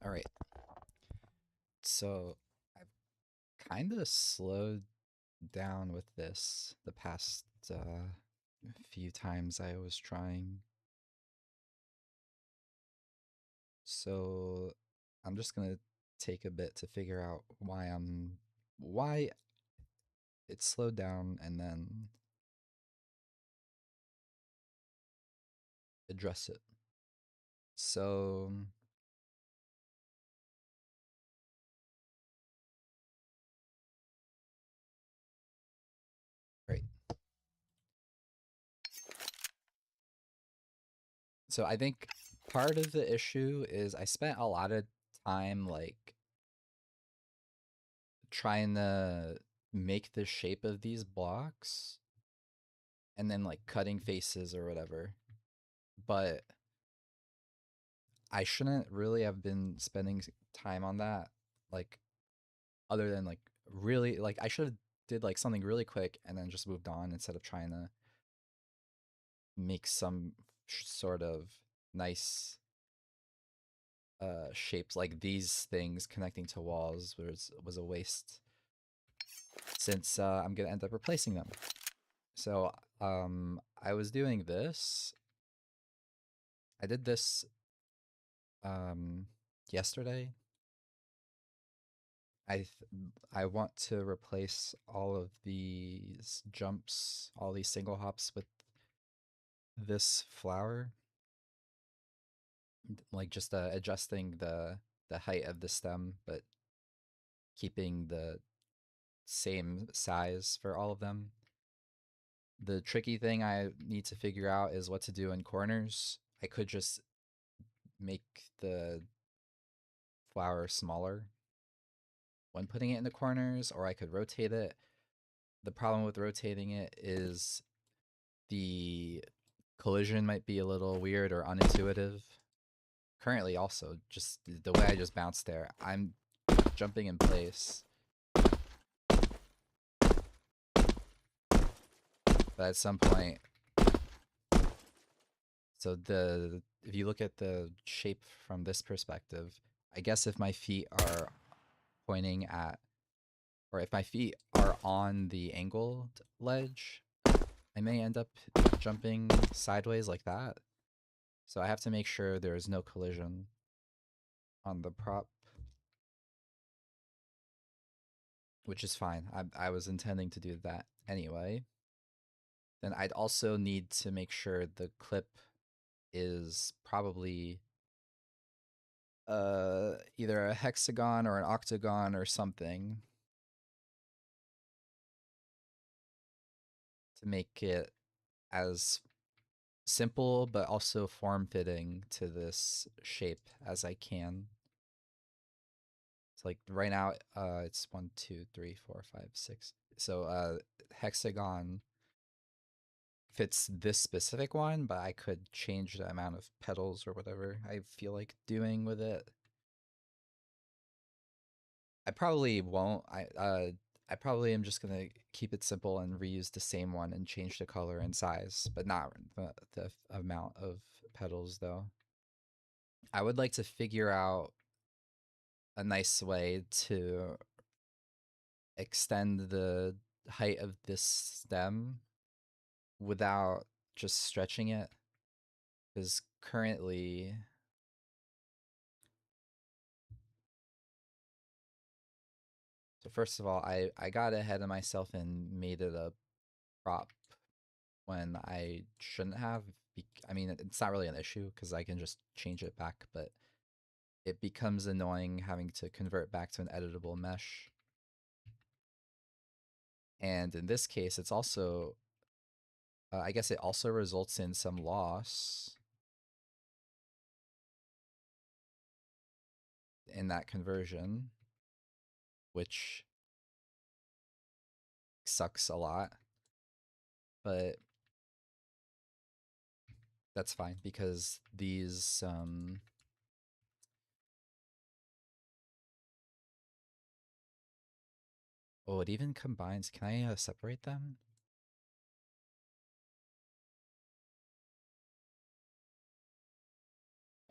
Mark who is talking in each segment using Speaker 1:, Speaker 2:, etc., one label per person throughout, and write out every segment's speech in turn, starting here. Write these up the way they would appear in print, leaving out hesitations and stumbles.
Speaker 1: All right. So I've kind of slowed down with this the past few times I was trying. So I'm just gonna take a bit to figure out why it slowed down and then address it. So right. So I think part of the issue is I spent a lot of time like trying to make the shape of these blocks and then like cutting faces or whatever. But I shouldn't really have been spending time on that. Like other than like really like I should have did like something really quick and then just moved on instead of trying to make some sort of nice shapes like these things connecting to walls was a waste since I'm gonna end up replacing them. So I was doing this. I did this yesterday. I want to replace all of these jumps, all these single hops with this flower, like just adjusting the height of the stem, but keeping the same size for all of them. The tricky thing I need to figure out is what to do in corners. I could just make the flower smaller when putting it in the corners, or I could rotate it. The problem with rotating it is the collision might be a little weird or unintuitive. Currently, also, just the way I just bounced there, I'm jumping in place. But at some point, so if you look at the shape from this perspective, I guess if my feet are pointing at, or if my feet are on the angled ledge, I may end up jumping sideways like that. So I have to make sure there is no collision on the prop, which is fine. I was intending to do that anyway. Then I'd also need to make sure the clip is probably either a hexagon or an octagon or something to make it as simple but also form fitting to this shape as I can. It's like right now, it's 1, 2, 3, 4, 5, 6. So hexagon fits this specific one, but I could change the amount of petals or whatever I feel like doing with it. I probably won't. I probably am just gonna keep it simple and reuse the same one and change the color and size, but not the amount of petals though. I would like to figure out a nice way to extend the height of this stem without just stretching it, because currently so first of all, I got ahead of myself and made it a prop when I shouldn't have. I mean, it's not really an issue because I can just change it back, but it becomes annoying having to convert back to an editable mesh. And in this case, it's also, I guess it also results in some loss in that conversion, which sucks a lot. But that's fine because these, oh, it even combines. Can I separate them?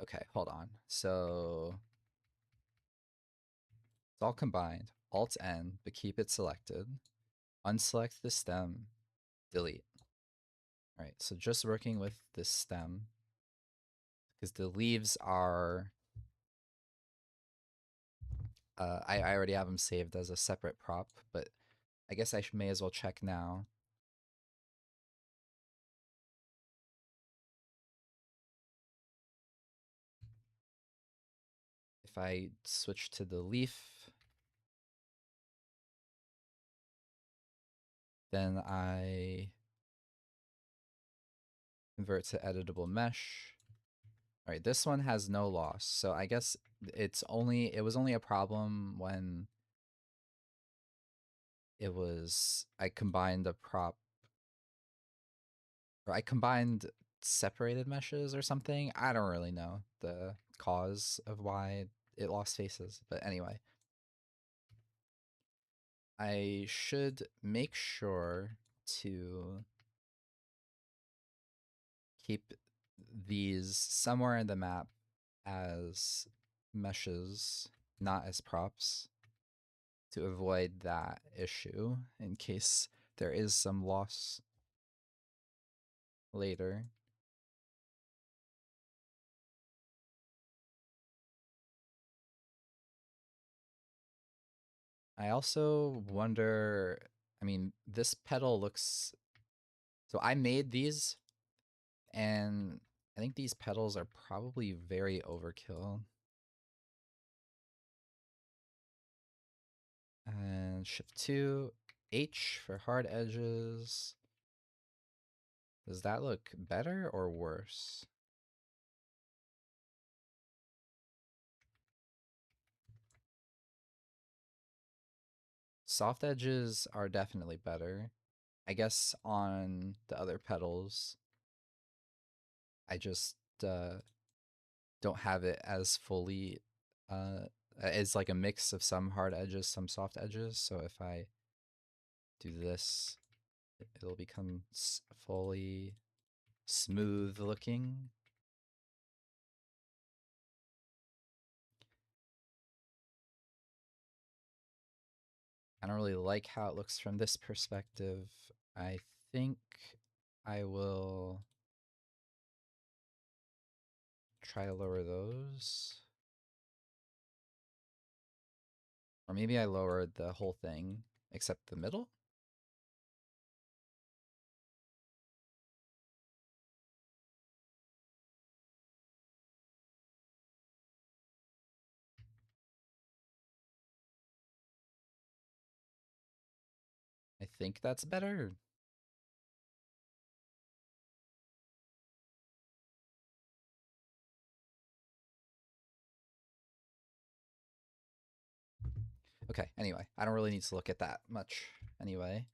Speaker 1: Okay, hold on. So It's all combined. Alt N, but keep it selected. Unselect the stem. Delete. All right, so just working with this stem because the leaves are. I already have them saved as a separate prop, but I guess I may as well check now. If I switch to the leaf, then I convert to editable mesh. All right, this one has no loss, so I guess it was only a problem when I combined a prop, or I combined separated meshes or something. I don't really know the cause of why it lost faces, but anyway. I should make sure to keep these somewhere in the map as meshes, not as props, to avoid that issue in case there is some loss later. I also wonder, I mean, this petal looks, so I made these and I think these petals are probably very overkill. And shift 2, H for hard edges. Does that look better or worse? Soft edges are definitely better. I guess on the other petals, I just don't have it as fully, it's like a mix of some hard edges, some soft edges. So if I do this, it'll become fully smooth looking. I don't really like how it looks from this perspective. I think I will try to lower those. Or maybe I lowered the whole thing except the middle. I think that's better. Okay, anyway, I don't really need to look at that much anyway.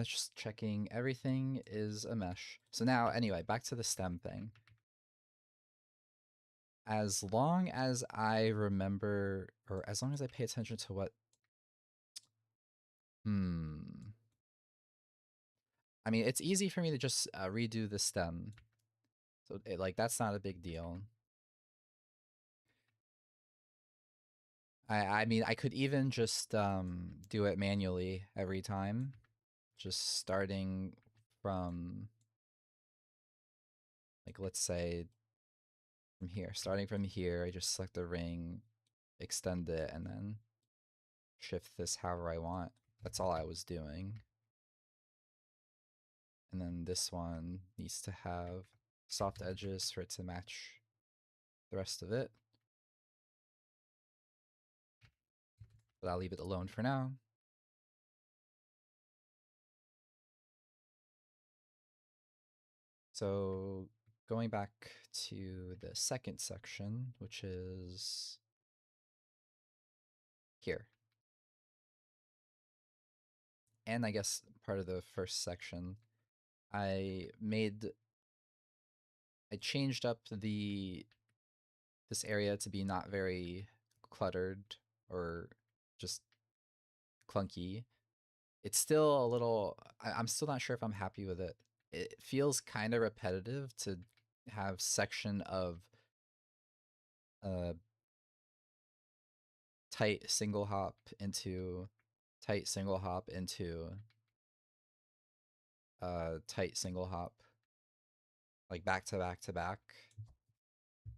Speaker 1: Just checking everything is a mesh. So now, anyway, back to the stem thing. As long as I remember, or as long as I pay attention to what, I mean, it's easy for me to just redo the stem. So like, that's not a big deal. I mean, I could even just do it manually every time. Just starting from, like, let's say from here. Starting from here, I just select the ring, extend it, and then shift this however I want. That's all I was doing. And then this one needs to have soft edges for it to match the rest of it. But I'll leave it alone for now. So going back to the second section, which is here. And I guess part of the first section, I changed up this area to be not very cluttered or just clunky. It's still a little, I'm still not sure if I'm happy with it. It feels kind of repetitive to have section of tight single hop into tight single hop into tight single hop, like back to back to back.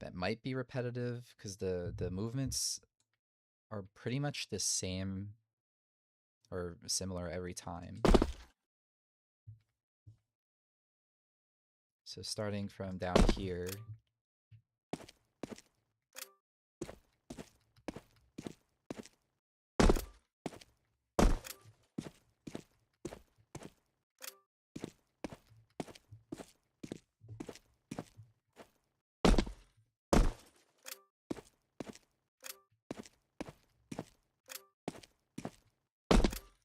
Speaker 1: That might be repetitive because the movements are pretty much the same or similar every time. So starting from down here,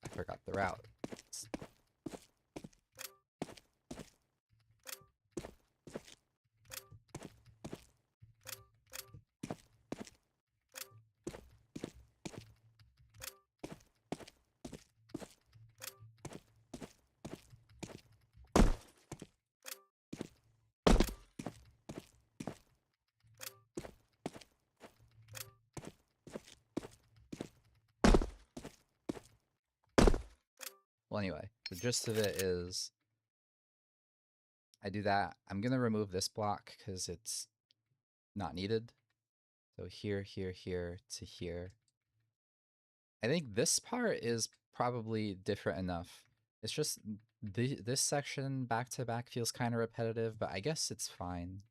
Speaker 1: I forgot the route. Well, anyway, the gist of it is I do that. I'm going to remove this block because it's not needed. So here, here, here to here. I think this part is probably different enough. It's just this section back to back feels kind of repetitive, but I guess it's fine.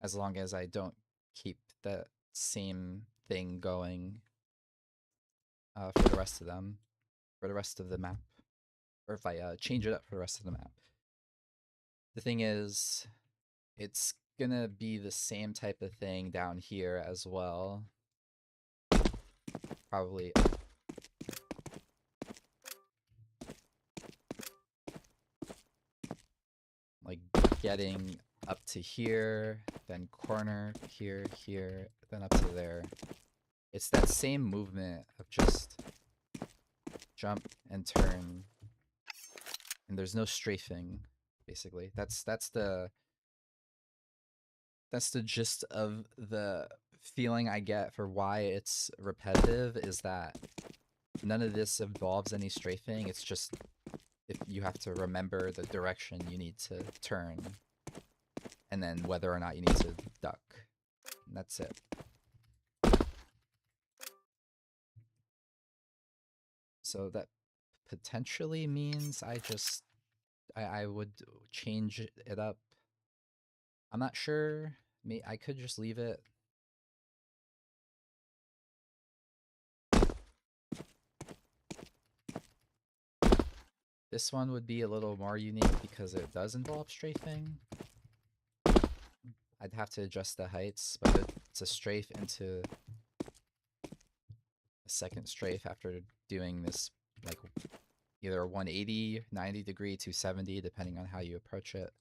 Speaker 1: As long as I don't keep the same thing going for the rest of them, for the rest of the map. Or if I change it up for the rest of the map. The thing is, it's gonna be the same type of thing down here as well. Probably like getting up to here, then corner, here, here, then up to there. It's that same movement of just jump and turn, and there's no strafing, basically. That's the gist of the feeling I get for why it's repetitive, is that none of this involves any strafing. It's just if you have to remember the direction you need to turn, and then whether or not you need to duck. And that's it. So that potentially means I would change it up. I'm not sure. I could just leave it. This one would be a little more unique because it does involve strafing. I'd have to adjust the heights, but it's a strafe into a second strafe after doing this, like either 180, 90 degree, 270, depending on how you approach it.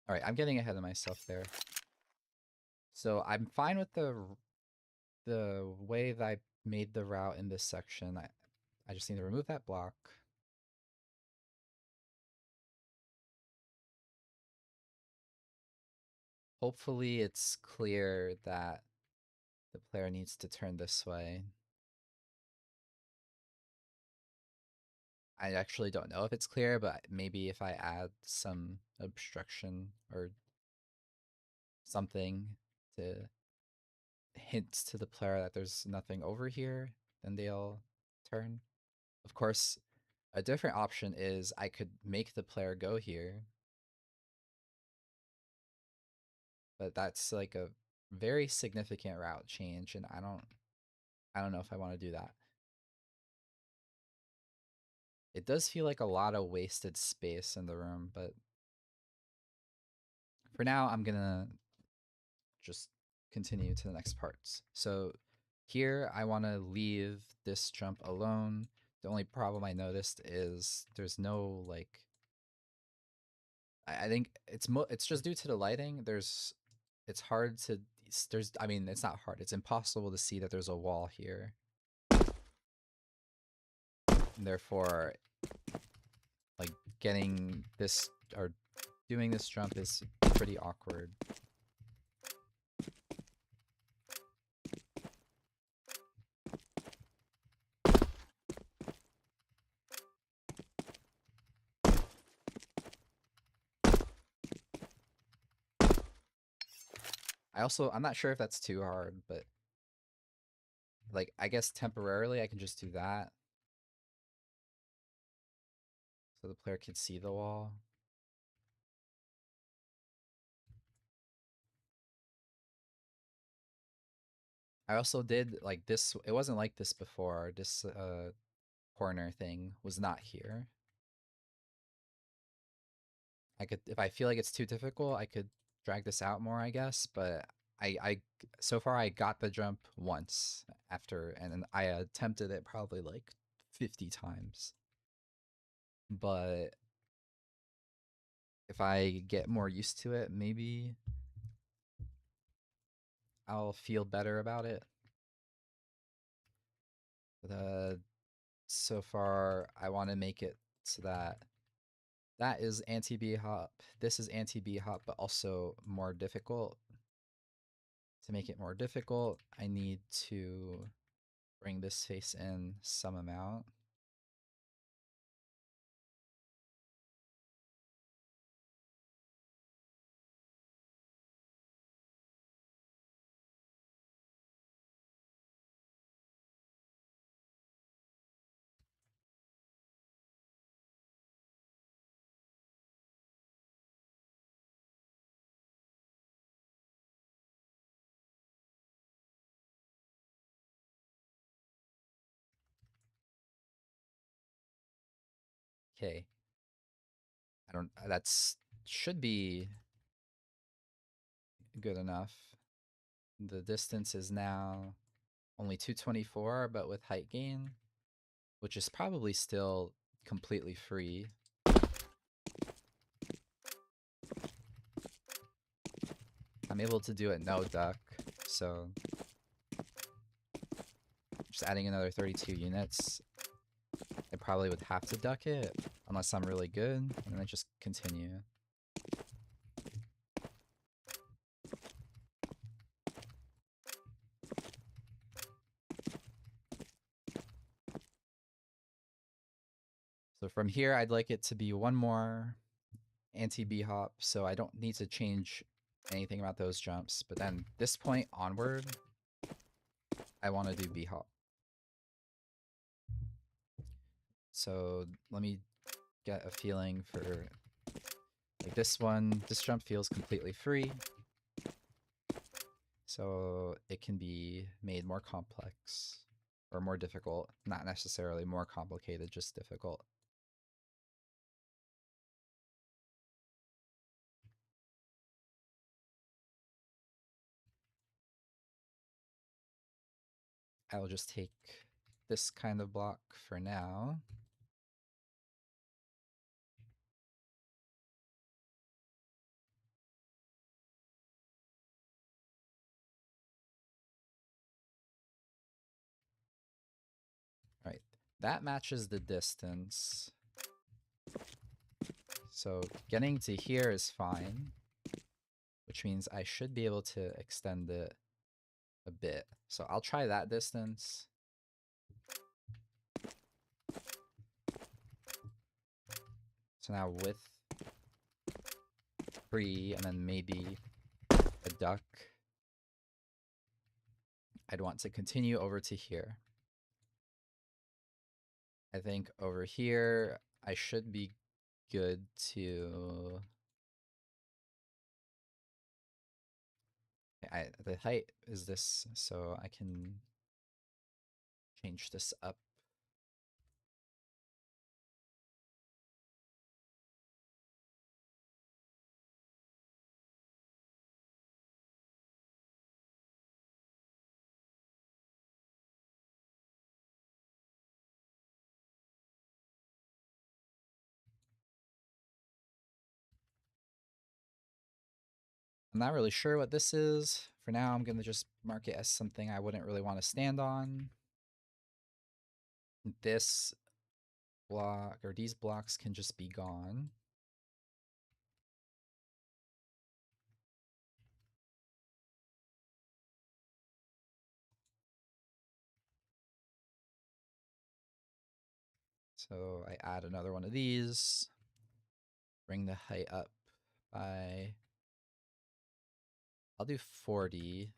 Speaker 1: All right, I'm getting ahead of myself there. So I'm fine with the way that I made the route in this section. I just need to remove that block. Hopefully it's clear that the player needs to turn this way. I actually don't know if it's clear, but maybe if I add some obstruction or something to hint to the player that there's nothing over here, then they'll turn. Of course, a different option is I could make the player go here, but that's like a very significant route change, and I don't know if I want to do that. It does feel like a lot of wasted space in the room, but for now I'm gonna just continue to the next parts. So here I want to leave this jump alone. The only problem I noticed is there's no like, I think it's just due to the lighting. It's hard to there's I mean it's not hard. It's impossible to see that there's a wall here. And therefore, like getting this or doing this jump is pretty awkward. I'm not sure if that's too hard, but like I guess temporarily I can just do that so the player can see the wall. I also did like this. It wasn't like this before. This corner thing was not here. I could, if I feel like it's too difficult, I could drag this out more, I guess. But so far I got the jump once after, and I attempted it probably like 50 times. But if I get more used to it, maybe I'll feel better about it. But so far I want to make it so that is anti-B hop. This is anti-B hop, but also more difficult. To make it more difficult, I need to bring this face in some amount. Okay. I don't, that's should be good enough. The distance is now only 224, but with height gain, which is probably still completely free. I'm able to do it no duck, so just adding another 32 units. I probably would have to duck it unless I'm really good, and then I just continue. So from here, I'd like it to be one more anti-B hop, so I don't need to change anything about those jumps. But then this point onward, I want to do B hop. So let me get a feeling for like this one. This jump feels completely free, so it can be made more complex or more difficult. Not necessarily more complicated, just difficult. I'll just take this kind of block for now. Right, that matches the distance. So getting to here is fine, which means I should be able to extend it a bit. So I'll try that distance. So now with free and then maybe a duck, I'd want to continue over to here. I think over here, I should be good to... the height is this, so I can change this up. I'm not really sure what this is. For now, I'm going to just mark it as something I wouldn't really want to stand on. This block, or these blocks, can just be gone. So I add another one of these, bring the height up by, I'll do 40.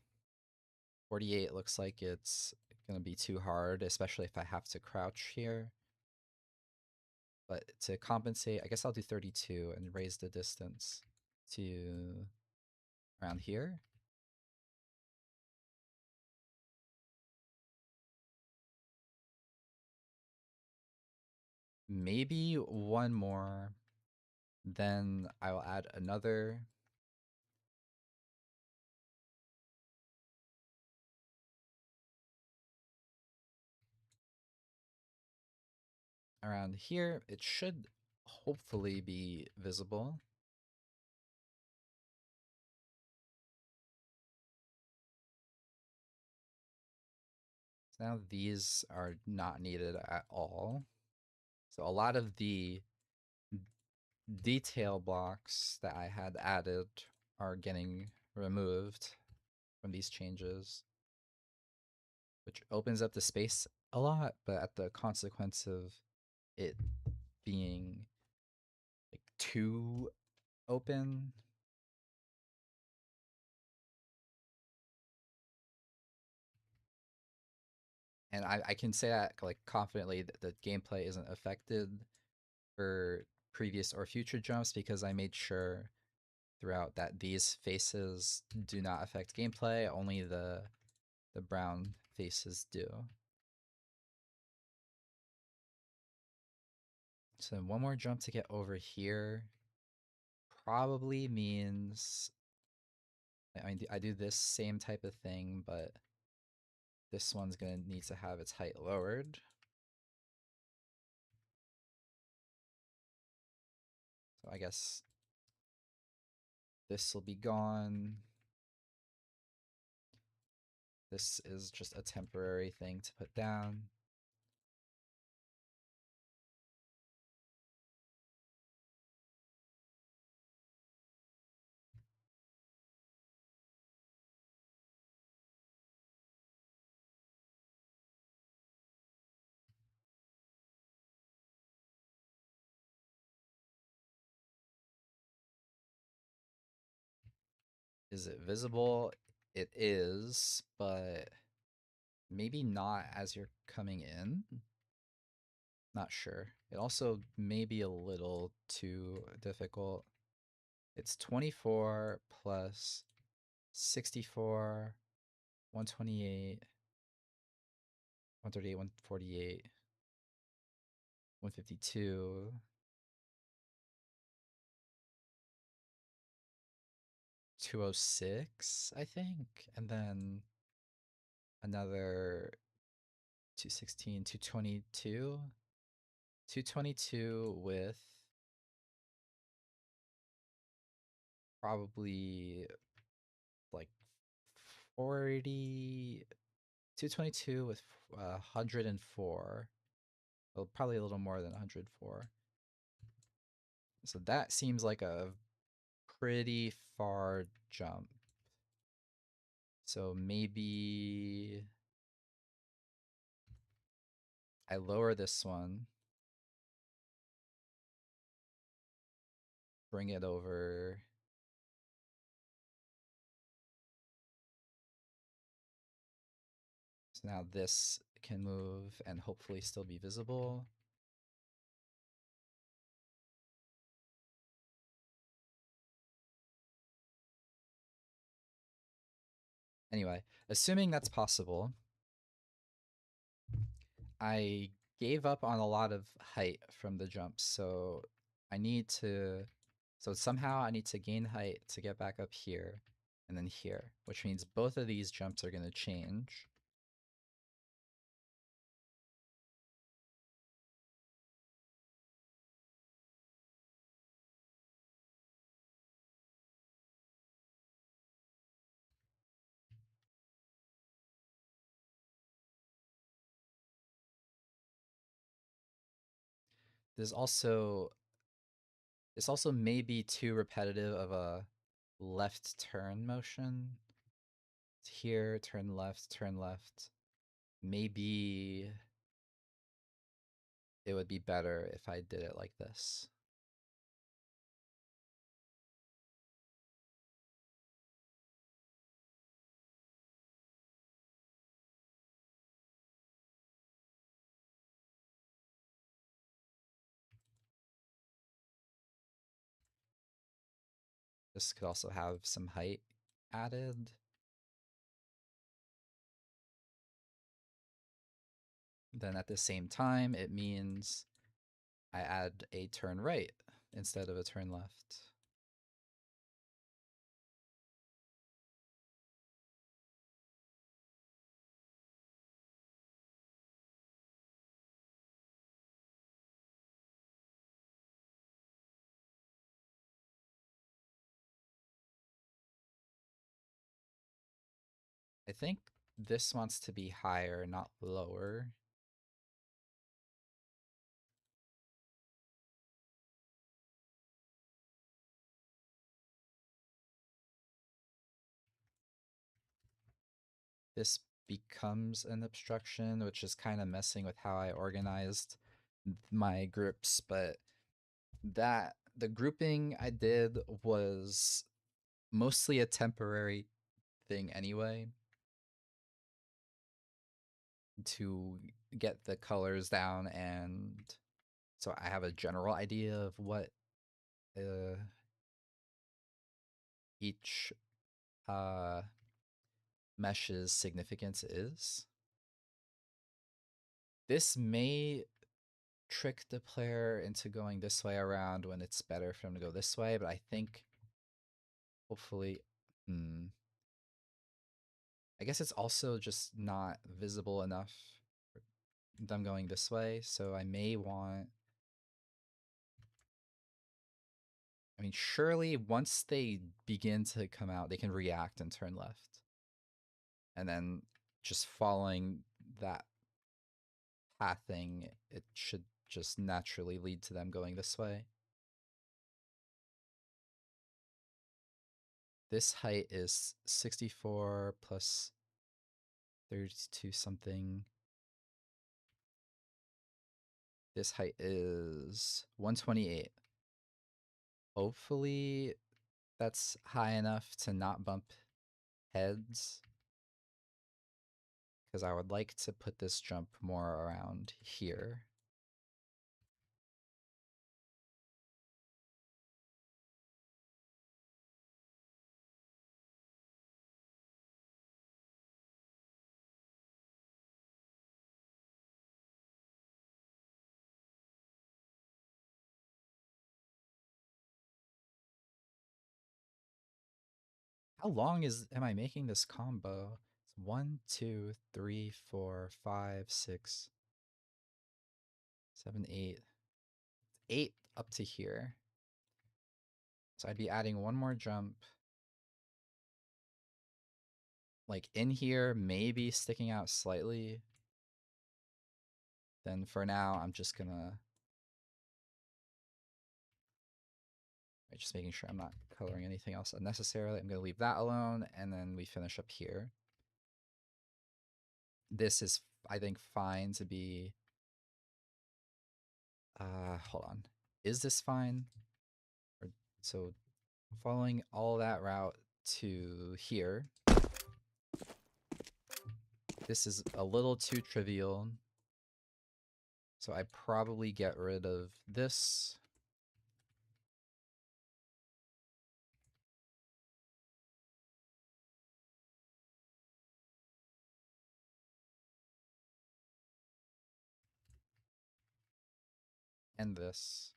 Speaker 1: 48 looks like it's going to be too hard, especially if I have to crouch here. But to compensate, I guess I'll do 32 and raise the distance to around here. Maybe one more. Then I will add another. Around here, it should hopefully be visible. So now these are not needed at all. So a lot of the detail blocks that I had added are getting removed from these changes, which opens up the space a lot, but at the consequence of it being like too open. And I can say that like confidently that the gameplay isn't affected for previous or future jumps because I made sure throughout that these faces do not affect gameplay, only the brown faces do. So one more jump to get over here probably means I do this same type of thing, but this one's gonna need to have its height lowered. So I guess this will be gone. This is just a temporary thing to put down. Is it visible? It is, but maybe not as you're coming in. Not sure. It also may be a little too difficult. It's 24 plus 64, 128, 138, 148, 152, 206, I think, and then another 216, 222, 222 with probably like 40, 222 with 104. Well, probably a little more than 104. So that seems like a pretty far jump. So maybe I lower this one, bring it over. So now this can move and hopefully still be visible. Anyway, assuming that's possible, I gave up on a lot of height from the jumps, so I need to, so somehow I need to gain height to get back up here and then here, which means both of these jumps are going to change. There's also this also may be too repetitive of a left turn motion. Here, turn left, turn left. Maybe it would be better if I did it like this. This could also have some height added. Then at the same time, it means I add a turn right instead of a turn left. I think this wants to be higher, not lower. This becomes an obstruction, which is kind of messing with how I organized my groups, but the grouping I did was mostly a temporary thing anyway, to get the colors down, and so I have a general idea of what uh, each mesh's significance is. This may trick the player into going this way around when it's better for them to go this way, but I think hopefully, I guess it's also just not visible enough for them going this way, so I may want, I mean, surely once they begin to come out, they can react and turn left. And then just following that pathing, it should just naturally lead to them going this way. This height is 64 plus 32 something. This height is 128. Hopefully that's high enough to not bump heads, because I would like to put this jump more around here. How long am I making this combo? It's 1, 2, 3, 4, 5, 6, 7, 8. 8 up to here. So I'd be adding one more jump. Like in here, maybe sticking out slightly. Then for now, I'm just gonna just making sure I'm not coloring anything else unnecessarily. I'm gonna leave that alone, and then we finish up here. This is, I think, fine to be. Hold on. Is this fine? Or, so following all that route to here. This is a little too trivial. So I probably get rid of this. And this.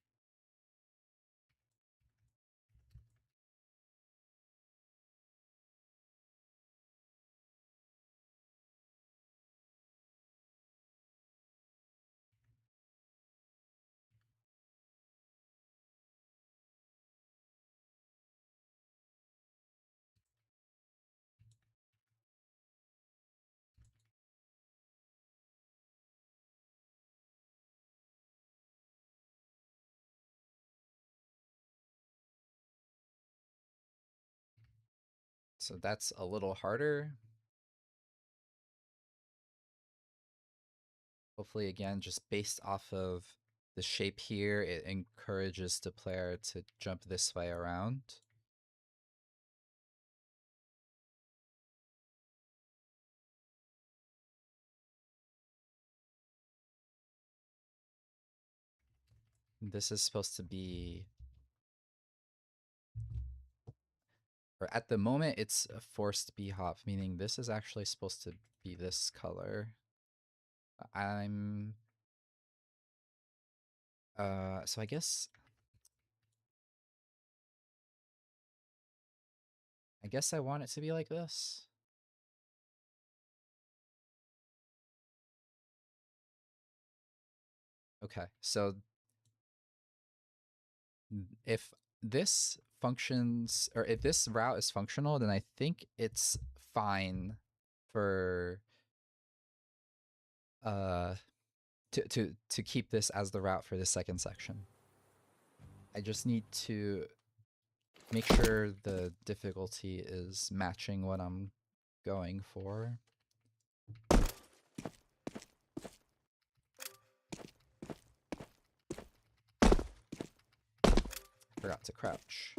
Speaker 1: So that's a little harder. Hopefully, again, just based off of the shape here, it encourages the player to jump this way around. This is supposed to be, or at the moment, it's a forced b-hop, meaning this is actually supposed to be this color. So I guess I want it to be like this. Okay, so if this functions, or if this route is functional, then I think it's fine for to keep this as the route for the second section. I just need to make sure the difficulty is matching what I'm going for. Forgot to crouch.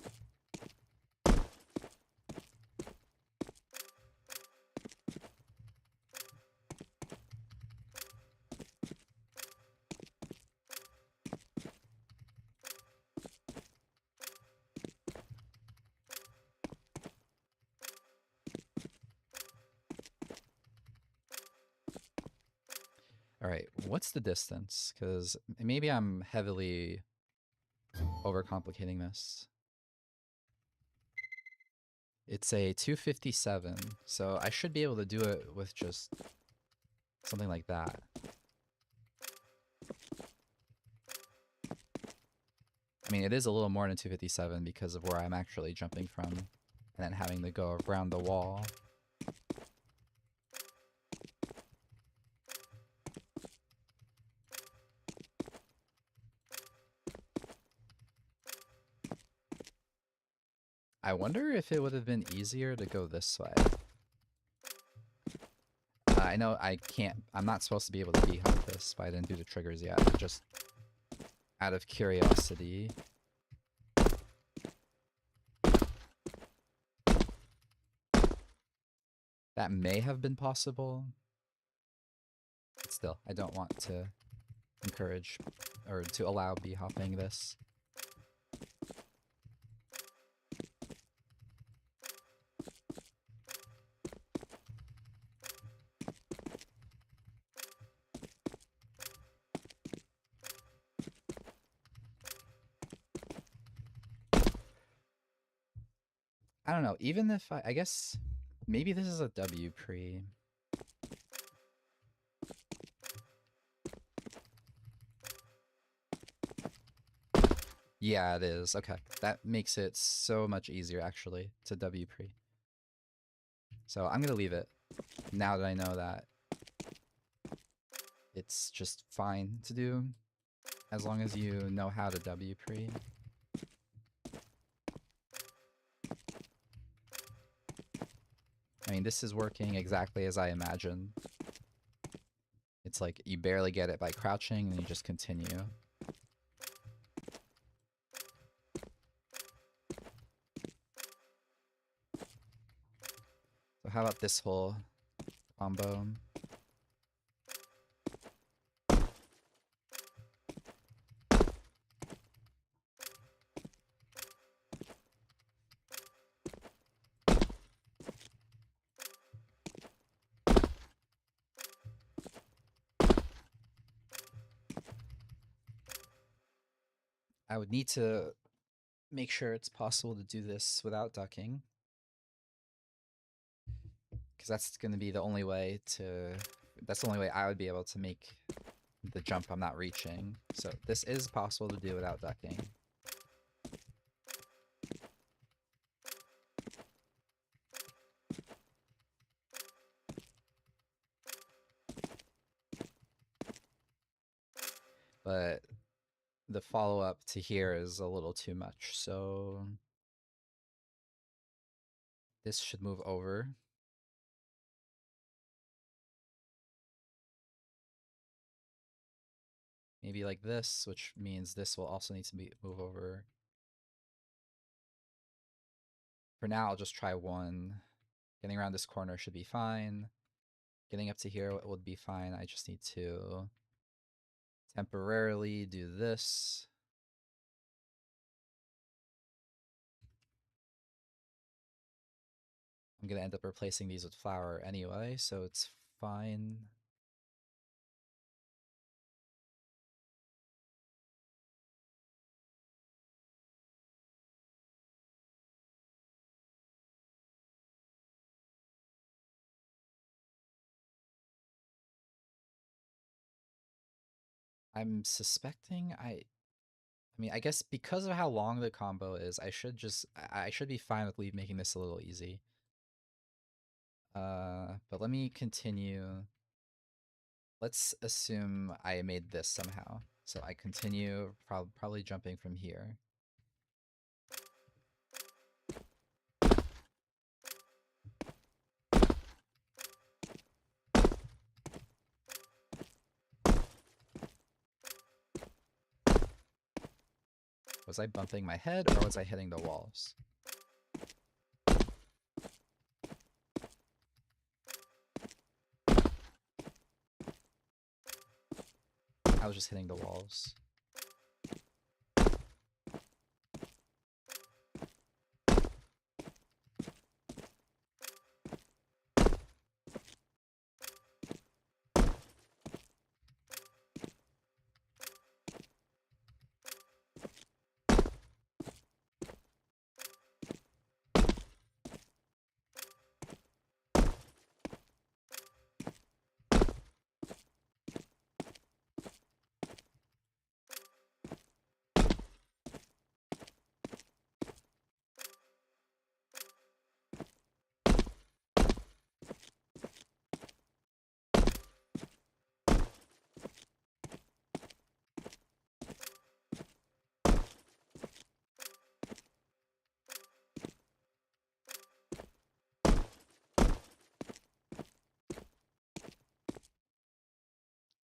Speaker 1: All right, what's the distance? Because maybe I'm heavily overcomplicating this. It's a 257, so I should be able to do it with just something like that. I mean, it is a little more than 257 because of where I'm actually jumping from, and then having to go around the wall. I wonder if it would have been easier to go this way. I know I can't, I'm not supposed to be able to b-hop this, but I didn't do the triggers yet, just out of curiosity. That may have been possible. But still, I don't want to encourage or to allow b-hopping this. I don't know, even if I guess maybe this is a W pre. Yeah, it is. Okay, that makes it so much easier actually to W pre. So I'm gonna leave it now that I know that it's just fine to do as long as you know how to W pre. I mean, this is working exactly as I imagined. It's like you barely get it by crouching and you just continue. So how about this whole combo? I would need to make sure it's possible to do this without ducking, because that's going to be the only way to, that's the only way I would be able to make the jump I'm not reaching. So this is possible to do without ducking. But the follow-up to here is a little too much, so This should move over. Maybe like this, which means this will also need to move over. For now, I'll just try one. Getting around this corner should be fine. Getting up to here would be fine. I just need to temporarily do this. I'm going to end up replacing these with flour anyway, so it's fine. I'm suspecting I mean, I guess because of how long the combo is, I should be fine with making this a little easy. But let me continue. Let's assume I made this somehow. So I continue, probably jumping from here. Was I bumping my head or was I hitting the walls? I was just hitting the walls.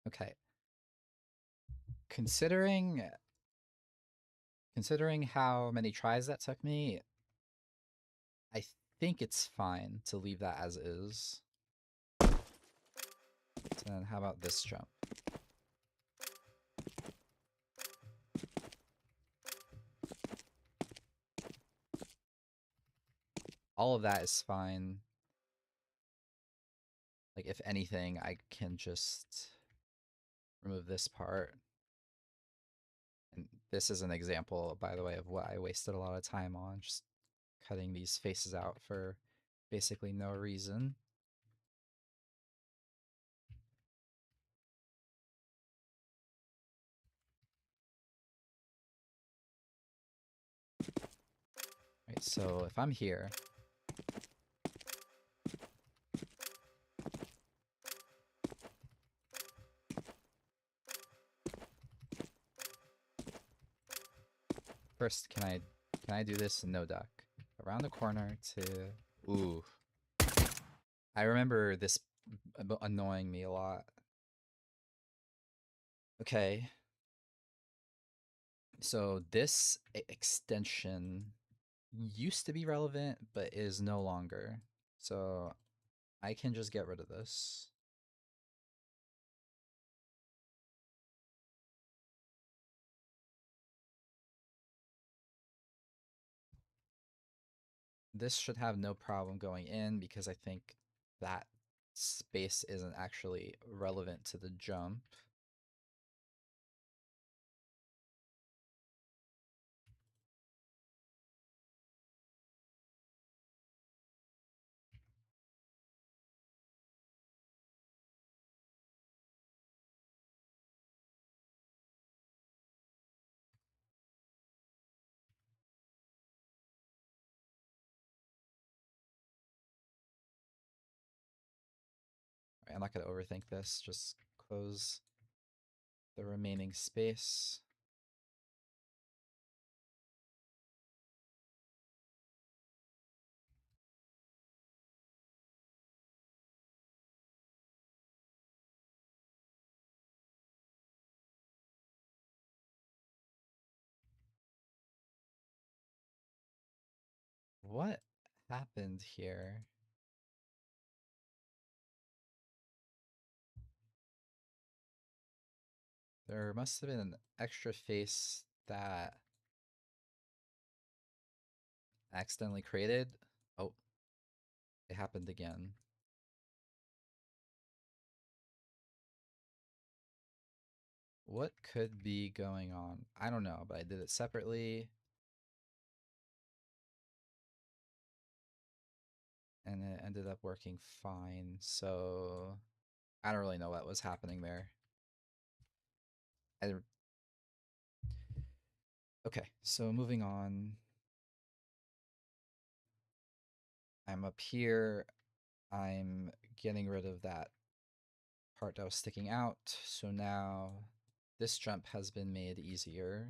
Speaker 1: Okay. Considering how many tries that took me, I think it's fine to leave that as is. So then how about this jump? All of that is fine. Like, if anything, I can just remove this part. And this is an example, by the way, of what I wasted a lot of time on, just cutting these faces out for basically no reason. Right, so if I'm here, first, can I do this no duck? Around the corner to... Ooh. I remember this annoying me a lot. Okay. So this extension used to be relevant, but is no longer. So I can just get rid of this. This should have no problem going in because I think that space isn't actually relevant to the jump. Right, I'm not going to overthink this, just close the remaining space. What happened here? There must have been an extra face that accidentally created. Oh, it happened again. What could be going on? I don't know, but I did it separately. And it ended up working fine. So I don't really know what was happening there. Okay, so moving on. I'm up here. I'm getting rid of that part that was sticking out. So now this jump has been made easier.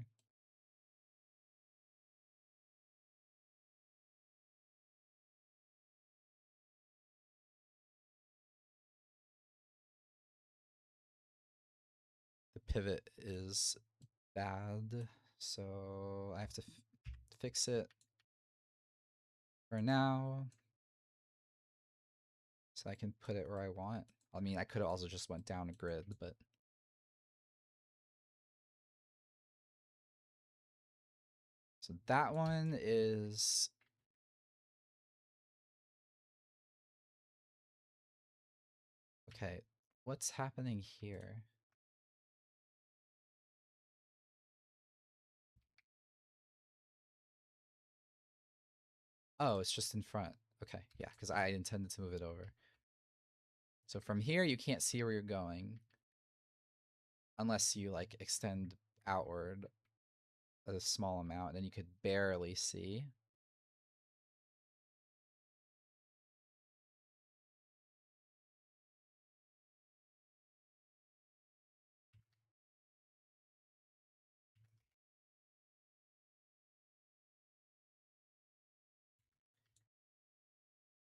Speaker 1: The pivot is bad, so I have to fix it for now so I can put it where I want. I mean, I could have also just went down a grid, but so that one is okay. What's happening here? Oh, it's just in front. Okay, yeah, because I intended to move it over. So from here, you can't see where you're going unless you like extend outward a small amount, and you could barely see.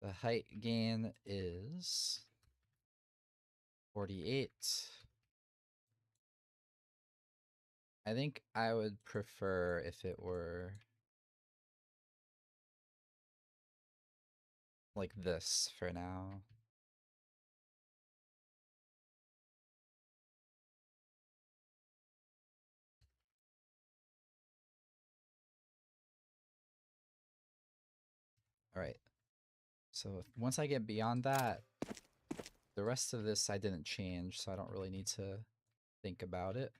Speaker 1: The height gain is 48. I think I would prefer if it were like this for now. All right. So once I get beyond that, the rest of this I didn't change, so I don't really need to think about it.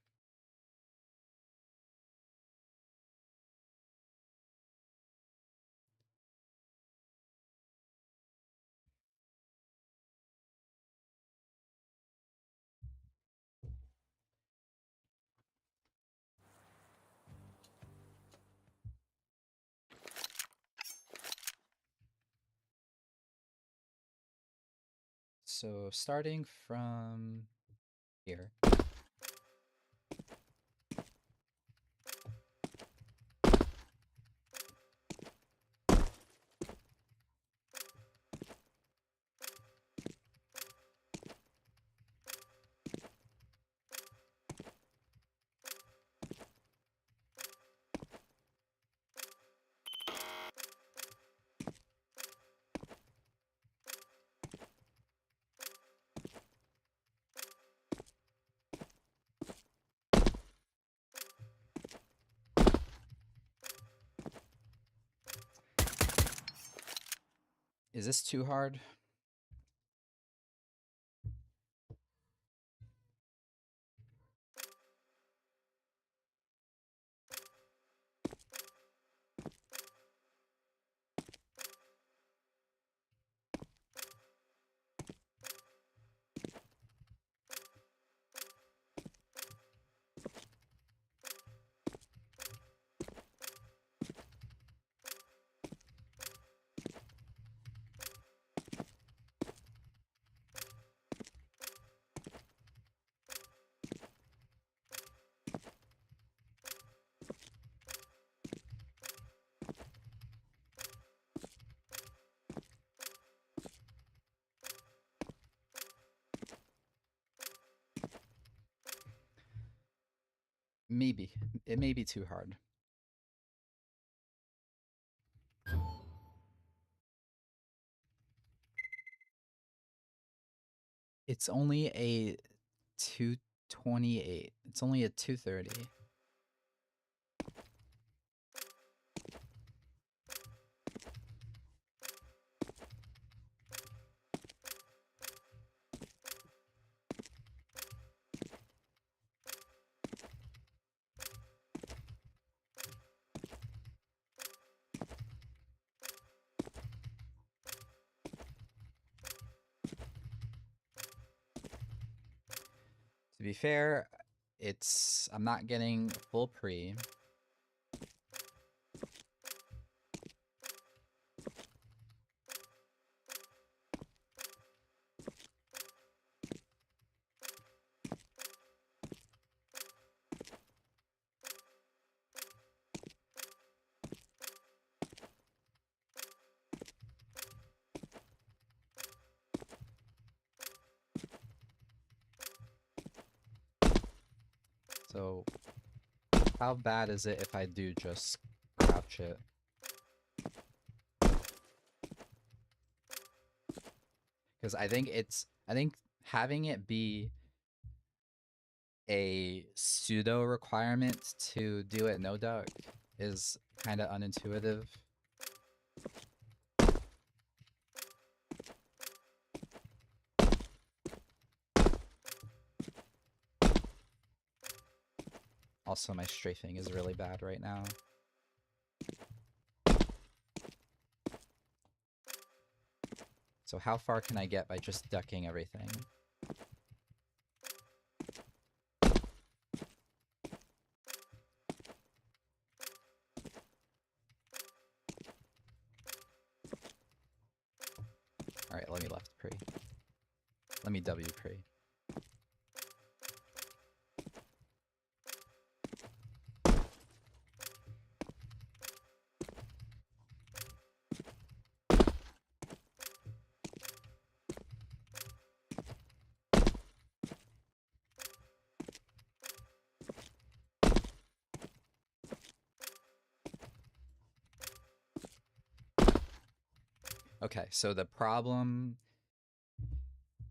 Speaker 1: So starting from here. Is this too hard? Maybe. It may be too hard. It's only a 228. It's only a 230. To be fair, I'm not getting full pre. So how bad is it if I do just crouch it? Because I think having it be a pseudo requirement to do it no duck is kind of unintuitive. Also, my strafing is really bad right now. So how far can I get by just ducking everything? Alright, let me left pre. Let me W pre. Okay, so the problem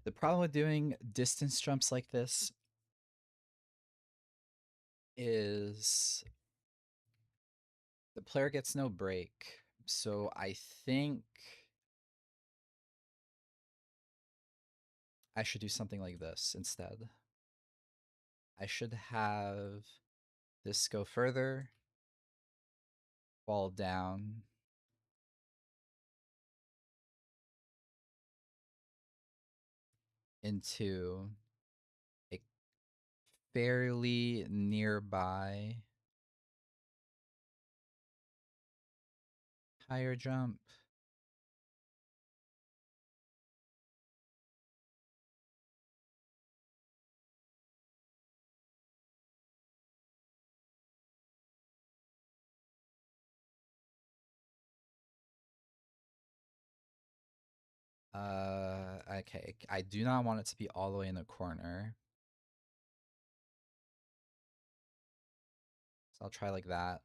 Speaker 1: with doing distance jumps like this is the player gets no break. So I think I should do something like this instead. I should have this go further, fall down, into a fairly nearby higher jump. Okay, I do not want it to be all the way in the corner. So I'll try like that.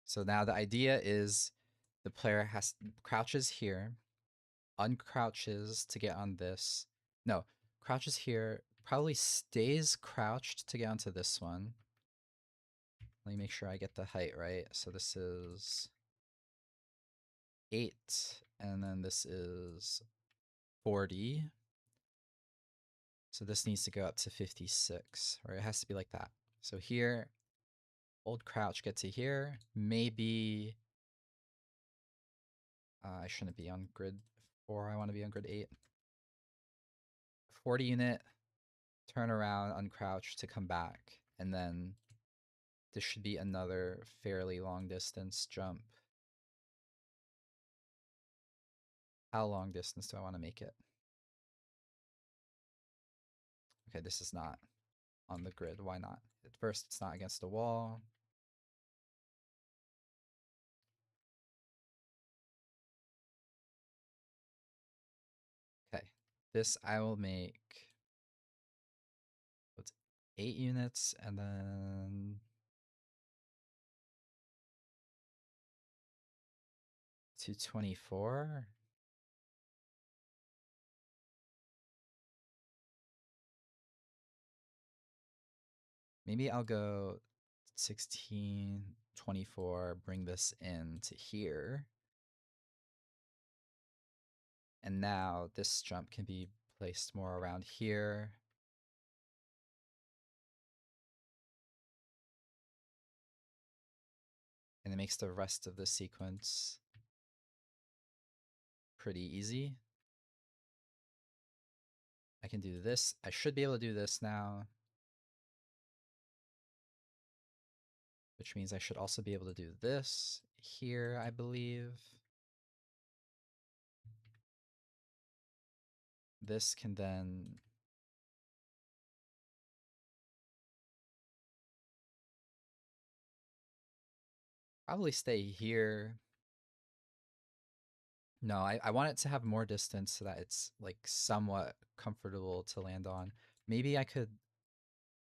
Speaker 1: So now the idea is the player crouches here, uncrouches to get on this. No, crouches here, probably stays crouched to get onto this one. Let me make sure I get the height right. So this is 8, and then this is 40. So this needs to go up to 56, or it has to be like that. So here, old crouch, get to here. Maybe I shouldn't be on grid 4. I want to be on grid 8. 40 unit, turn around, uncrouch to come back. And then this should be another fairly long distance jump. How long distance do I want to make it? Okay, this is not on the grid. Why not? At first, it's not against a wall. Okay, this I will make, what's 8 units, and then 224. Maybe I'll go 16, 24, bring this in to here. And now this jump can be placed more around here. And it makes the rest of the sequence pretty easy. I can do this. I should be able to do this now. Which means I should also be able to do this here, I believe. This can then probably stay here. No, I want it to have more distance so that it's like somewhat comfortable to land on. Maybe I could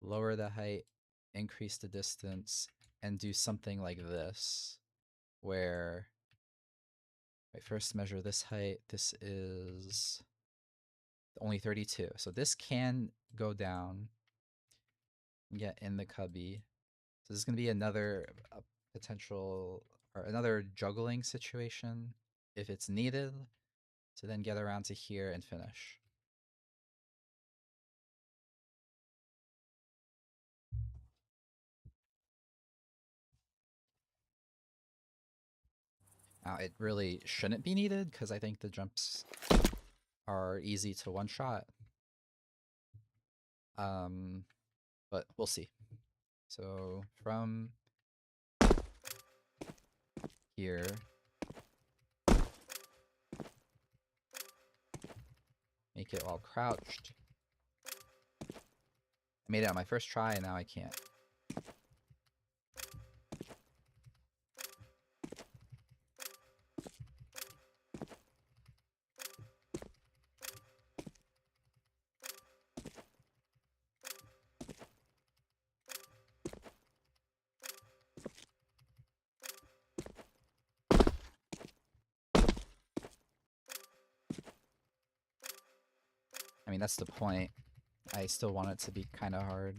Speaker 1: lower the height, increase the distance, and do something like this, where I first measure this height. This is only 32. So this can go down and get in the cubby. So this is going to be another potential or another juggling situation if it's needed to then get around to here and finish. Now it really shouldn't be needed because I think the jumps are easy to one-shot. But we'll see. So from here, make it all crouched. I made it on my first try and now I can't. I mean, that's the point. I still want it to be kind of hard.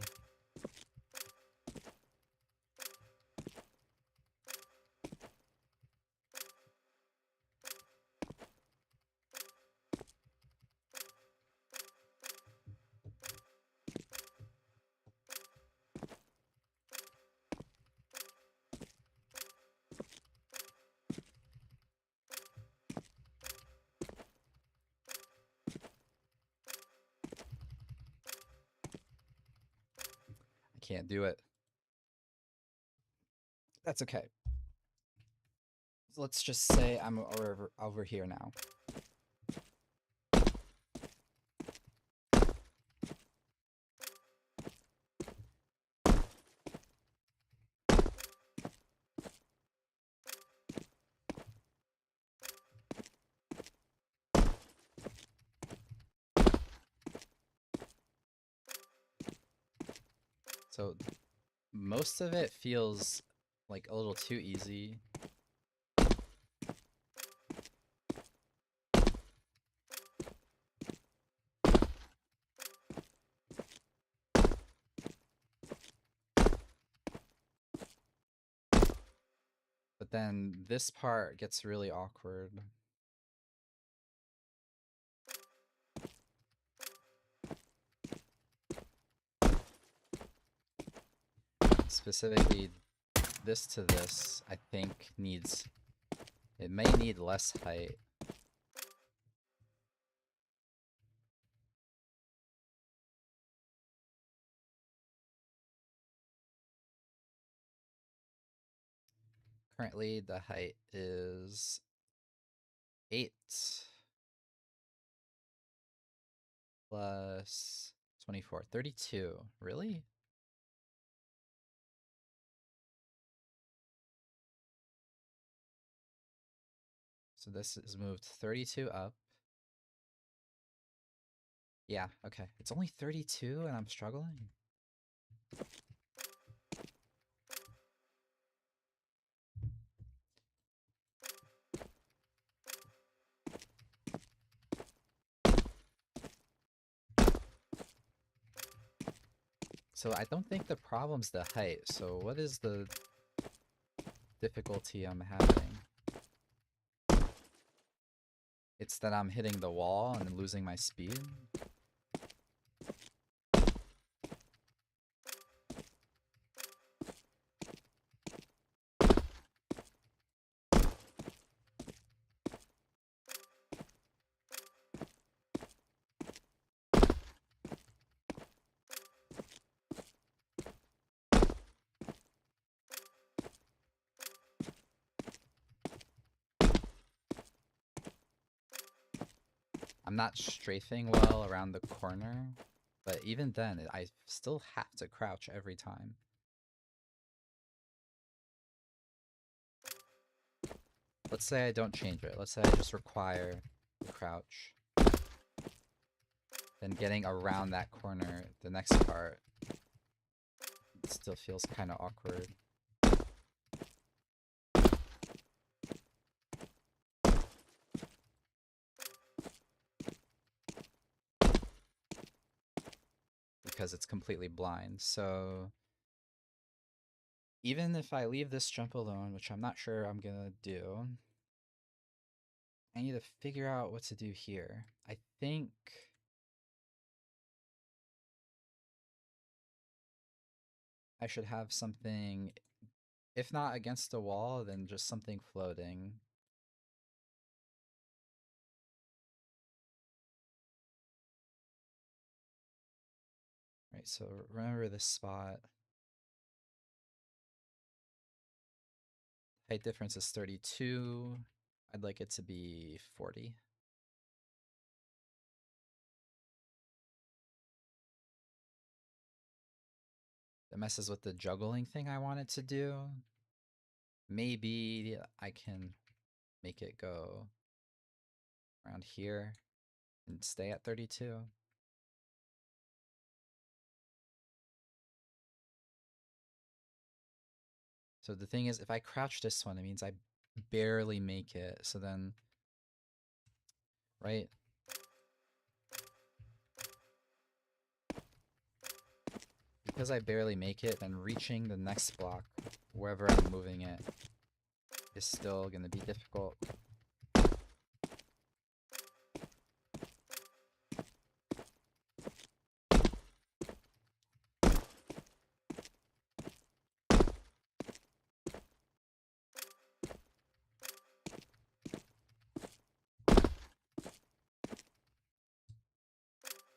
Speaker 1: I can't do it. That's okay. So let's just say I'm over here now. So most of it feels like a little too easy. But then this part gets really awkward. Specifically, this to this, I think it may need less height. Currently, the height is 8 plus 24, 32. Really? So this is moved 32 up. Yeah, okay. It's only 32 and I'm struggling. So I don't think the problem's the height. So what is the difficulty I'm having? It's that I'm hitting the wall and losing my speed? I'm not strafing well around the corner, but even then, I still have to crouch every time. Let's say I don't change it. Let's say I just require the crouch. Then getting around that corner, the next part, still feels kind of awkward. Because it's completely blind. So even if I leave this jump alone, which I'm not sure I'm gonna do, I need to figure out what to do here. I think I should have something, if not against the wall, then just something floating. Right, so remember this spot. Height difference is 32. I'd like it to be 40. That messes with the juggling thing I wanted to do. Maybe I can make it go around here and stay at 32. So the thing is, if I crouch this one, it means I barely make it. So then, right? Because I barely make it, then reaching the next block, wherever I'm moving it, is still going to be difficult.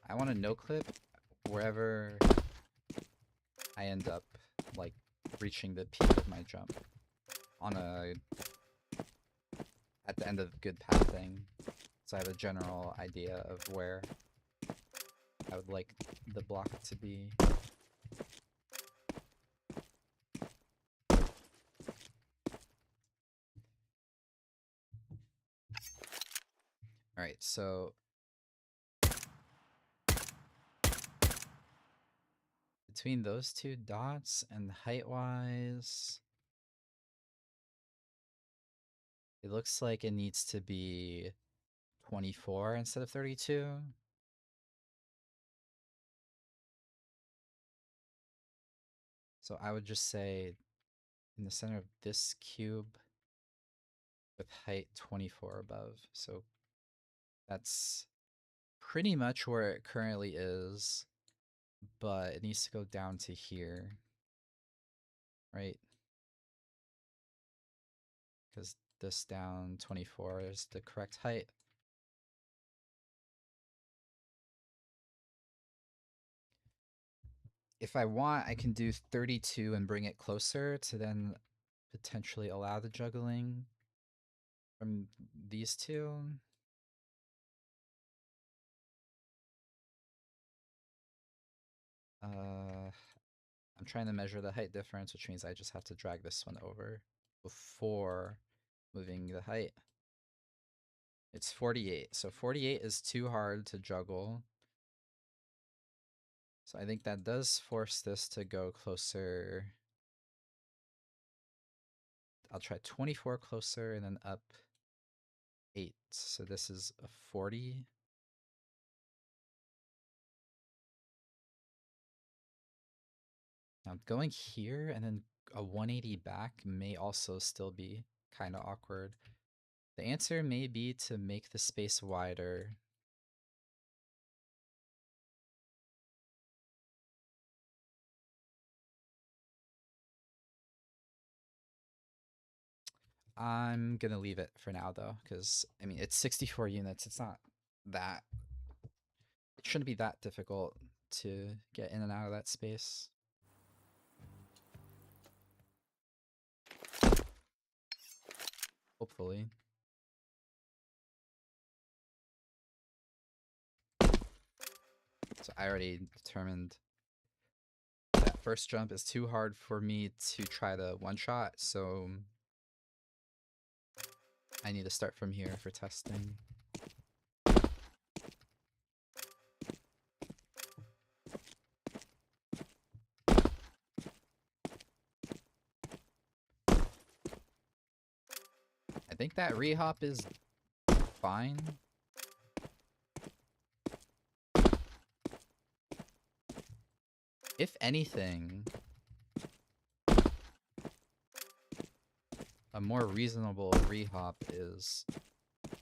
Speaker 1: I want to no-clip wherever I end up, like, reaching the peak of my jump on a at the end of good pathing, so I have a general idea of where I would like the block to be. Alright, so between those two dots and height-wise, it looks like it needs to be 24 instead of 32. So I would just say in the center of this cube with height 24 above. So that's pretty much where it currently is, but it needs to go down to here, right? Because this down 24 is the correct height. If I want, I can do 32 and bring it closer to then potentially allow the juggling from these two. I'm trying to measure the height difference, which means I just have to drag this one over before moving the height. It's 48. So 48 is too hard to juggle. So I think that does force this to go closer. I'll try 24 closer and then up 8. So this is a 40. Now going here and then a 180 back may also still be kind of awkward. The answer may be to make the space wider. I'm gonna leave it for now though, because I mean it's 64 units. It's not that. It shouldn't be that difficult to get in and out of that space. Hopefully. So I already determined that first jump is too hard for me to try the one shot, so I need to start from here for testing. I think that rehop is fine. If anything, a more reasonable rehop is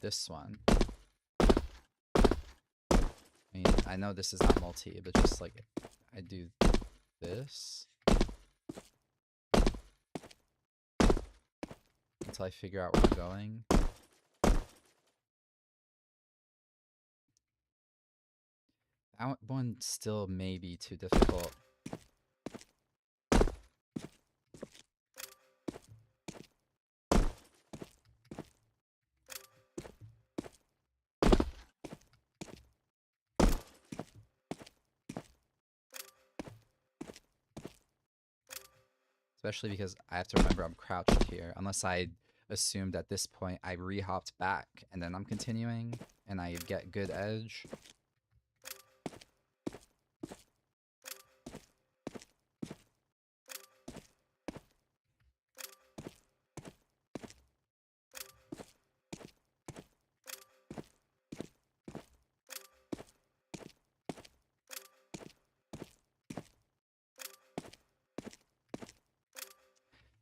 Speaker 1: this one. I mean, I know this is not multi, but just like I do this until I figure out where I'm going. That one still may be too difficult. Especially because I have to remember I'm crouched here, unless I assumed at this point I rehopped back and then I'm continuing and I get good edge.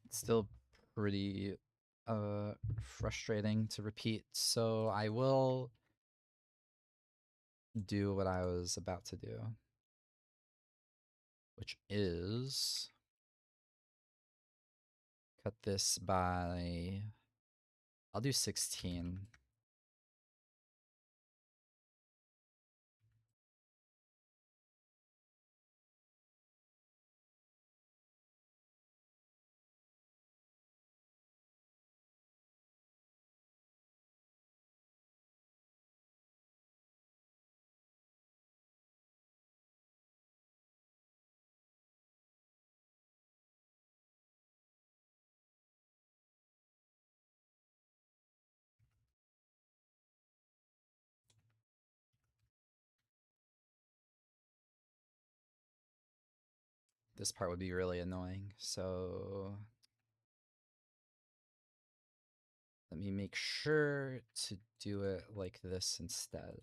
Speaker 1: It's still pretty frustrating to repeat, so I will do what I was about to do, which is cut this by, I'll do 16. This part would be really annoying, so let me make sure to do it like this instead.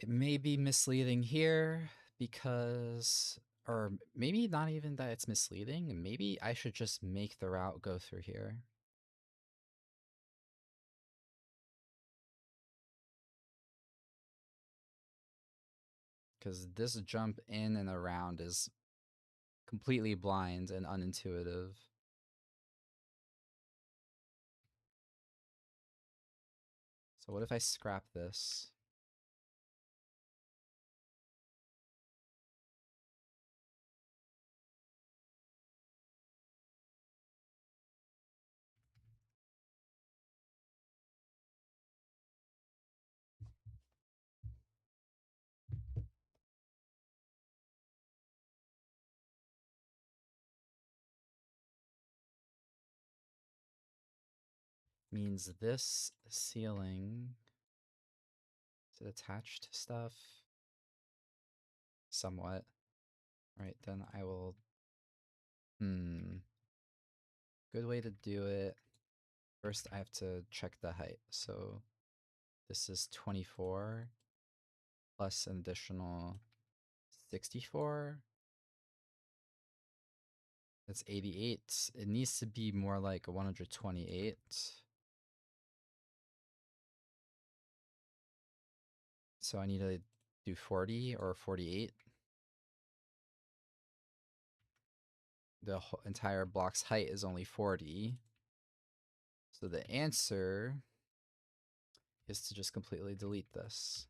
Speaker 1: It may be misleading here because, or maybe not even that it's misleading. Maybe I should just make the route go through here. Because this jump in and around is completely blind and unintuitive. So what if I scrap this? means this ceiling is attached to stuff somewhat. Right, then I will. Good way to do it. First, I have to check the height. So this is 24 plus an additional 64. That's 88. It needs to be more like 128. So I need to do 40 or 48. The entire block's height is only 40. So the answer is to just completely delete this.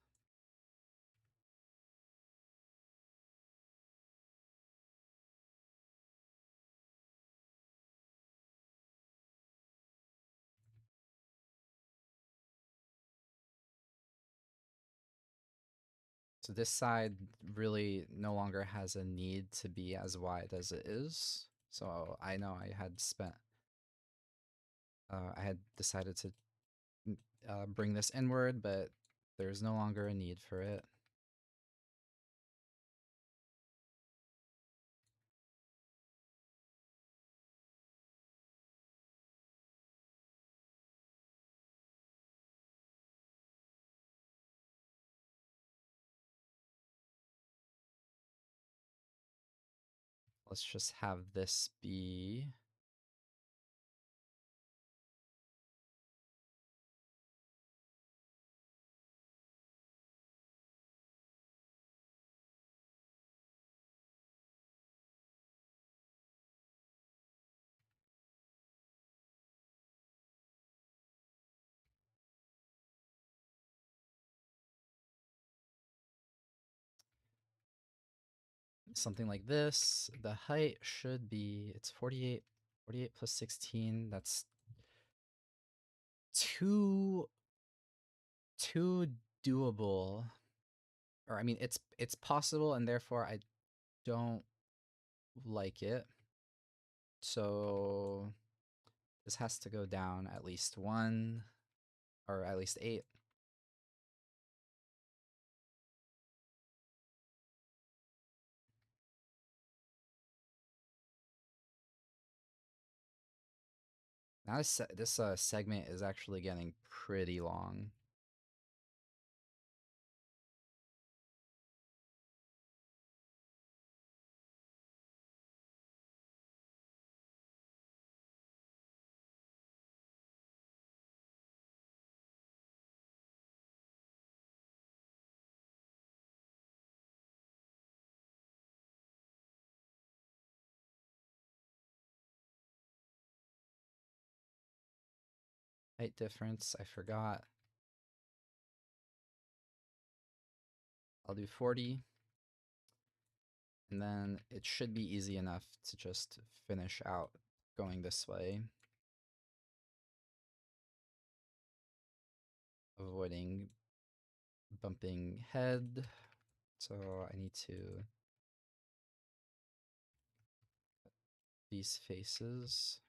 Speaker 1: So this side really no longer has a need to be as wide as it is. So I know I had decided to bring this inward, but there's no longer a need for it. Let's just have this be something like this. The height should be, it's 48 plus 16. That's too doable. Or I mean, it's possible, and therefore I don't like it. So this has to go down at least 1, or at least 8. Now this segment is actually getting pretty long. Height difference, I forgot. I'll do 40. And then it should be easy enough to just finish out going this way. Avoiding bumping head. So I need to these faces.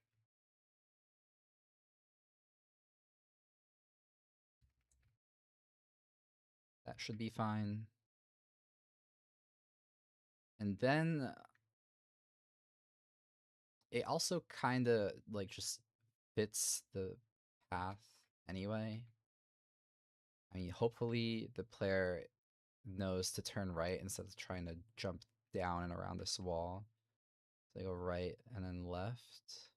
Speaker 1: That should be fine. And then it also kind of like just fits the path anyway. I mean, hopefully the player knows to turn right instead of trying to jump down and around this wall. So they go right and then left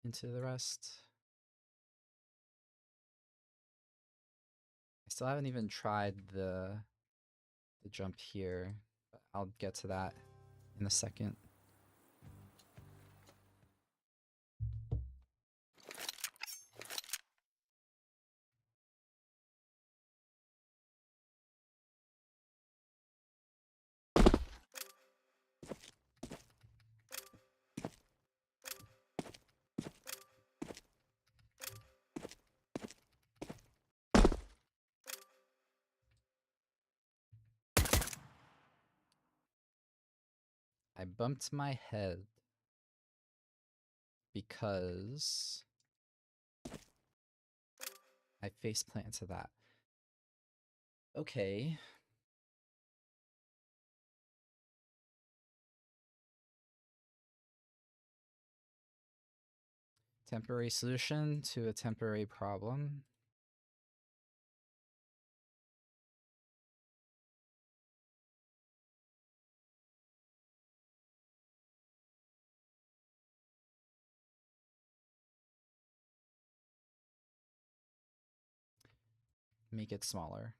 Speaker 1: into the rest. I still haven't even tried the jump here, but I'll get to that in a second. I bumped my head because I faceplant to that. Okay. Temporary solution to a temporary problem. Make it smaller.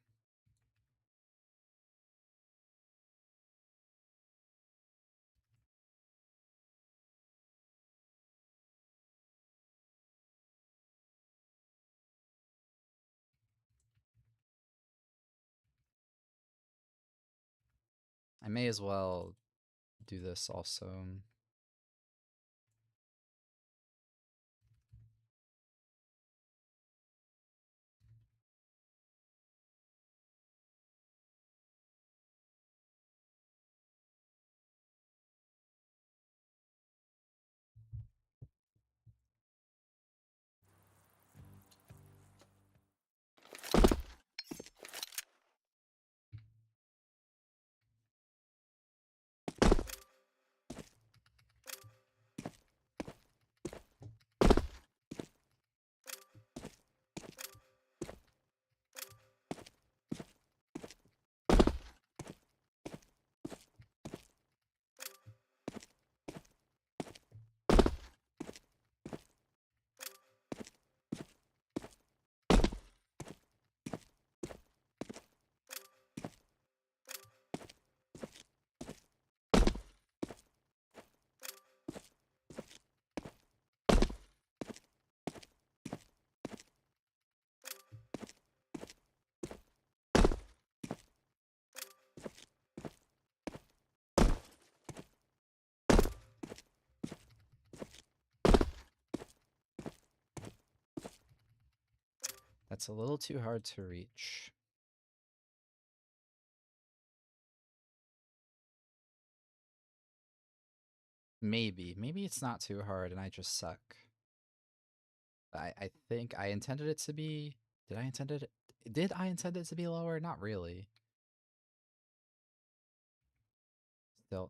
Speaker 1: I may as well do this also. That's a little too hard to reach. Maybe. Maybe it's not too hard and I just suck. I think I intended it to be... Did I intend it to be lower? Not really. Still.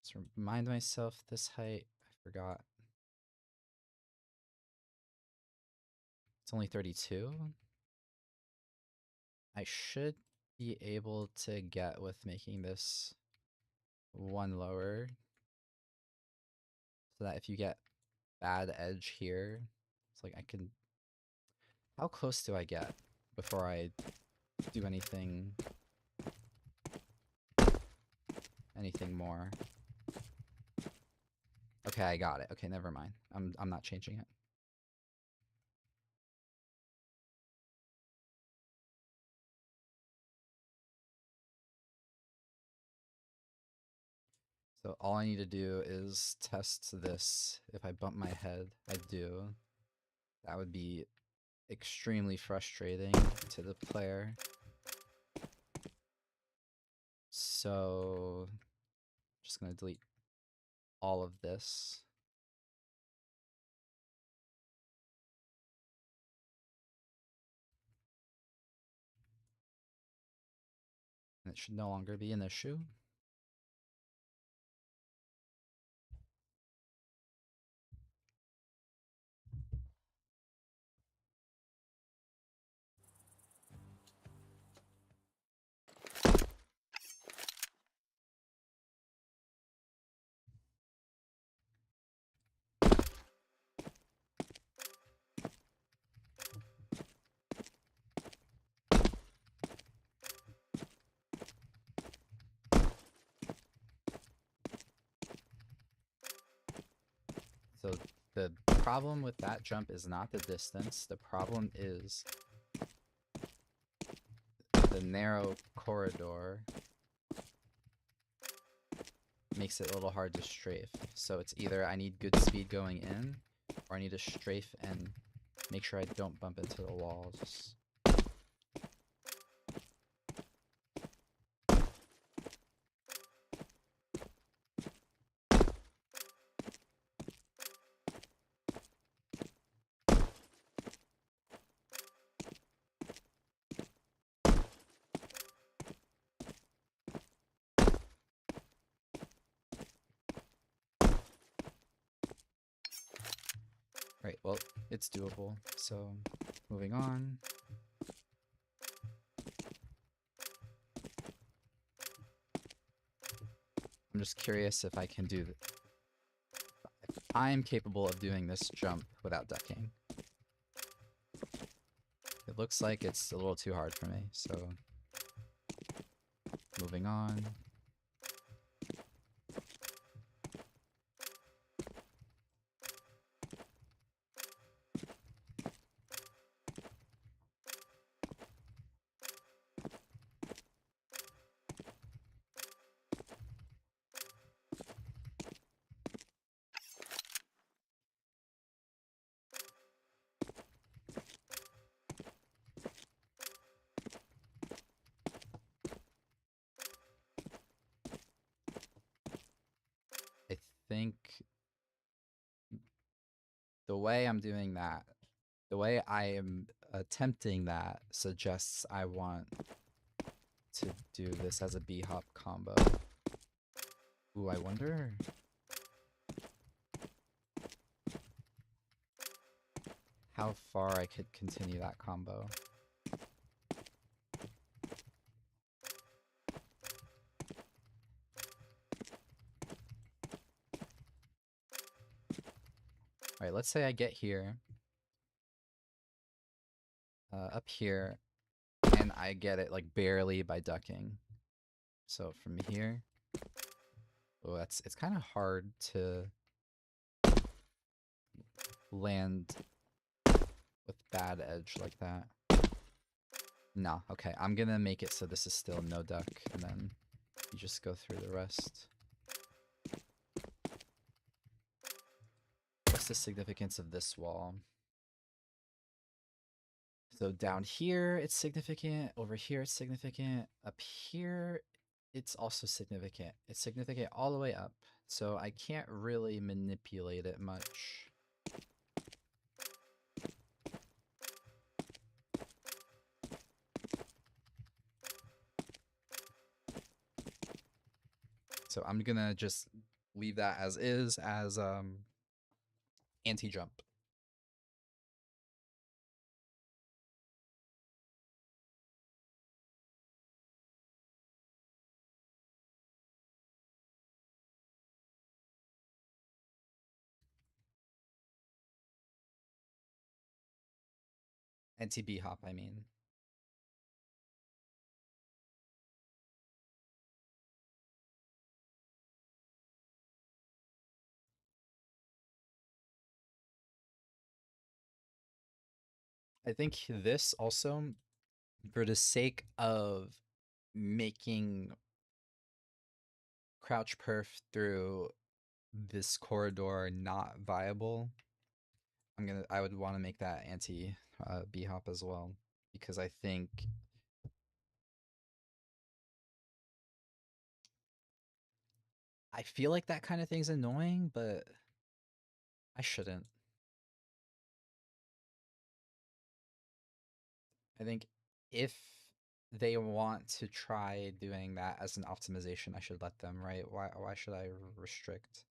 Speaker 1: Just remind myself this height. I forgot. It's only 32. I should be able to get with making this one lower. So that if you get bad edge here, it's like I can... How close do I get before I do anything more? Okay, I got it. Okay, never mind. I'm not changing it. So all I need to do is test this. If I bump my head, I do. That would be extremely frustrating to the player. So just gonna delete all of this. And it should no longer be an issue. So the problem with that jump is not the distance. The problem is the narrow corridor makes it a little hard to strafe. So it's either I need good speed going in, or I need to strafe and make sure I don't bump into the walls. Right, well, it's doable. So, moving on. I'm just curious if I can do I'm capable of doing this jump without ducking. It looks like it's a little too hard for me, so moving on. I think the way I'm doing that, the way I am attempting that suggests I want to do this as a B-hop combo. Ooh, I wonder... how far I could continue that combo. Alright, let's say I get here. Up here, and I get it like barely by ducking. So from here, oh, it's kind of hard to land with bad edge like that. No, okay, I'm gonna make it so this is still no duck, and then you just go through the rest. What's the significance of this wall? So down here, it's significant. Over here, it's significant. Up here, it's also significant. It's significant all the way up. So I can't really manipulate it much. So I'm gonna just leave that as is, as anti-jump. Anti-B hop, I mean. I think this also, for the sake of making crouch perf through this corridor not viable, I would want to make that anti B hop as well, because I think I feel like that kind of thing's annoying, but I shouldn't. I think if they want to try doing that as an optimization, I should let them, right? Why should I restrict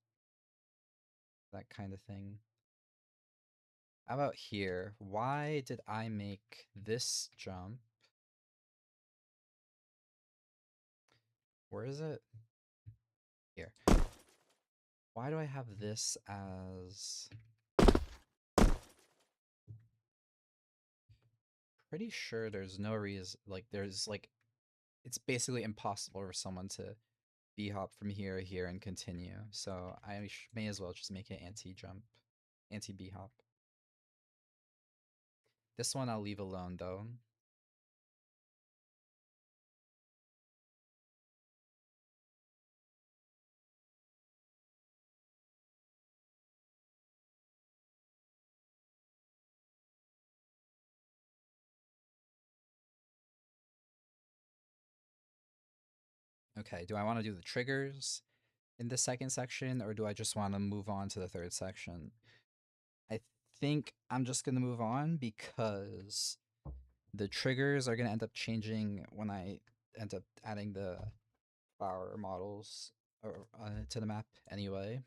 Speaker 1: that kind of thing? How about here? Why did I make this jump? Where is it? Here. Why do I have this as... Pretty sure there's no reason, like, there's, like, it's basically impossible for someone to B-hop from here to here and continue, so I may as well just make it anti-jump, anti-B-hop. This one I'll leave alone, though. Okay, do I want to do the triggers in the second section, or do I just want to move on to the third section? I think I'm just going to move on because the triggers are going to end up changing when I end up adding the flower models to the map anyway.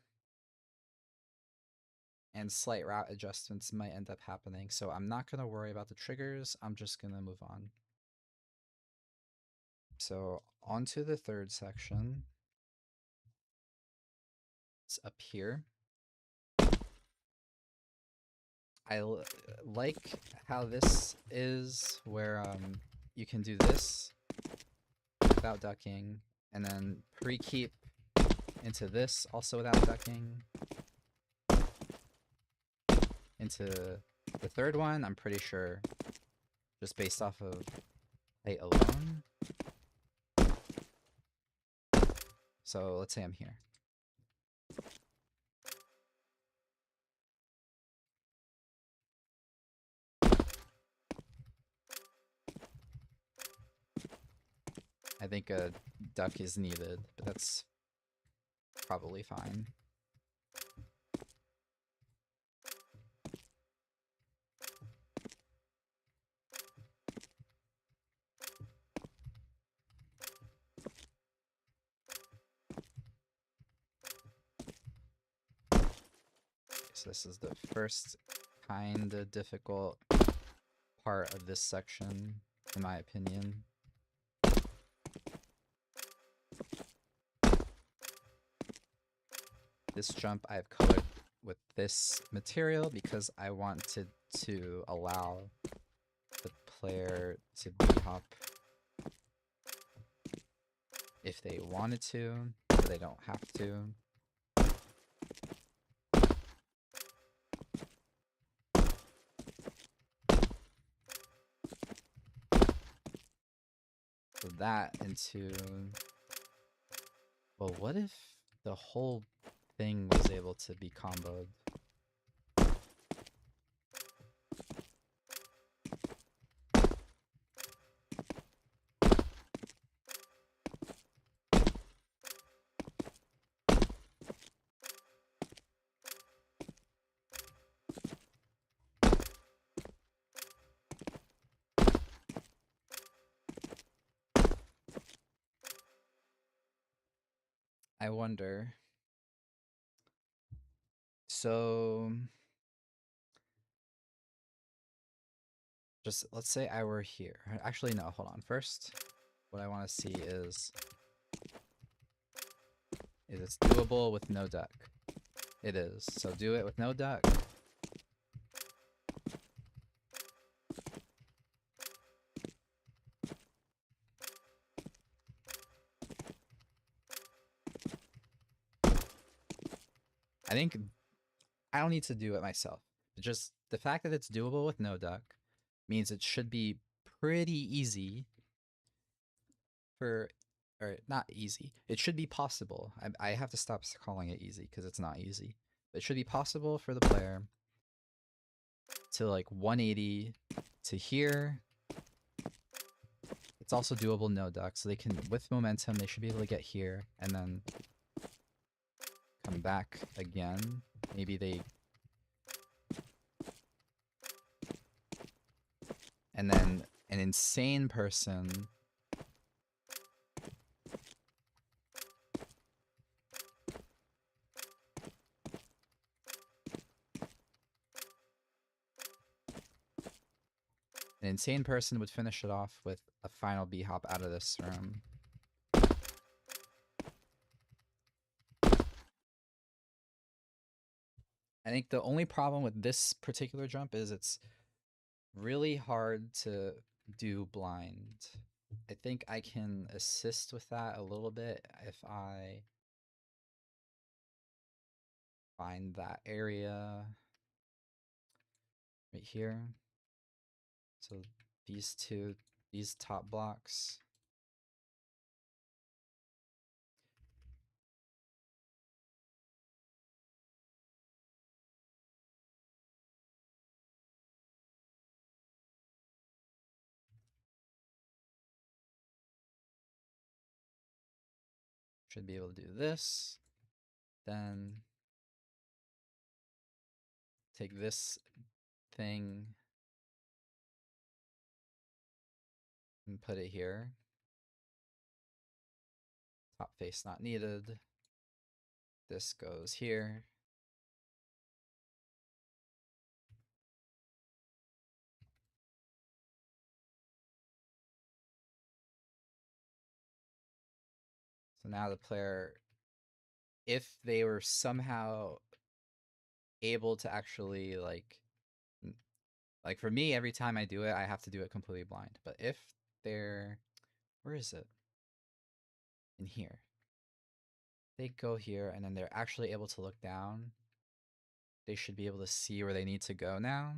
Speaker 1: and slight route adjustments might end up happening. So I'm not going to worry about the triggers. I'm just going to move on. So on to the third section. It's up here. I like how this is where you can do this without ducking, and then pre-keep into this also without ducking. Into the third one, I'm pretty sure, just based off of height alone. So let's say I'm here. I think a duck is needed, but that's probably fine. So this is the first kind of difficult part of this section, in my opinion. This jump I've colored with this material because I wanted to allow the player to b-hop if they wanted to, but they don't have to. So that into... Well, what if the whole thing was able to be comboed? I wonder. So just let's say I were here. Actually, no, hold on. First, what I want to see is it's doable with no duck. It is. So do it with no duck. I think I don't need to do it myself. Just the fact that it's doable with no duck means it should be pretty easy for, or not easy. It should be possible. I have to stop calling it easy because it's not easy. But it should be possible for the player to like 180 to here. It's also doable no duck, so they can, with momentum, they should be able to get here and then come back again. Maybe they... And then an insane person would finish it off with a final b-hop out of this room. I think the only problem with this particular jump is it's really hard to do blind. I think I can assist with that a little bit if I find that area right here. So these top blocks. Should be able to do this. Then take this thing and put it here. Top face not needed. This goes here. So now the player, if they were somehow able to actually like for me, every time I do it, I have to do it completely blind. But if they're, where is it? In here. They go here and then they're actually able to look down. They should be able to see where they need to go now.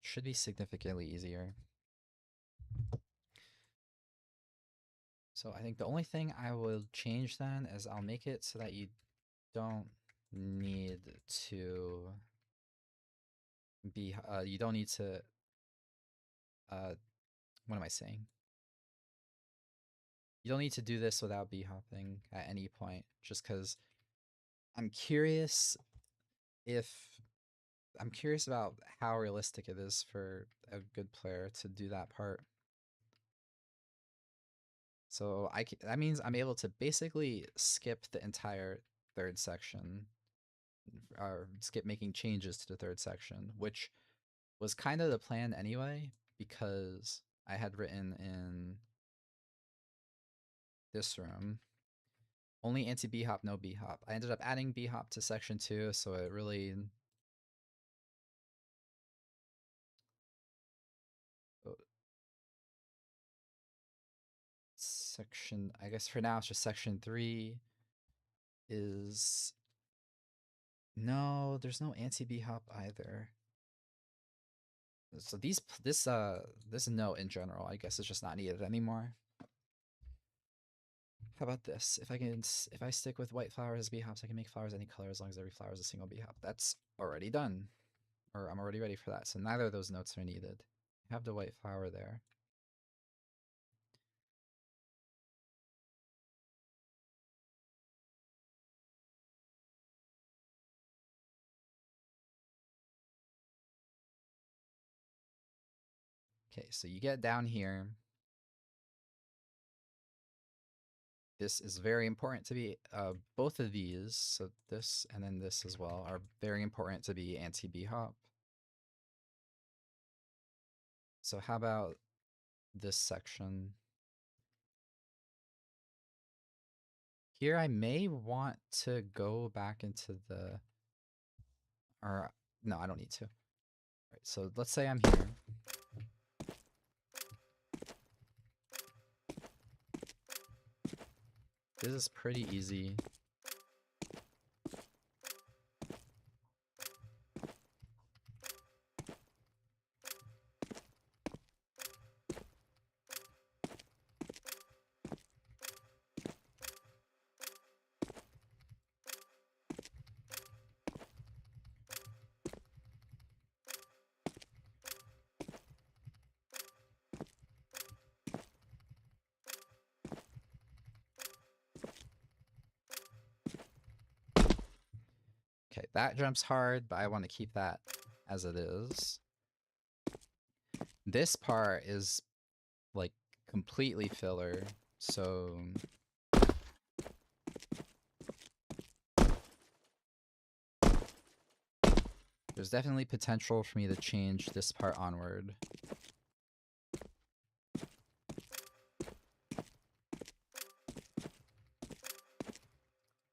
Speaker 1: Should be significantly easier. So I think the only thing I will change then is I'll make it so that you don't need to be, you don't need to, what am I saying? You don't need to do this without b-hopping at any point, just because I'm curious if, I'm curious about how realistic it is for a good player to do that part. So that means I'm able to basically skip the entire third section, or skip making changes to the third section, which was kind of the plan anyway, because I had written in this room only anti b-hop, no b-hop. I ended up adding b-hop to section 2, so it really section, I guess for now it's just section 3 is, no, there's no anti b-hop either. So this note in general, I guess, is just not needed anymore. How about this? If I stick with white flowers as b-hops, I can make flowers any color as long as every flower is a single b-hop. That's already done, or I'm already ready for that. So neither of those notes are needed. I have the white flower there. Okay, so you get down here. This is very important to be, both of these, so this and then this as well, are very important to be anti-b-hop. So how about this section? Here I may want to go back into the, or no, I don't need to. All right, so let's say I'm here. This is pretty easy. Okay, that jumps hard, but I want to keep that as it is. This part is like completely filler, so there's definitely potential for me to change this part onward.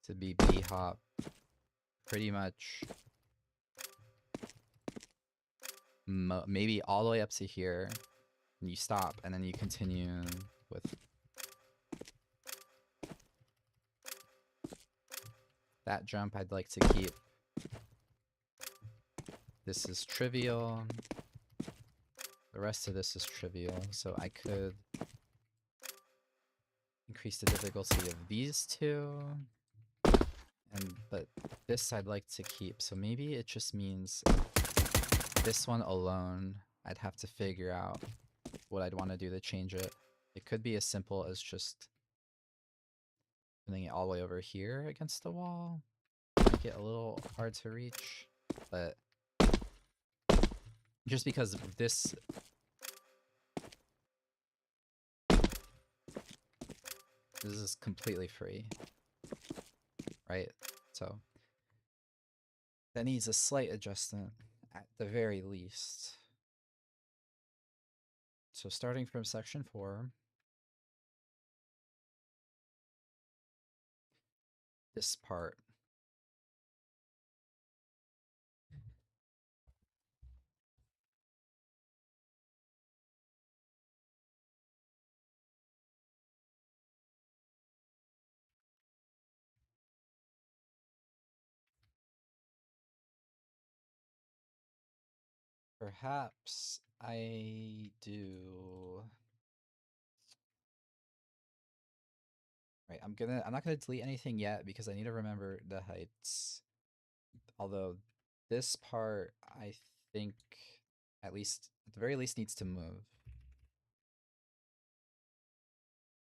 Speaker 1: To be b-hop pretty much maybe all the way up to here, and you stop, and then you continue with that jump. I'd like to keep. This is trivial. The rest of this is trivial, so I could increase the difficulty of these two. But this I'd like to keep, so maybe it just means this one alone, I'd have to figure out what I'd want to do to change it. It could be as simple as just putting it all the way over here against the wall. Make it a little hard to reach, but just because this is completely free, right? So that needs a slight adjustment at the very least. So starting from section 4, this part. Perhaps I do. Right, I'm not gonna delete anything yet because I need to remember the heights. Although this part, I think, at least, at the very least, needs to move.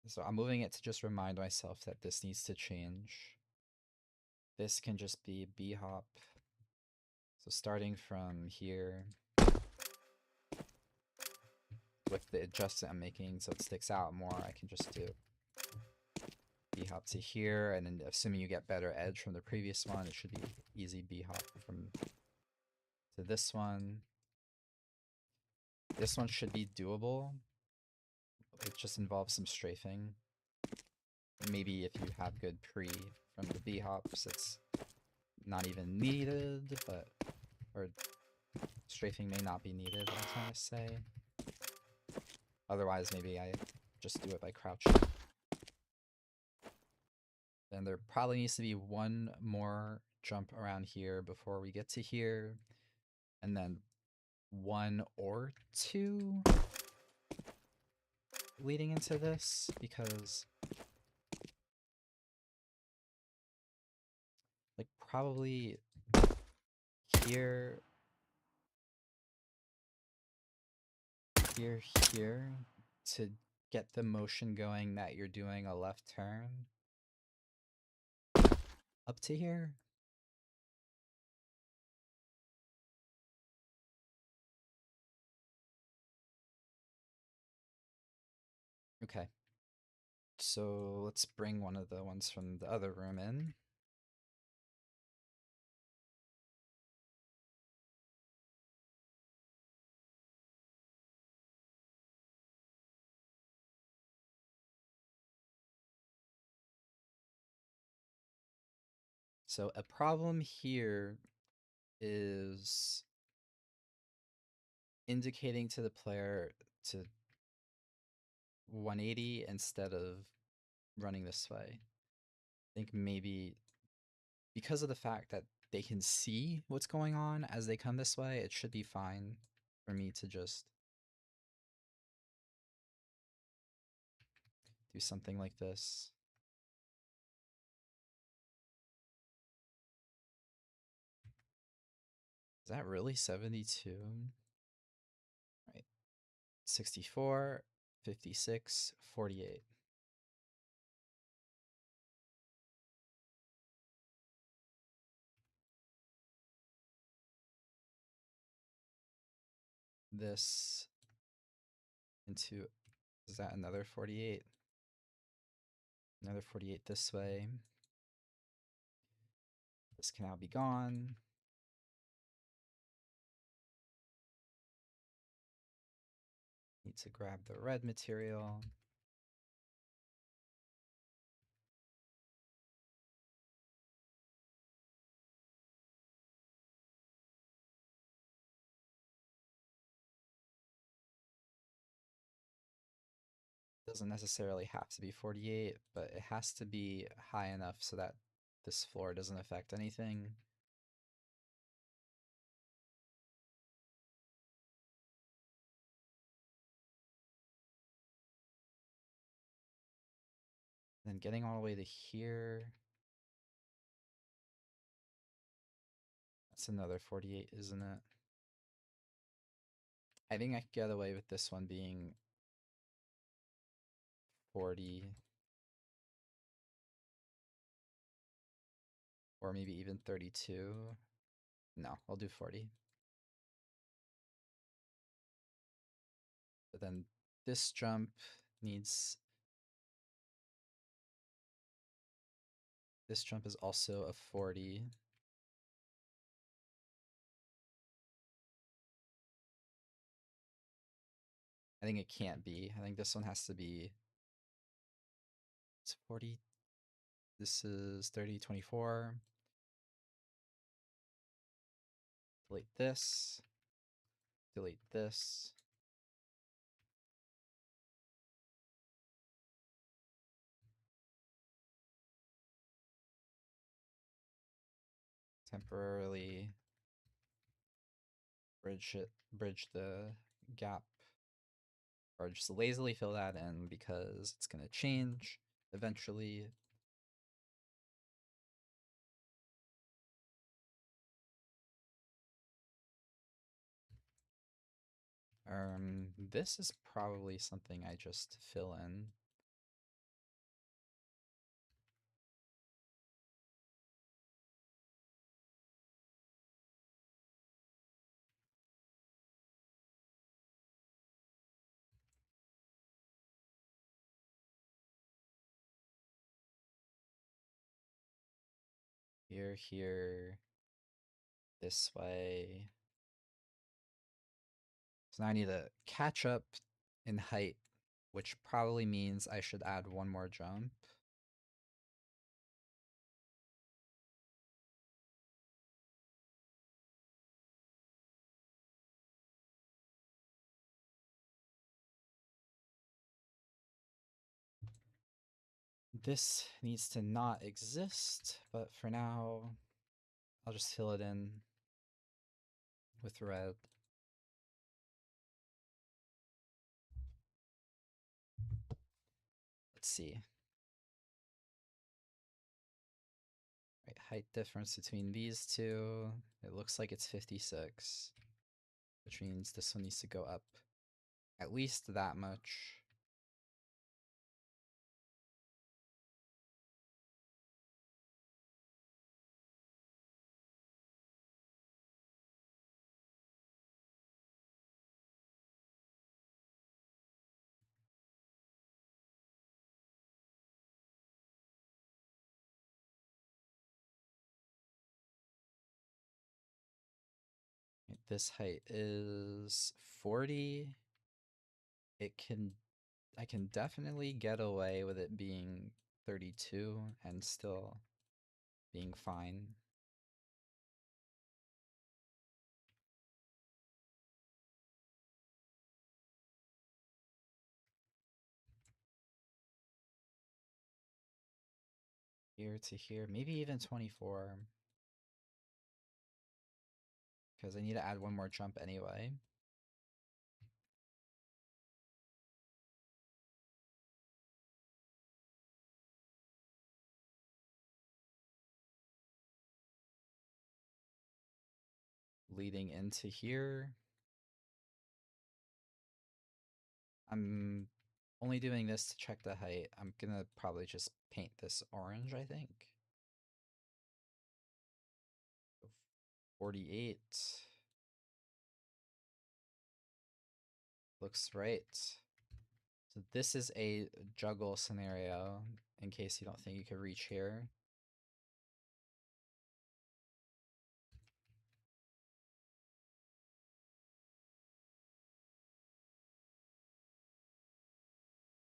Speaker 1: So I'm moving it to just remind myself that this needs to change. This can just be b-hop. So starting from here, with the adjustment I'm making so it sticks out more, I can just do b-hop to here, and then assuming you get better edge from the previous one, it should be easy b-hop from to this one. This one should be doable. It just involves some strafing. Maybe if you have good pre from the b-hops, it's not even needed, but or strafing may not be needed, I'm trying to say. Otherwise, maybe I just do it by crouching. Then there probably needs to be one more jump around here before we get to here, and then one or two leading into this, because like probably here, here to get the motion going that you're doing a left turn up to here. Okay. So let's bring one of the ones from the other room in. So a problem here is indicating to the player to 180 instead of running this way. I think maybe because of the fact that they can see what's going on as they come this way, it should be fine for me to just do something like this. Is that really 72? Right. 64, 56, 48. This into, is that another 48? Another 48 this way. This can now be gone. Need to grab the red material. Doesn't necessarily have to be 48, but it has to be high enough so that this floor doesn't affect anything. Then getting all the way to here. That's another 48, isn't it? I think I could get away with this one being 40. Or maybe even 32. No, I'll do 40. But then this jump needs... This jump is also a 40. I think it can't be. I think this one has to be... It's 40. This is 3024. Delete this. Delete this. Temporarily bridge the gap, or just lazily fill that in because it's gonna change eventually. This is probably something I just fill in. Here, this way. So now I need to catch up in height, which probably means I should add one more jump. This needs to not exist, but for now, I'll just fill it in with red. Let's see. Right, height difference between these two. It looks like it's 56, which means this one needs to go up at least that much. This height is 40. I can definitely get away with it being 32 and still being fine. Here to here, maybe even 24. Because I need to add one more jump anyway. Leading into here. I'm only doing this to check the height. I'm gonna probably just paint this orange, I think. 48. Looks right. So this is a juggle scenario, in case you don't think you could reach here.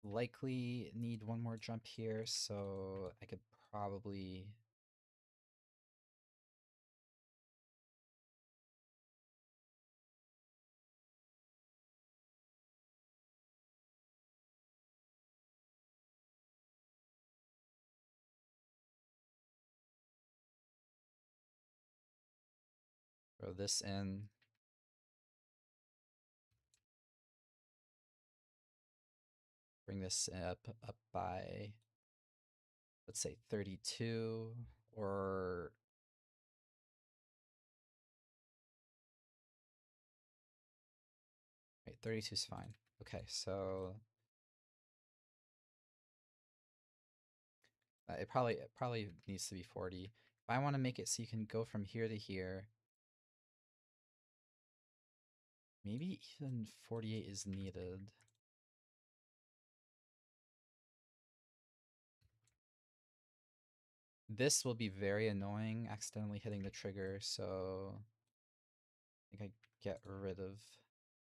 Speaker 1: Likely need one more jump here, so I could probably... throw this in. Bring this up by, let's say 32, or wait, 32 is fine. Okay, so it probably needs to be 40. If I want to make it so you can go from here to here, maybe even 48 is needed. This will be very annoying, accidentally hitting the trigger, so I think I get rid of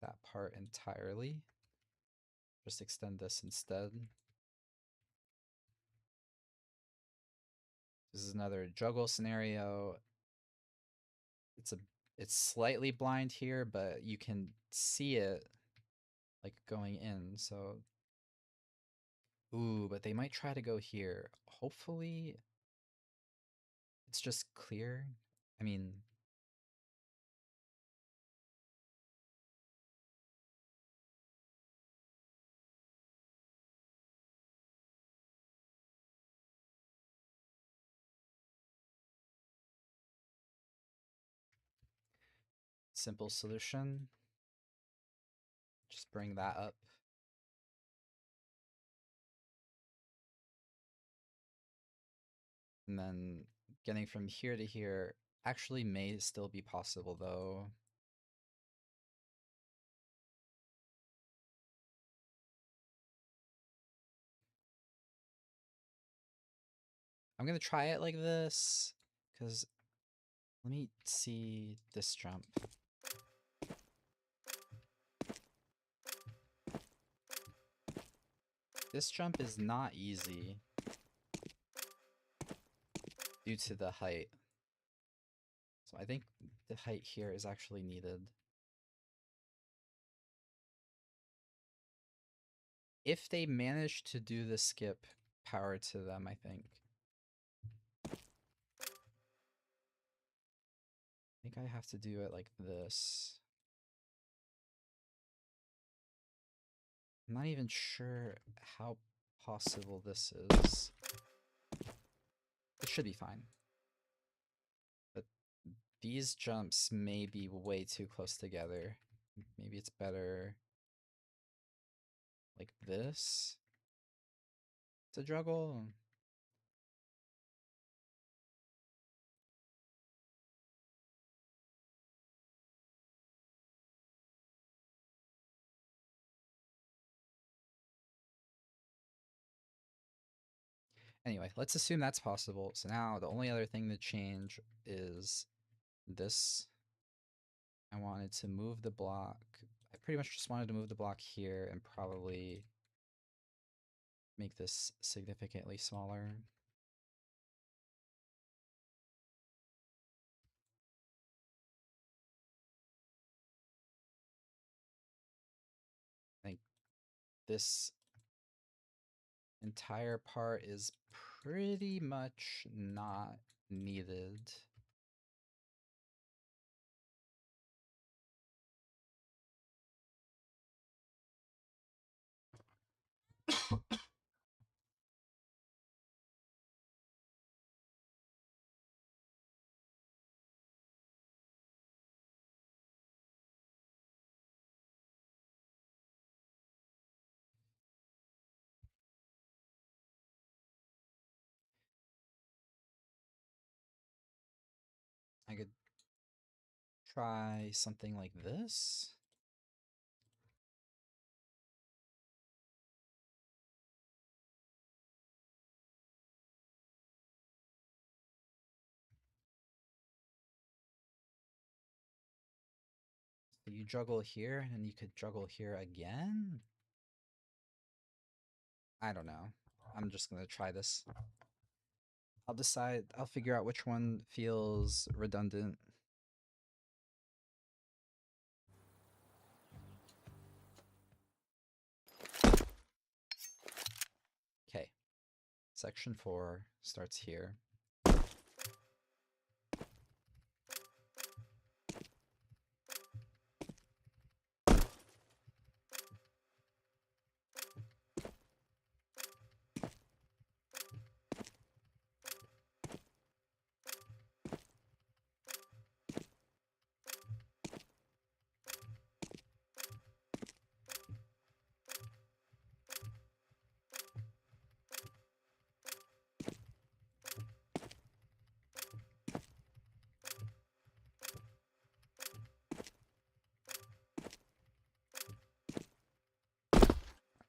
Speaker 1: that part entirely. Just extend this instead. This is another juggle scenario. It's slightly blind here, but you can see it like going in, so ooh, but they might try to go here. Hopefully it's just clear. I mean, simple solution. Just bring that up. And then getting from here to here actually may still be possible though. I'm gonna try it like this, because let me see this jump. This jump is not easy due to the height. So I think the height here is actually needed. If they manage to do the skip, power to them, I think. I think I have to do it like this. I'm not even sure how possible this is. It should be fine. But these jumps may be way too close together. Maybe it's better like this to juggle. Anyway, let's assume that's possible. So now the only other thing to change is this. I wanted to move the block. I pretty much just wanted to move the block here and probably make this significantly smaller. I think this entire part is pretty much not needed. I could try something like this. So you juggle here and you could juggle here again? I don't know. I'm just gonna try this. I'll decide, I'll figure out which one feels redundant. Okay. Section 4 starts here.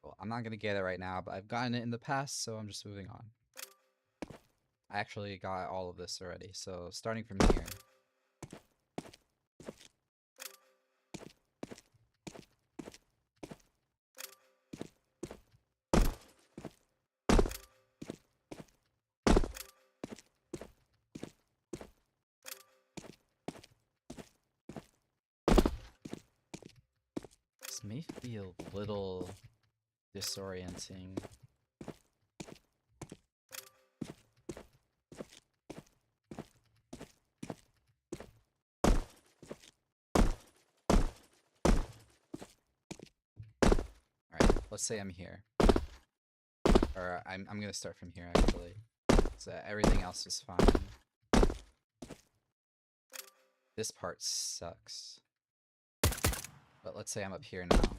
Speaker 1: Well, I'm not gonna get it right now, but I've gotten it in the past, so I'm just moving on. I actually got all of this already, so starting from here. may be a little disorienting. Alright, let's say I'm here. Or I'm gonna start from here actually. So everything else is fine. This part sucks. But let's say I'm up here now.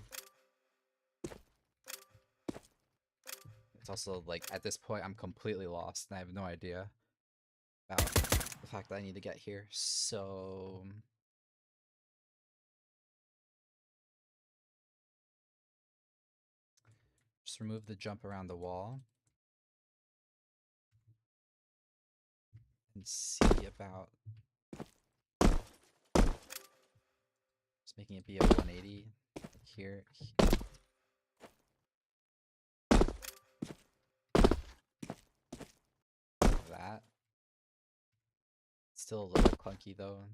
Speaker 1: It's also like at this point I'm completely lost and I have no idea about the fact that I need to get here. So just remove the jump around the wall and see about just making it be a 180 here. That. Still a little clunky though.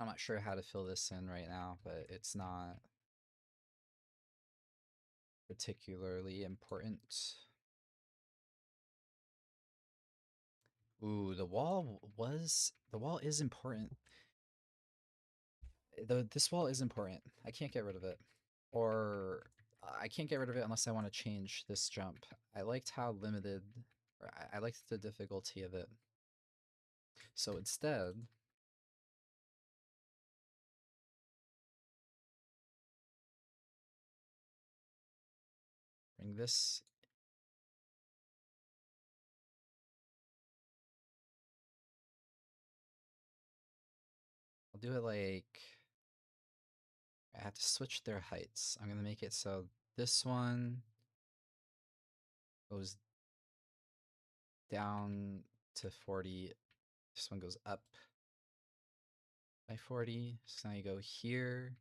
Speaker 1: I'm not sure how to fill this in right now, but it's not particularly important. Ooh, the wall is important. This wall is important. I can't get rid of it. Or I can't get rid of it unless I want to change this jump. I liked how limited, or I liked the difficulty of it. So instead, bring this. I'll do it like, I have to switch their heights. I'm gonna make it so this one goes down to 40. This one goes up by 40. So now you go here.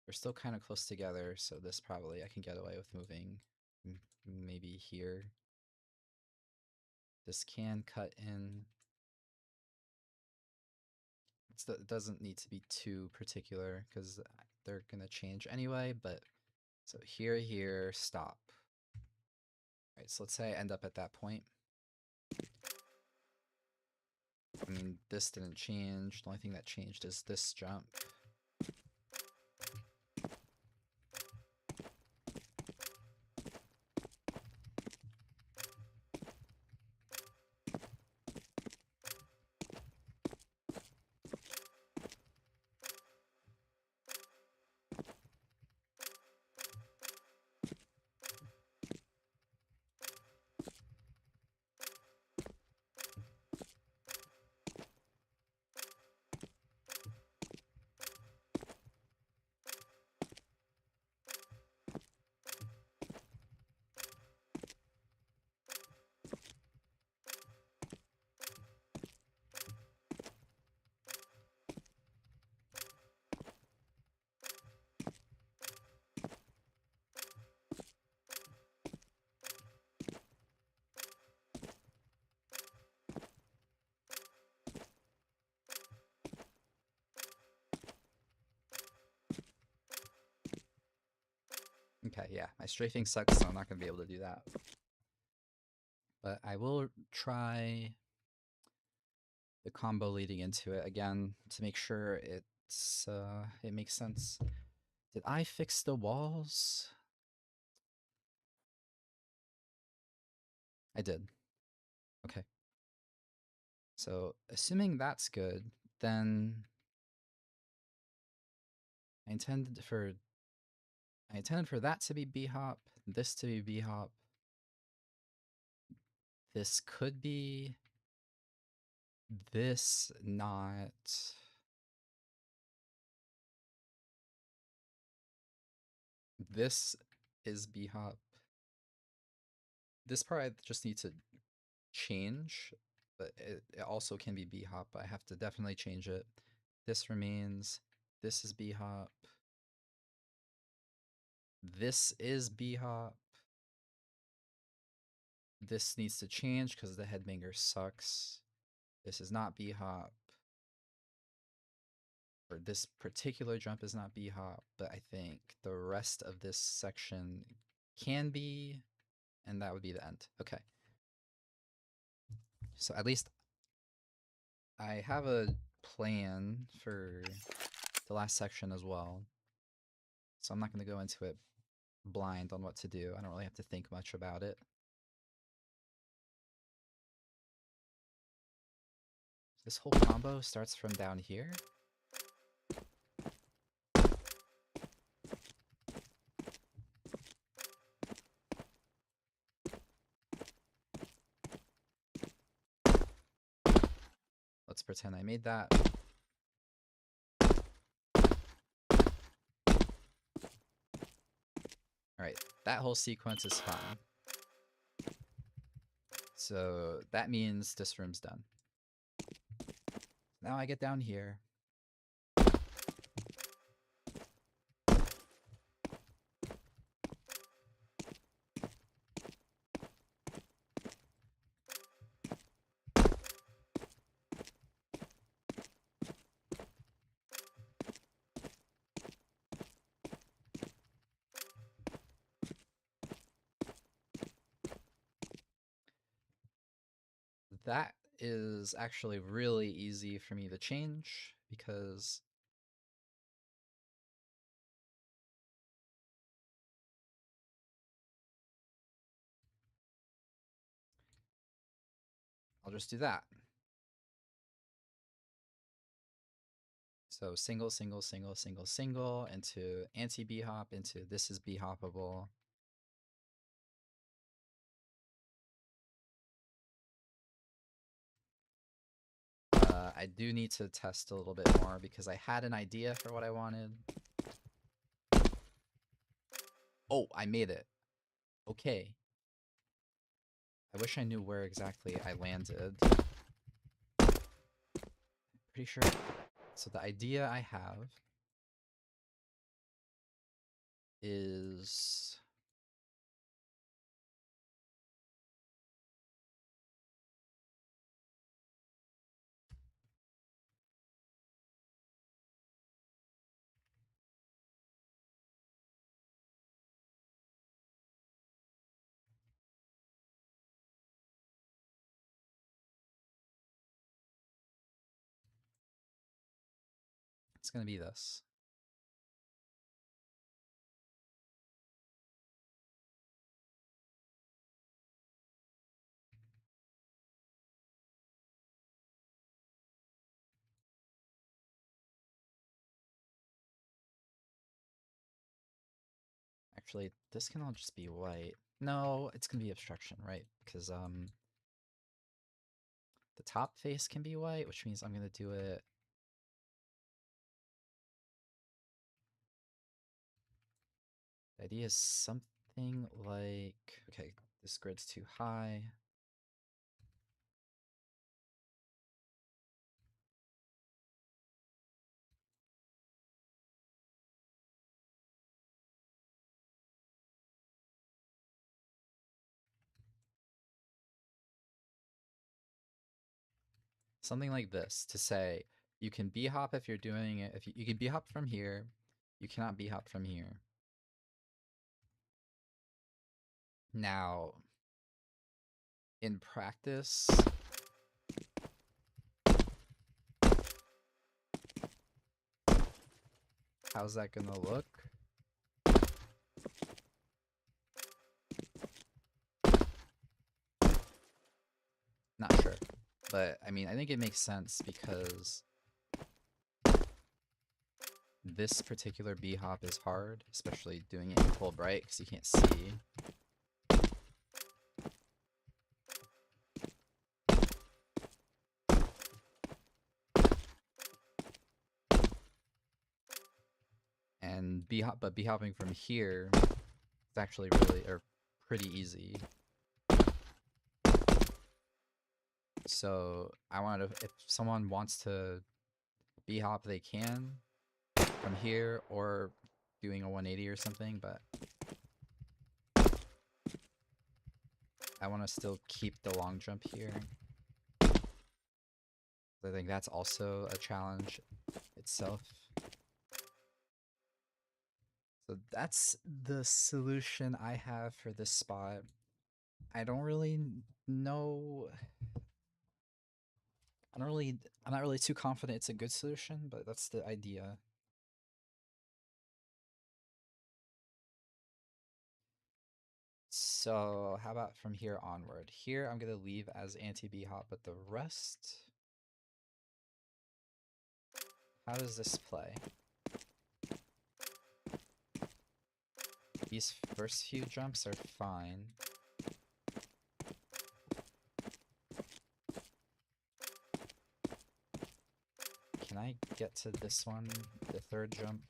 Speaker 1: We're still kind of close together, so this probably I can get away with moving maybe here. This can cut in. It doesn't need to be too particular because they're gonna change anyway, but so here, stop. Alright, so let's say I end up at that point. I mean, this didn't change. The only thing that changed is this jump. Okay, yeah, my strafing sucks, so I'm not going to be able to do that. But I will try the combo leading into it again to make sure it makes sense. Did I fix the walls? I did. Okay. So assuming that's good, then I intended for that to be B-hop, this to be B-hop. This could be this, not. This is B-hop. This part I just need to change, but it also can be b-hop. I have to definitely change it. This remains. This is b-hop. This is b-hop. This needs to change because the headbanger sucks. This is not b-hop. Or this particular jump is not b-hop, but I think the rest of this section can be, and that would be the end. Okay. So at least I have a plan for the last section as well. So I'm not going to go into it blind on what to do. I don't really have to think much about it. This whole combo starts from down here. Let's pretend I made that. Alright, that whole sequence is fine. So that means this room's done. Now I get down here. That is actually really easy for me to change because I'll just do that. So single, single, single, single, single into anti-b-hop into this is b-hoppable. I do need to test a little bit more because I had an idea for what I wanted. Oh, I made it. Okay. I wish I knew where exactly I landed. Pretty sure. So the idea I have is it's gonna be this. Actually, this can all just be white. No, it's gonna be obstruction, right? Because the top face can be white, which means I'm gonna do it. The idea is something like, okay, this grid's too high. Something like this to say you can b-hop if you're doing it. If you can b-hop from here, you cannot b-hop from here. Now, in practice, how's that gonna look? Not sure. But, I mean, I think it makes sense because this particular b-hop is hard, especially doing it in full bright because you can't see. And b-hopping from here is actually really, or pretty easy. So I wanted to, if someone wants to b-hop, they can from here or doing a 180 or something, but I want to still keep the long jump here. I think that's also a challenge itself. So that's the solution I have for this spot. I don't really know. I'm not really too confident it's a good solution, but that's the idea. So how about from here onward? Here I'm gonna leave as anti-b-hop, but the rest, how does this play? These first few jumps are fine. Can I get to this one, the third jump,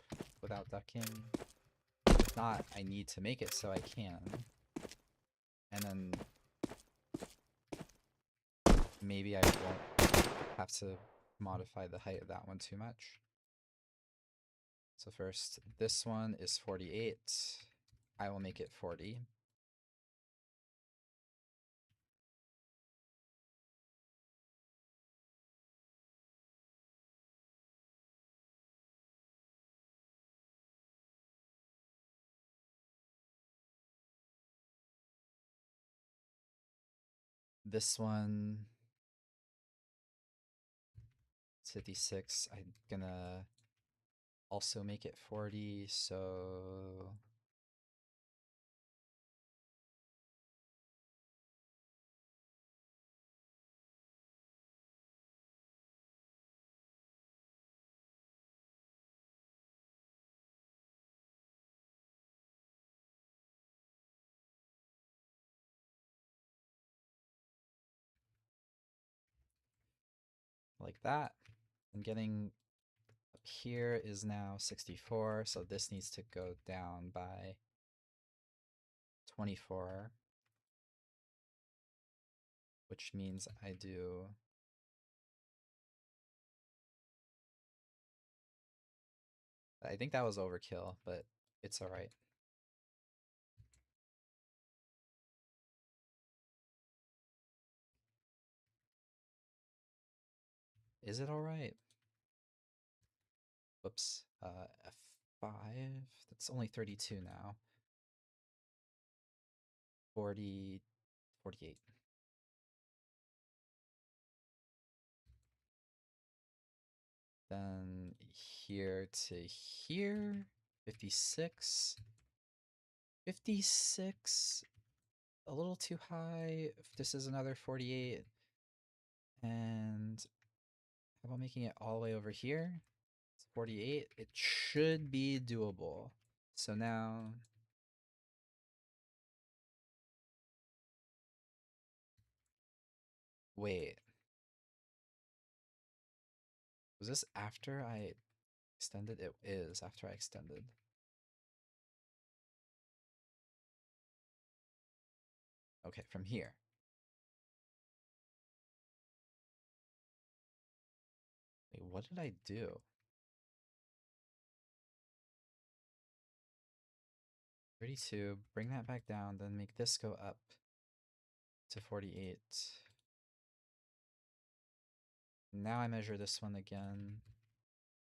Speaker 1: without ducking? If not, I need to make it so I can. And then maybe I won't have to modify the height of that one too much. So first, this one is 48. I will make it 40. This one, it's 56. I'm gonna also make it 40, so like that. I'm getting up here is now 64, so this needs to go down by 24, which means I do I think that was overkill, but it's alright. Is it alright? Whoops. F5. That's only 32 now. 40, 48. Then here to here, 56. 56, a little too high. If this is another 48. And how about making it all the way over here? It's 48. It should be doable. So now, wait, was this after I extended? It is after I extended. Okay, from here. Wait, what did I do? 32, bring that back down, then make this go up to 48. Now I measure this one again.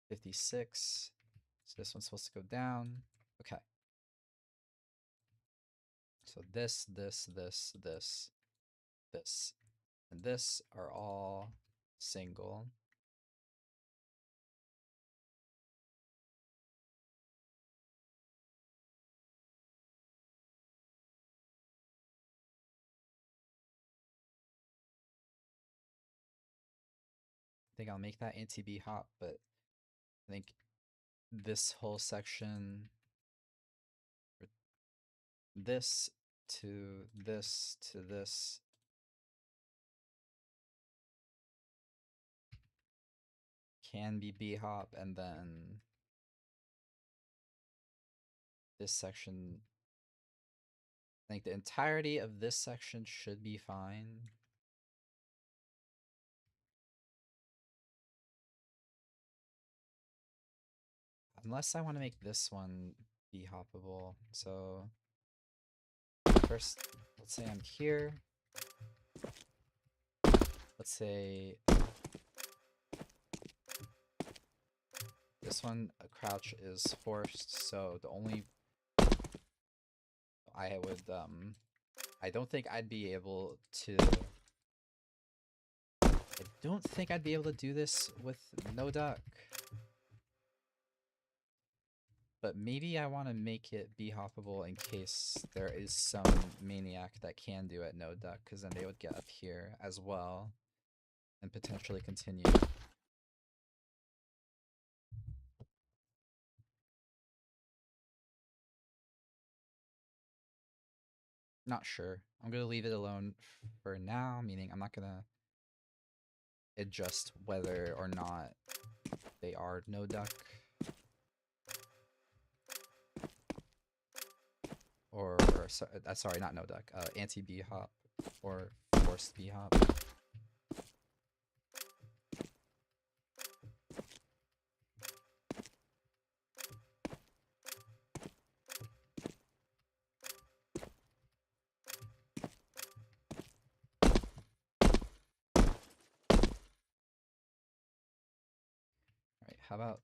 Speaker 1: 56. So this one's supposed to go down. Okay. So this, and this are all single. I think I'll make that anti-b-hop, but I think this whole section, this to this to this, can be b-hop, and then this section, I think the entirety of this section should be fine. Unless I want to make this one be hoppable. So first, let's say I'm here. Let's say this one, a crouch is forced, so the only I would I don't think I'd be able to I don't think I'd be able to do this with no duck. But maybe I want to make it be hoppable in case there is some maniac that can do it no duck, because then they would get up here as well and potentially continue. Not sure. I'm going to leave it alone for now, meaning I'm not going to adjust whether or not they are no duck. Or sorry, not no duck, anti-B hop or forced B hop. Alright, how about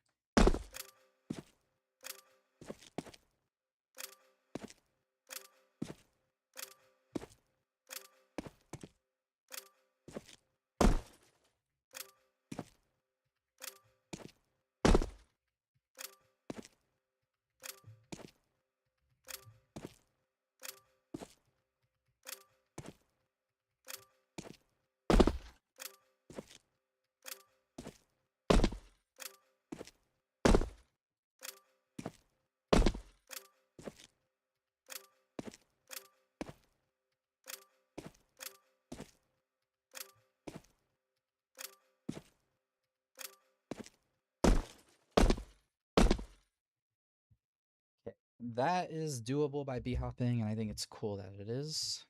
Speaker 1: that is doable by B hopping, and I think it's cool that it is.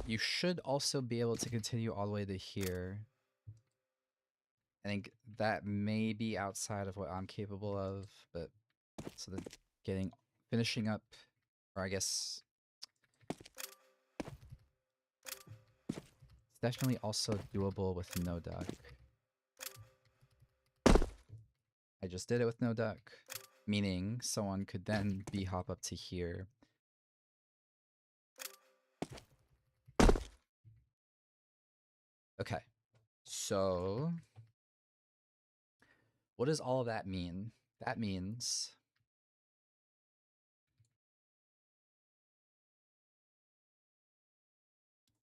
Speaker 1: You should also be able to continue all the way to here. I think that may be outside of what I'm capable of, but so the finishing up, or I guess it's definitely also doable with no duck. I just did it with no duck, meaning someone could then B hop up to here. Okay, so what does all of that mean? That means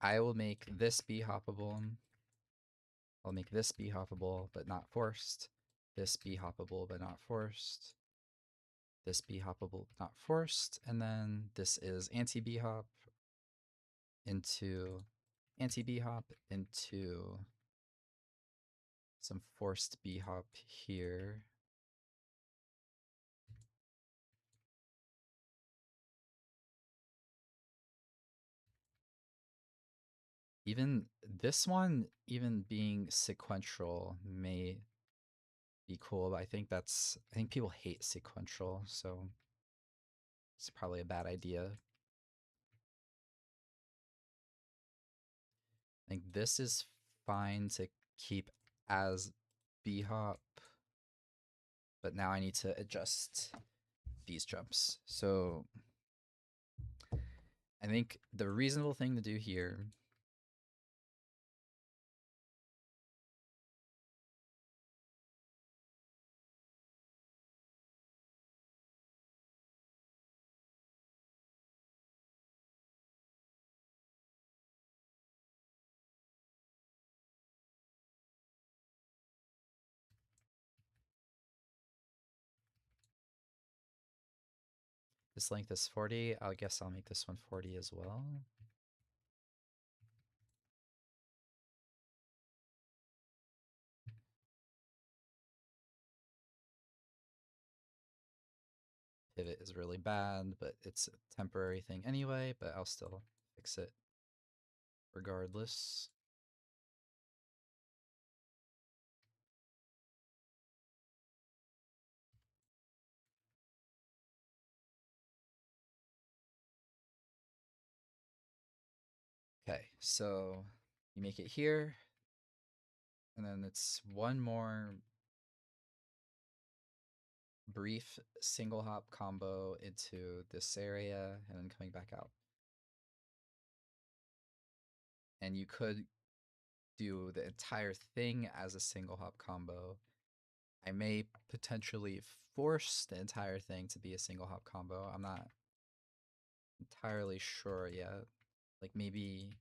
Speaker 1: I will make this be hoppable. I'll make this be hoppable, but not forced. This be hoppable, but not forced. This be hoppable, not forced. And then this is anti-B hop into anti-B hop into some forced B hop here. Even this one, even being sequential may be cool, but I think people hate sequential, so it's probably a bad idea. I think this is fine to keep as B hop, but now I need to adjust these jumps. So I think the reasonable thing to do here this length is 40. I guess I'll make this one 40 as well. Pivot is really bad, but it's a temporary thing anyway, but I'll still fix it regardless. Okay, so you make it here, and then it's one more brief single hop combo into this area and then coming back out. And you could do the entire thing as a single hop combo. I may potentially force the entire thing to be a single hop combo. I'm not entirely sure yet. Like maybe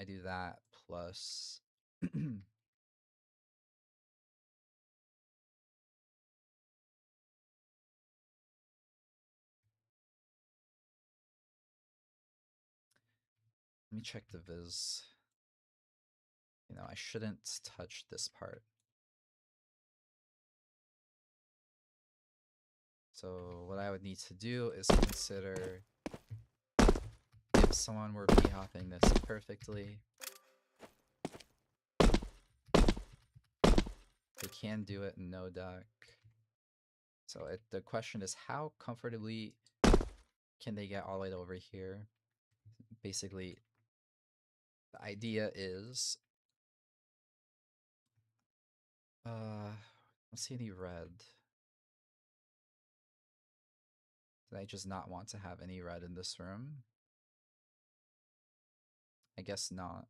Speaker 1: I do that plus let me check the viz. You know, I shouldn't touch this part. So what I would need to do is consider if someone were b-hopping this perfectly. They can do it in no duck. So the question is, how comfortably can they get all the way over here? Basically, the idea is, I don't see any red. Did I just not want to have any red in this room? I guess not.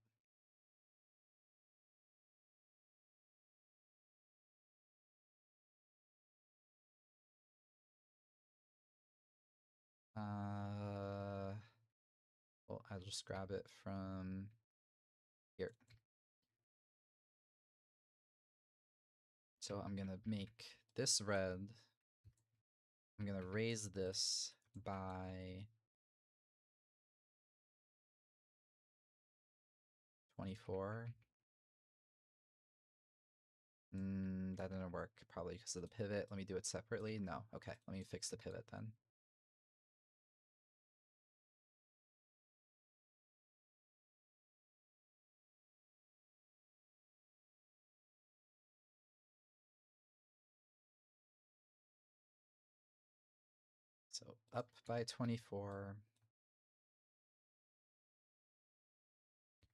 Speaker 1: Well, I'll just grab it from here. So I'm gonna make this red. I'm gonna raise this by 24. That didn't work, probably because of the pivot. Let me do it separately. No, okay, let me fix the pivot then. So up by 24,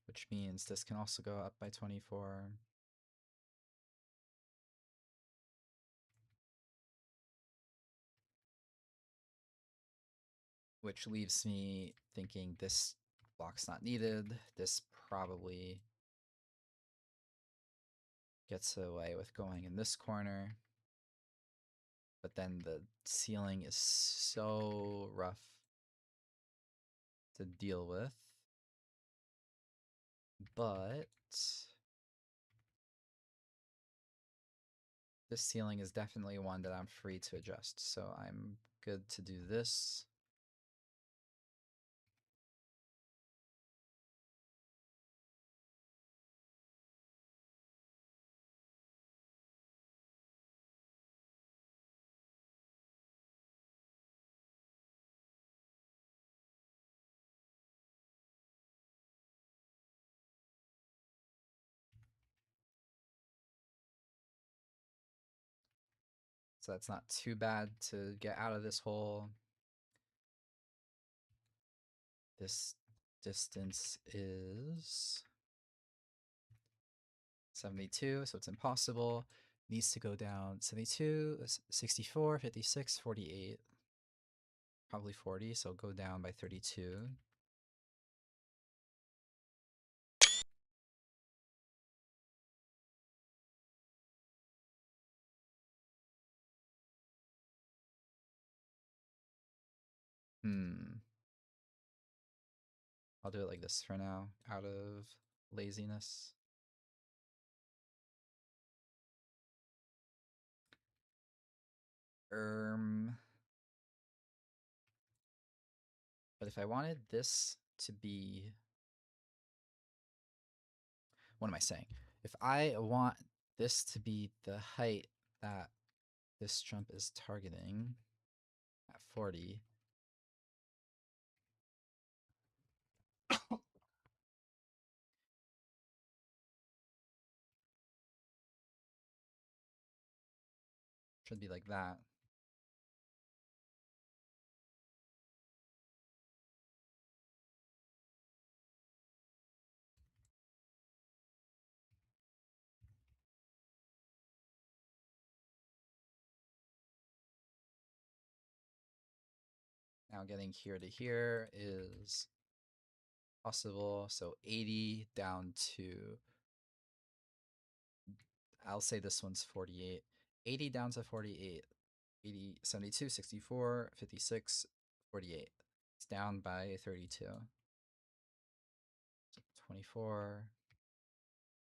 Speaker 1: which means this can also go up by 24. Which leaves me thinking this block's not needed. This probably gets away with going in this corner. But then the ceiling is so rough to deal with. But this ceiling is definitely one that I'm free to adjust. So I'm good to do this. So that's not too bad to get out of this hole. This distance is 72, so it's impossible. Needs to go down 72, 64, 56, 48. Probably 40, so go down by 32. I'll do it like this for now, out of laziness. But if I wanted this to be, what am I saying? If I want this to be the height that this jump is targeting at 40, should be like that. now getting here to here is possible. So 80 down to, I'll say this one's 48. 80 down to 48. 80, 72, 64, 56, 48. It's down by 32. 24,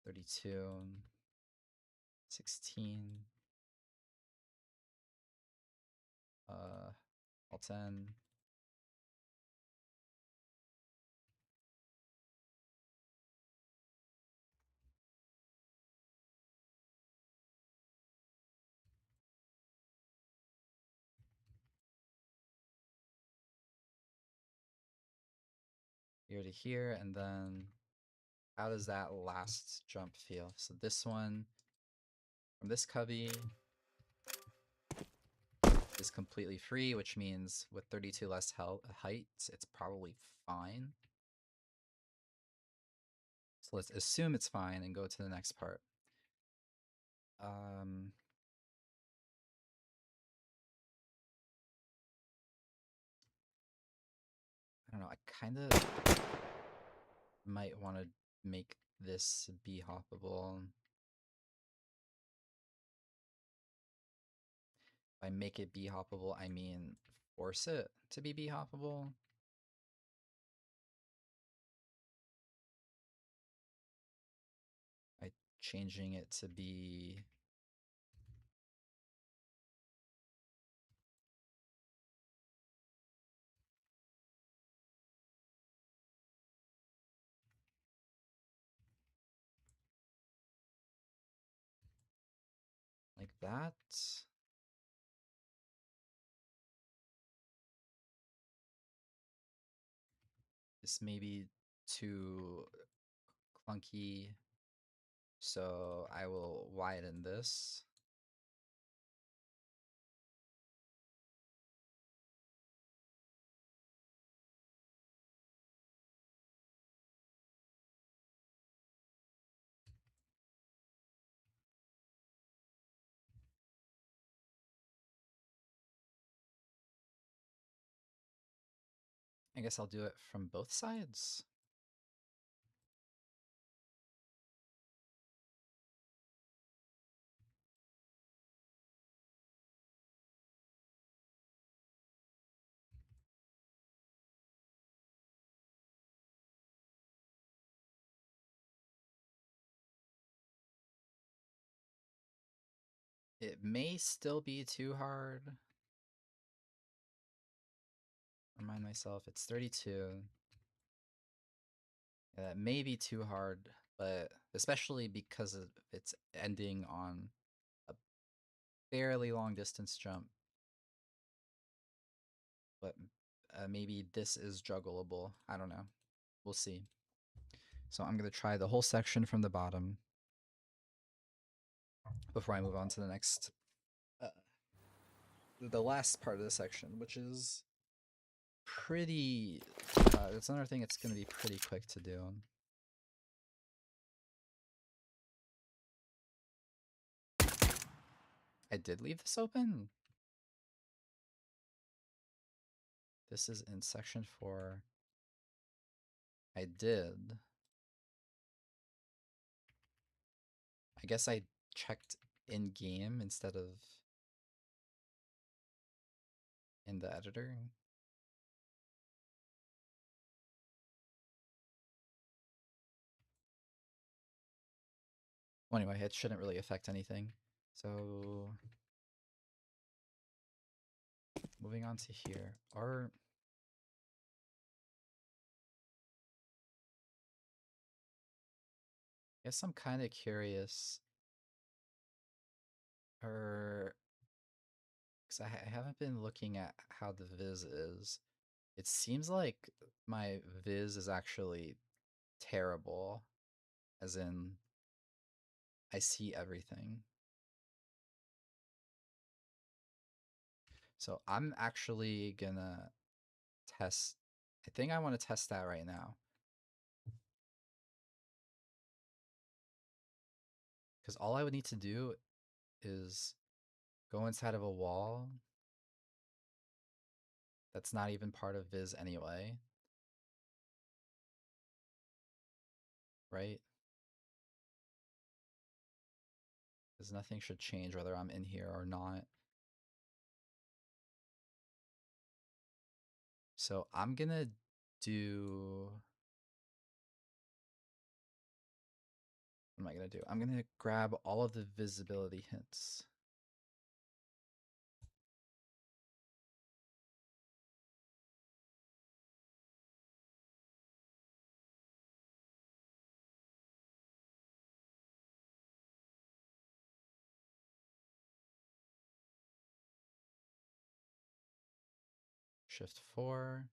Speaker 1: 32, 16, all 10. Here to here, and then how does that last jump feel? So this one from this cubby is completely free, which means with 32 less height, it's probably fine. So let's assume it's fine and go to the next part. I don't know, I kind of might want to make this be hoppable. By make it be hoppable, I mean force it to be hoppable. By changing it to be like that. This may be too clunky, so I will widen this. I guess I'll do it from both sides. It may still be too hard. Remind myself, it's 32. Yeah, that may be too hard, but especially because of it's ending on a fairly long distance jump. But maybe this is juggleable. I don't know. We'll see. So I'm going to try the whole section from the bottom before I move on to the next, the last part of the section, which is pretty, it's another thing it's going to be pretty quick to do. I did leave this open. This is in section 4. I did. I guess I checked in game instead of in the editor. Well, anyway, it shouldn't really affect anything. So moving on to here, I guess I'm kind of curious, because I haven't been looking at how the viz is. It seems like my viz is actually terrible, as in I see everything. So I'm actually gonna test, I think I want to test that right now. Because all I would need to do is go inside of a wall That's not even part of Viz anyway. Right? Because nothing should change whether I'm in here or not. So I'm gonna do... What am I gonna do? I'm gonna grab all of the visibility hints. Shift 4.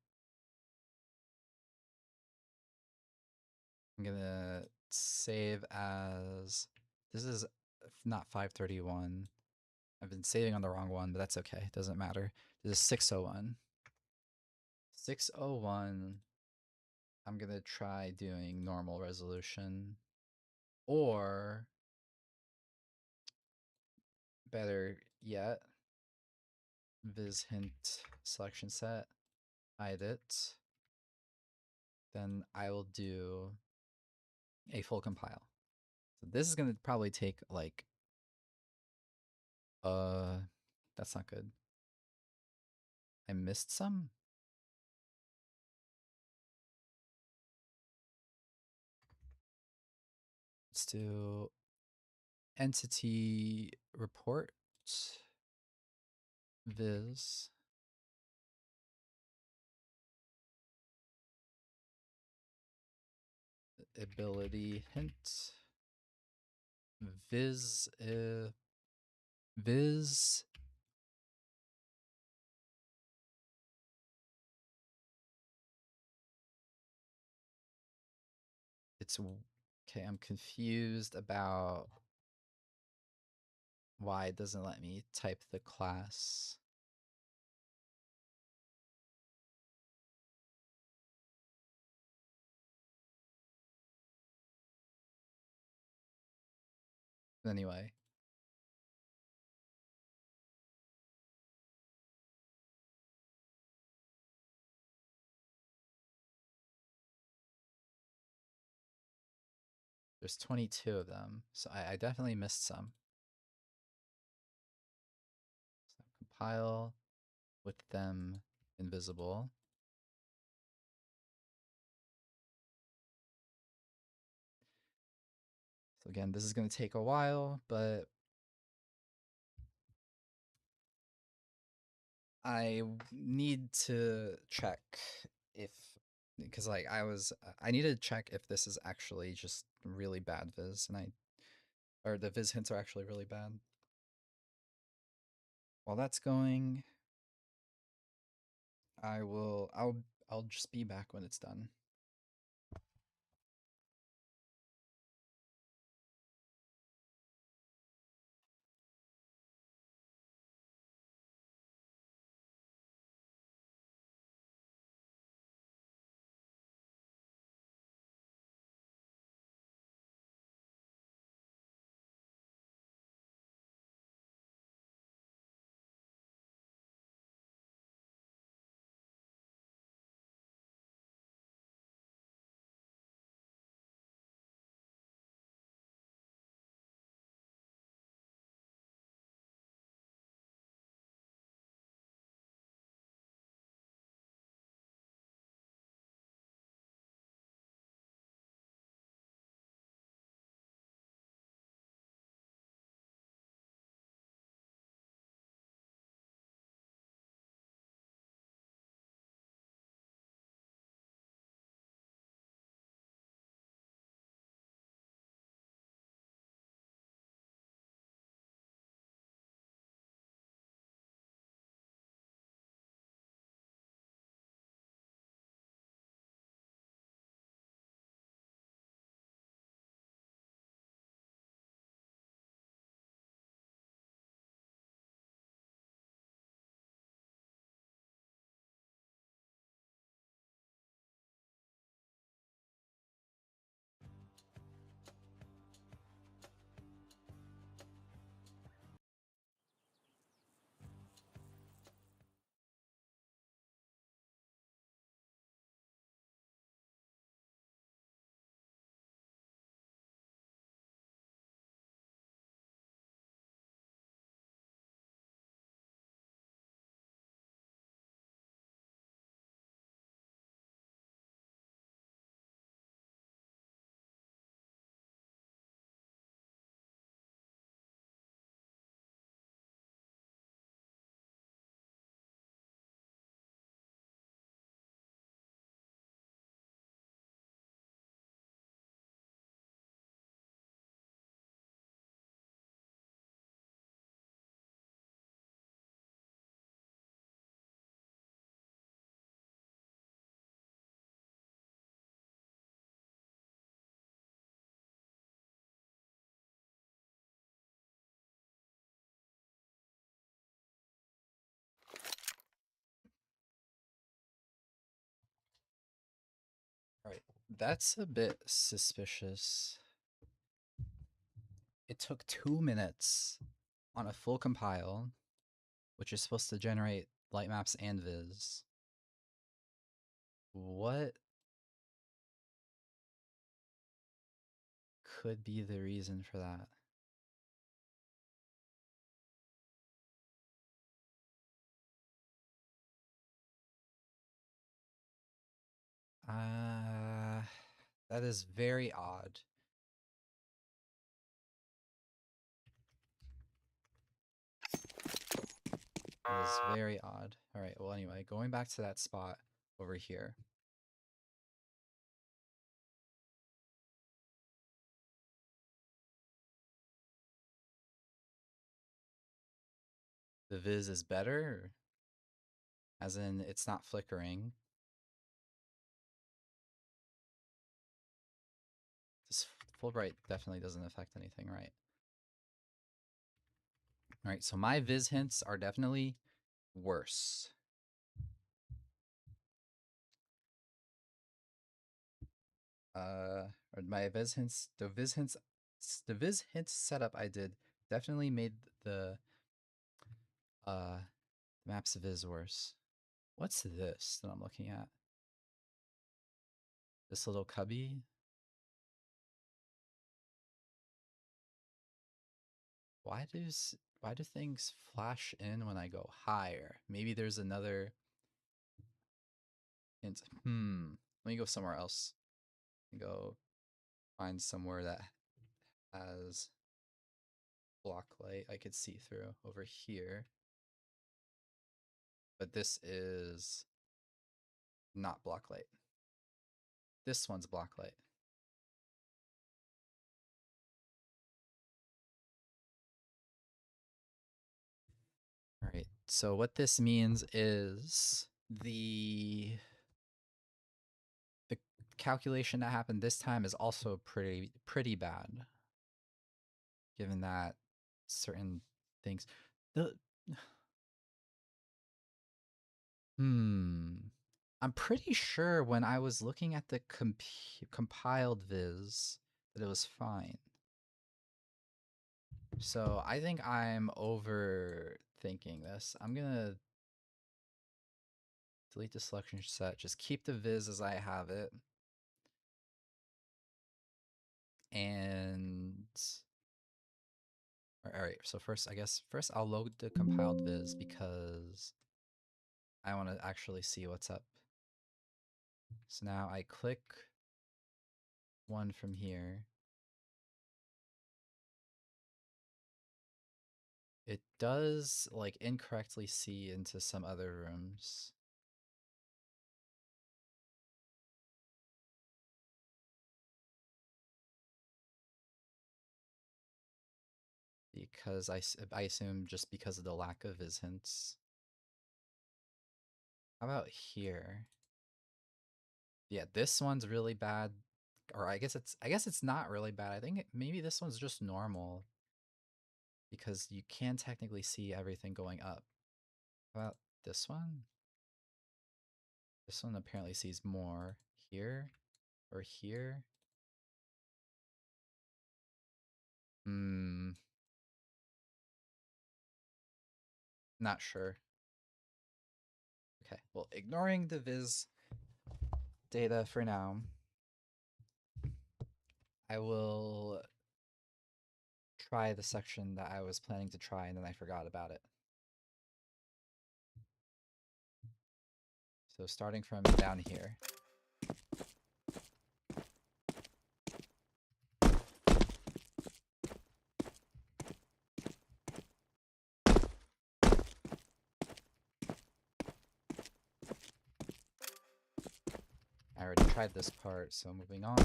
Speaker 1: I'm gonna save as... This is not 531. I've been saving on the wrong one, but that's okay. It doesn't matter. This is 601. 601. I'm gonna try doing normal resolution. Or, better yet, viz hint selection set, hide it. Then I will do a full compile. So this is gonna probably take like, that's not good. I missed some? Let's do entity report, viz. Ability hint, viz, viz. It's okay. I'm confused about why it doesn't let me type the class. Anyway. There's 22 of them, so I definitely missed some. So compile with them invisible. So again, this is going to take a while, but I need to check if, because like I need to check if this is actually just really bad viz, and or the viz hints are actually really bad. While that's going, I'll just be back when it's done. Alright, that's a bit suspicious. It took 2 minutes on a full compile, which is supposed to generate light maps and viz. What could be the reason for that? That is very odd. That is very odd. Alright, well anyway, going back to that spot over here. The viz is better? As in, it's not flickering. This full bright definitely doesn't affect anything, right? Alright, so my viz hints are definitely worse. My viz hints, the viz hints setup I did definitely made the maps viz worse. What's this that I'm looking at? This little cubby? Why do things flash in when I go higher? Maybe there's another hint. Let me go somewhere else. Go find somewhere that has block light I could see through over here. But this is not block light. This one's block light. Alright, so what this means is the calculation that happened this time is also pretty bad. Given that certain things I'm pretty sure when I was looking at the compiled viz that it was fine. So I think I'm overthinking this. I'm gonna delete the selection set, just keep the viz as I have it. And alright, so first I'll load the compiled viz because I want to actually see what's up. So now I click one from here. It does like incorrectly see into some other rooms. Because I assume just because of the lack of viz hints. How about here? Yeah, this one's really bad. Or I guess it's not really bad. I think maybe this one's just normal. Because you can technically see everything going up. How about this one? This one apparently sees more here or here. Not sure. Okay, well, ignoring the viz data for now, I will try the section that I was planning to try and then I forgot about it. So starting from down here. I already tried this part, so moving on.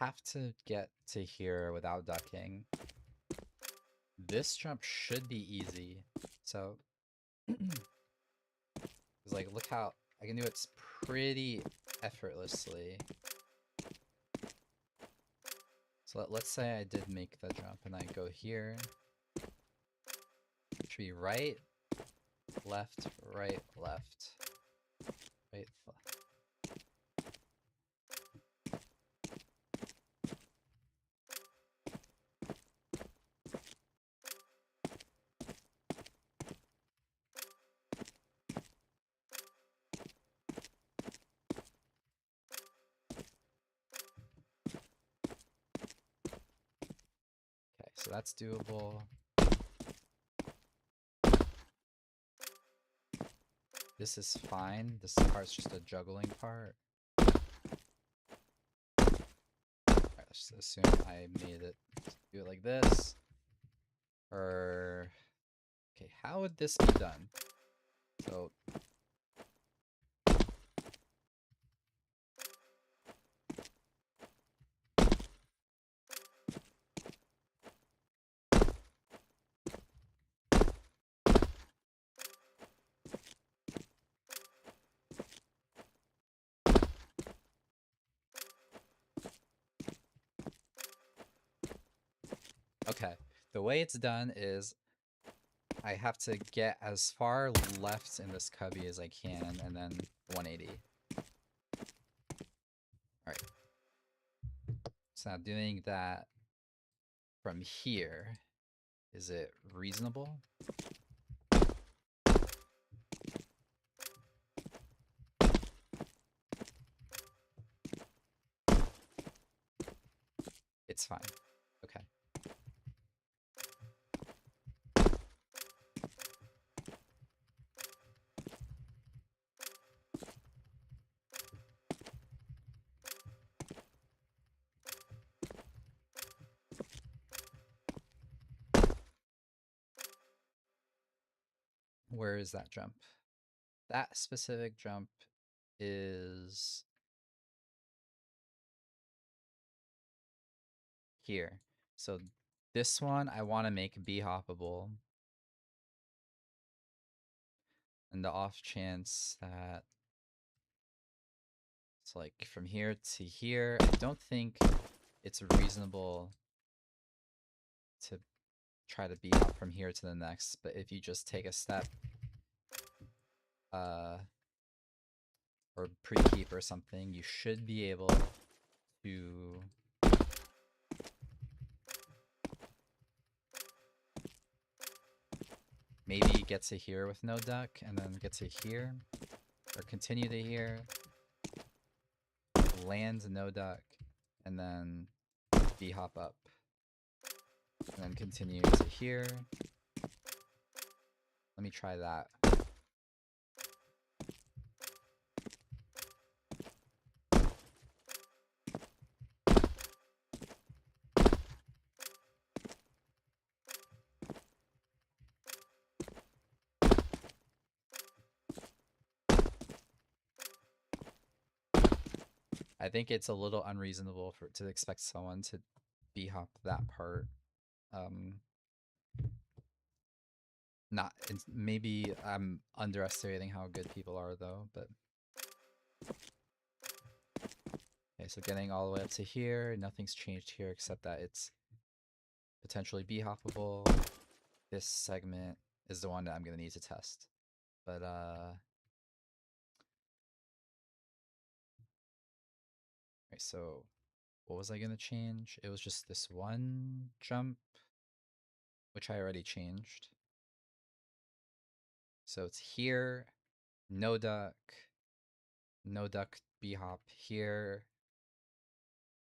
Speaker 1: have to get to here without ducking. This jump should be easy. So, it's like, look how I can do it pretty effortlessly. So let's say I did make the jump and I go here. It should be right, left, right, left. Right, left. Okay, so that's doable. This is fine. This part's just a juggling part. Alright, let's just assume I made it. Do it like this. Or... Okay, how would this be done? So... Okay, the way it's done is I have to get as far left in this cubby as I can, and then 180. Alright. So now doing that from here, is it reasonable? It's fine. Okay. Where is that jump? That specific jump is here. So this one I want to make B-hoppable. And the off chance that it's like from here to here, I don't think it's reasonable to try to B-hop from here to the next, but if you just take a step or pre-keep or something, you should be able to maybe get to here with no duck, and then get to here, or continue to here, land no duck, and then B-hop up, and then continue to here. Let me try that. I think it's a little unreasonable to expect someone to B-hop that part. Not maybe I'm underestimating how good people are though, but okay, so getting all the way up to here, nothing's changed here except that it's potentially B-hoppable. This segment is the one that I'm gonna need to test. But right, so what was I gonna change? It was just this one jump, which I already changed. So it's here, no duck B-hop here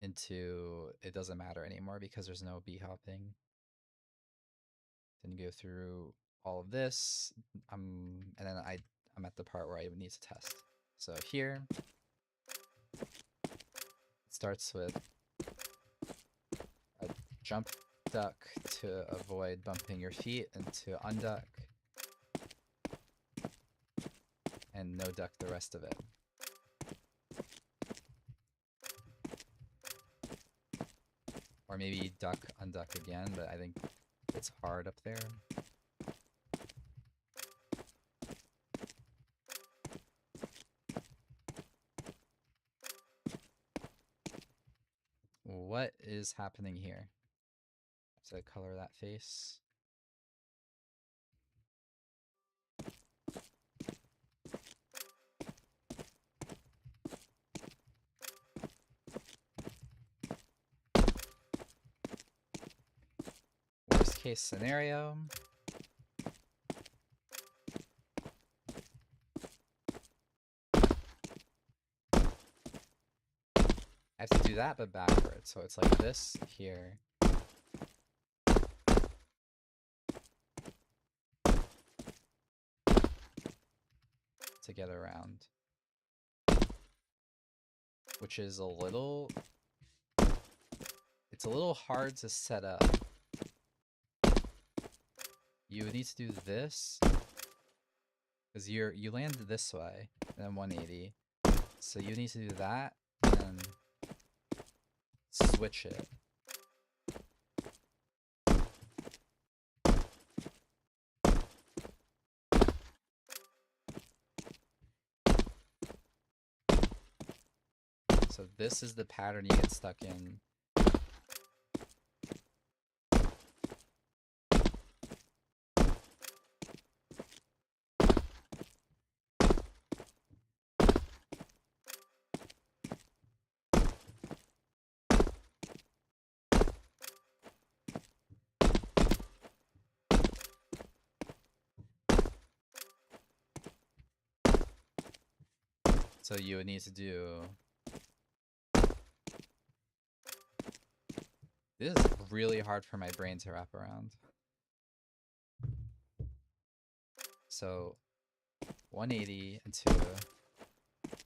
Speaker 1: into, it doesn't matter anymore because there's no B-hopping. Then you go through all of this, and then I'm at the part where I need to test. So here, it starts with a jump duck to avoid bumping your feet, and to unduck, and no duck the rest of it. Or maybe duck, unduck again, but I think it's hard up there. What is happening here? So color that face. Worst case scenario. I have to do that, but backwards. So it's like this here. To get around. Which is a little... It's a little hard to set up. You need to do this. Because you land this way, and then 180. So you need to do that, and then switch it. So this is the pattern you get stuck in. So you would need to do... This is really hard for my brain to wrap around. So 180 into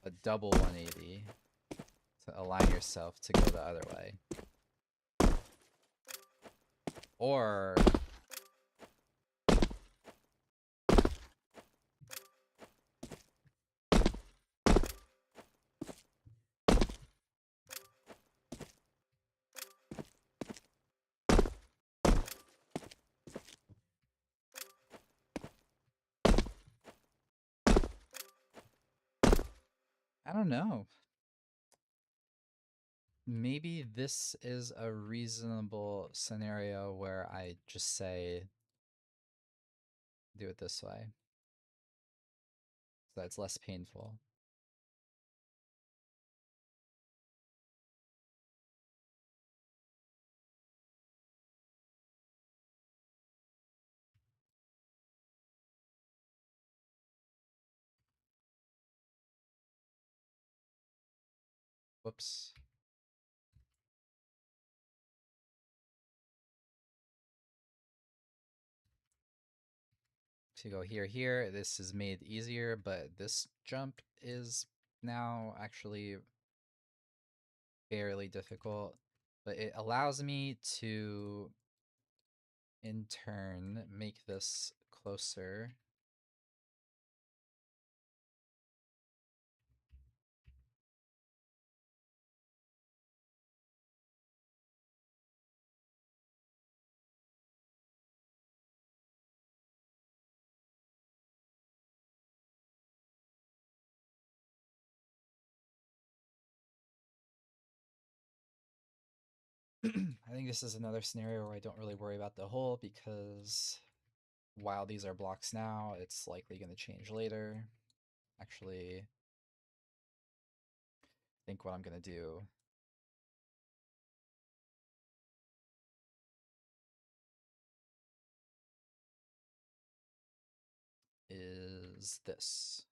Speaker 1: a double 180 to align yourself to go the other way. Or I don't know. Maybe this is a reasonable scenario where I just say, do it this way. So that's less painful. Whoops. To go here, this is made easier, but this jump is now actually fairly difficult. But it allows me to, in turn, make this closer. I think this is another scenario where I don't really worry about the hole because while these are blocks now, it's likely going to change later. Actually, I think what I'm going to do is this.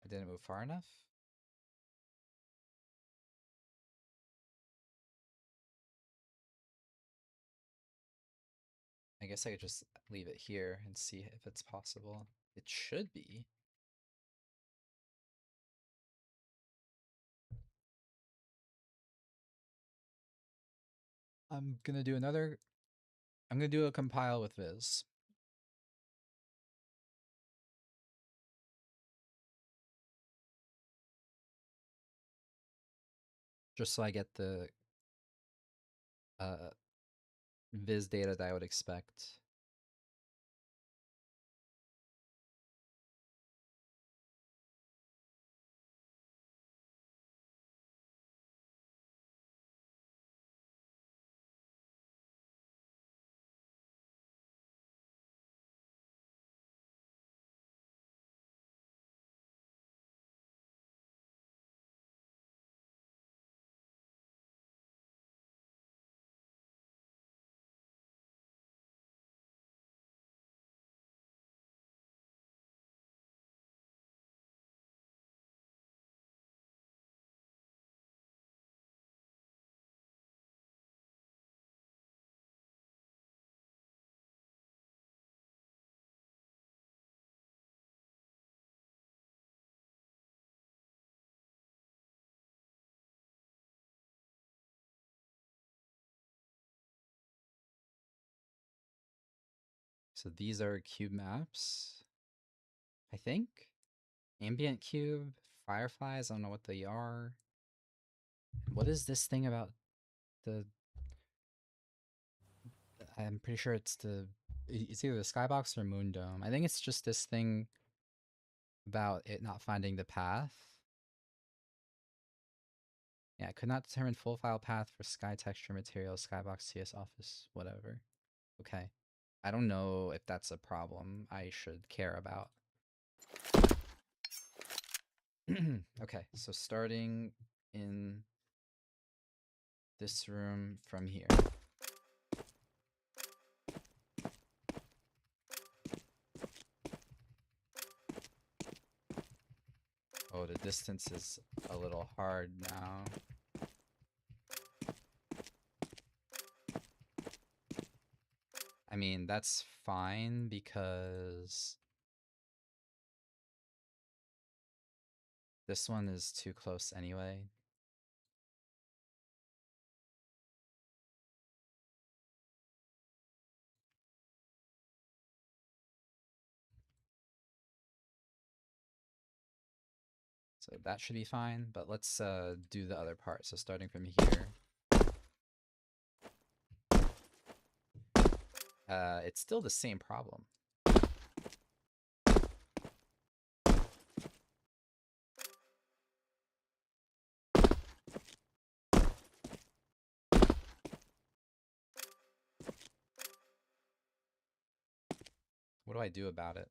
Speaker 1: I didn't move far enough. I guess I could just leave it here and see if it's possible. It should be. I'm gonna do a compile with Viz. Just so I get the Viz data that I would expect. So these are cube maps, I think. Ambient cube, fireflies, I don't know what they are. What is this thing about the... I'm pretty sure it's either the skybox or moon dome. I think it's just this thing about it not finding the path. Yeah, I could not determine full file path for sky texture material, skybox, CS office, whatever. Okay. I don't know if that's a problem I should care about. Okay, so starting in this room from here. Oh, the distance is a little hard now. I mean, that's fine because this one is too close anyway. So that should be fine, but let's do the other part. So starting from here. It's still the same problem. What do I do about it?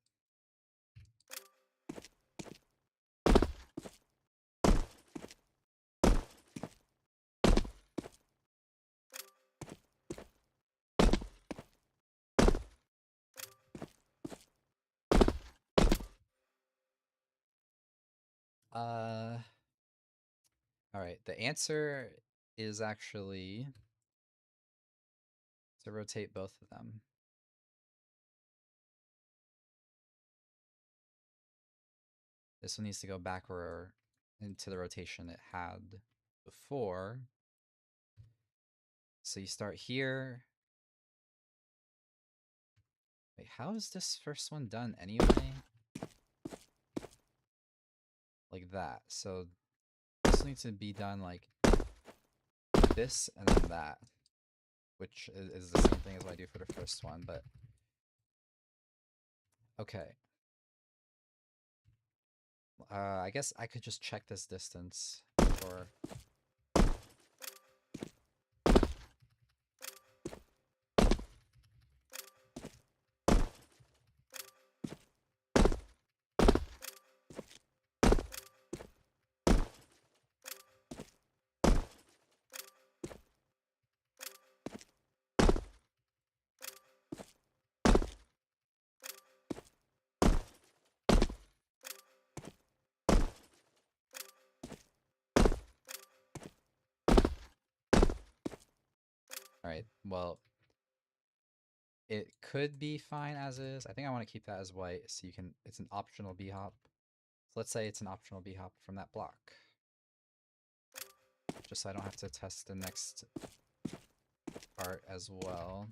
Speaker 1: All right, the answer is actually to rotate both of them. This one needs to go backward into the rotation it had before. So you start here. Wait, how is this first one done anyway? Like that. So this needs to be done like this and then that, which is the same thing as what I do for the first one, but okay. I guess I could just check this distance for... Alright, well, it could be fine as is. I think I want to keep that as white so you can... It's an optional b-hop. So let's say it's an optional b-hop from that block. Just so I don't have to test the next part as well.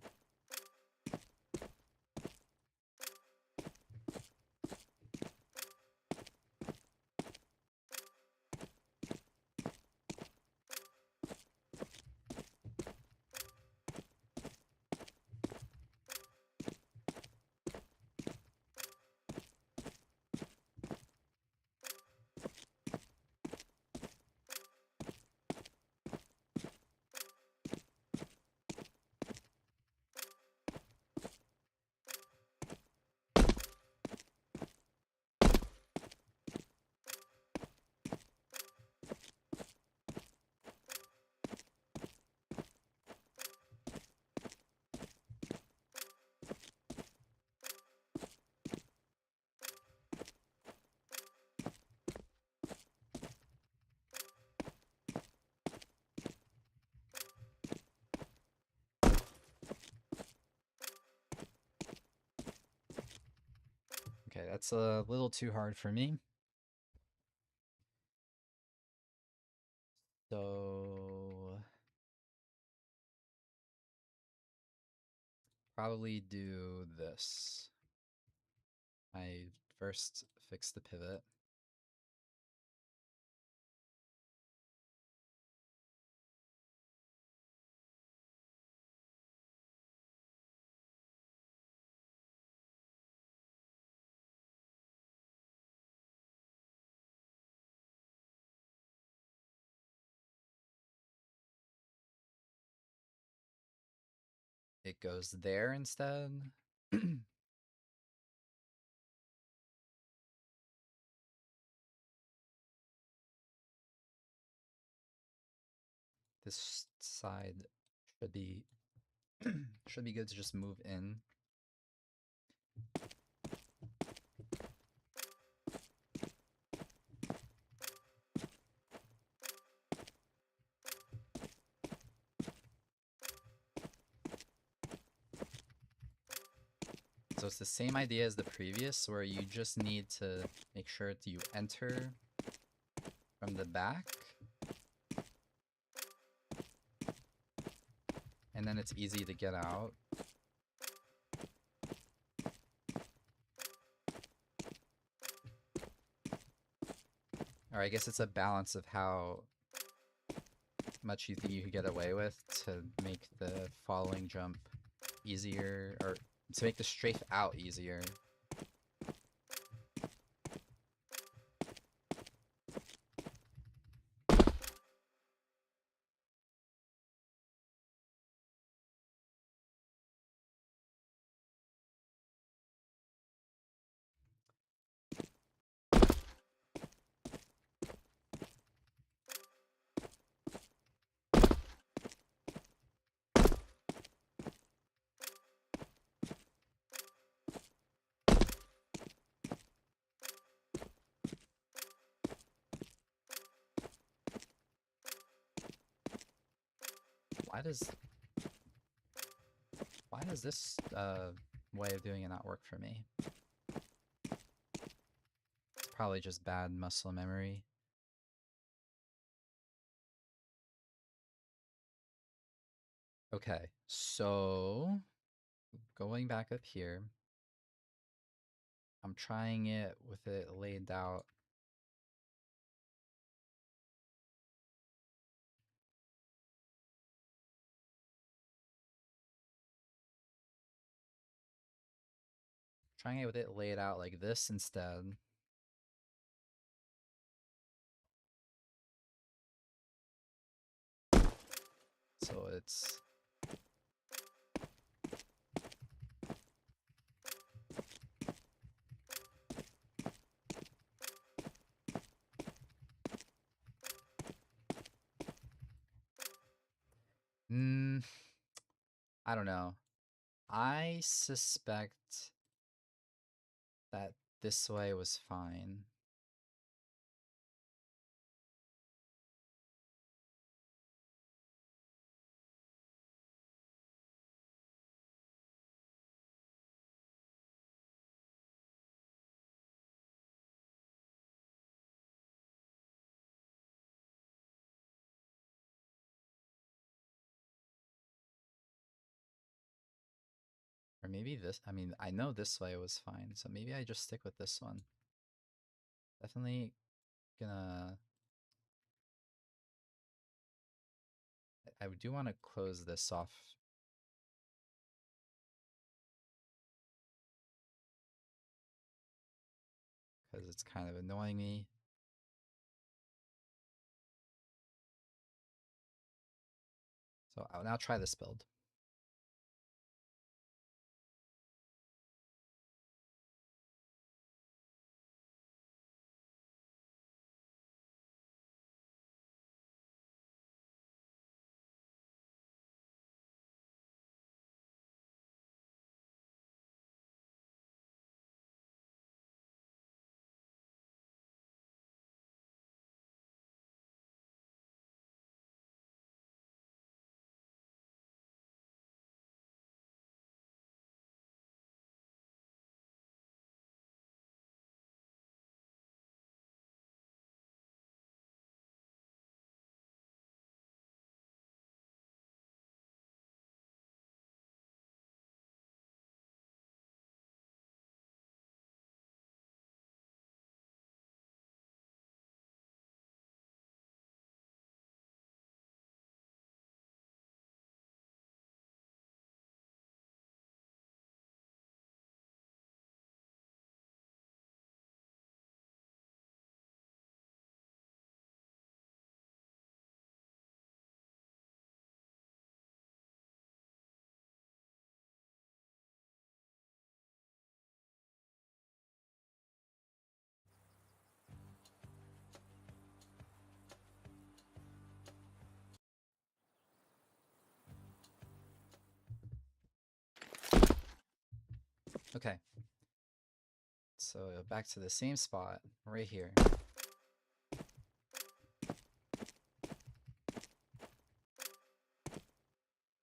Speaker 1: Okay, that's a little too hard for me. So probably do this. I first fix the pivot. It goes there instead. This side should be should be good to just move in. So it's the same idea as the previous, where you just need to make sure that you enter from the back. And then it's easy to get out. Or I guess it's a balance of how much you think you could get away with to make the following jump easier, or to make the strafe out easier. Why does this way of doing it not work for me? It's probably just bad muscle memory. Okay, so going back up here, I'm trying it with it laid out. Trying it with it laid out like this instead. So it's I don't know. I suspect that this way was fine. Or maybe this, I mean, I know this way was fine, so maybe I just stick with this one. Definitely gonna... I do want to close this off. Because it's kind of annoying me. So I'll now try this build. Okay. So back to the same spot, right here.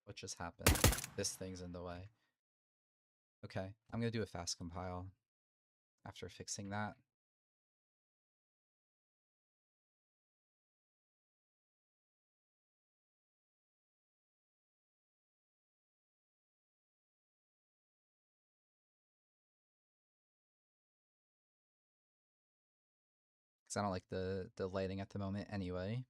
Speaker 1: What just happened? This thing's in the way. Okay, I'm gonna do a fast compile after fixing that. Because I don't like the lighting at the moment anyway.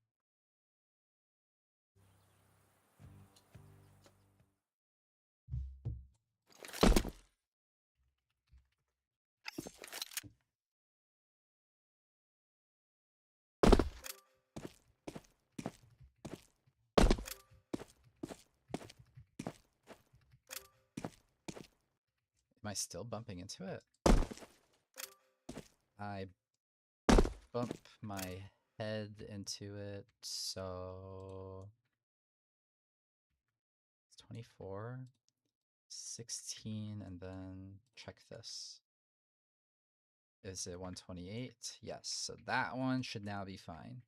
Speaker 1: Am I still bumping into it? I bump my head into it, so it's 24, 16, and then check this. Is it 128? Yes, so that one should now be fine.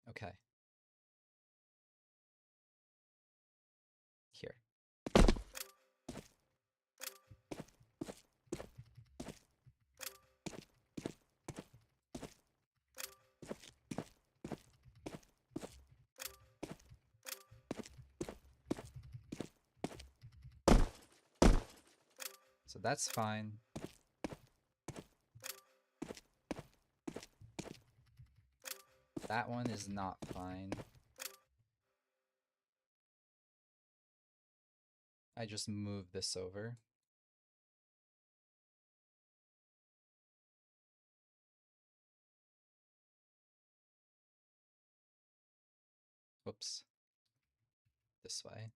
Speaker 1: Okay. Here. So that's fine. That one is not fine. I just moved this over. Whoops. This way.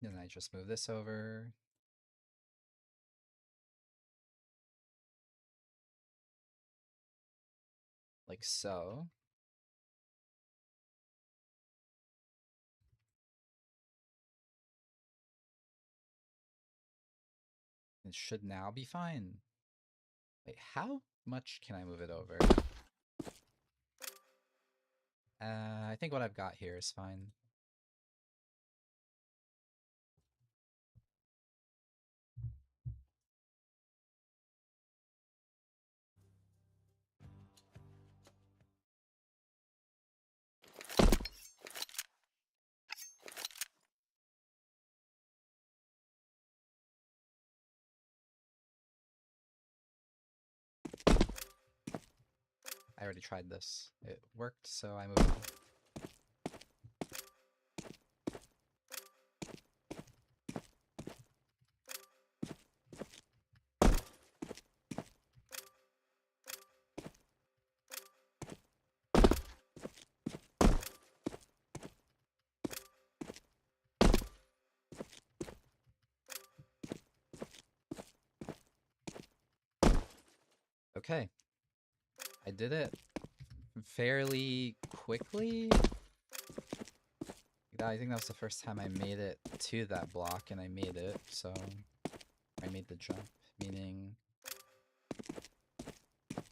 Speaker 1: Then I just move this over. Like so. It should now be fine. Wait, how much can I move it over? I think what I've got here is fine. I already tried this. It worked, so I moved on. Okay. I did it fairly quickly. I think that was the first time I made it to that block, and I made it, so I made the jump, meaning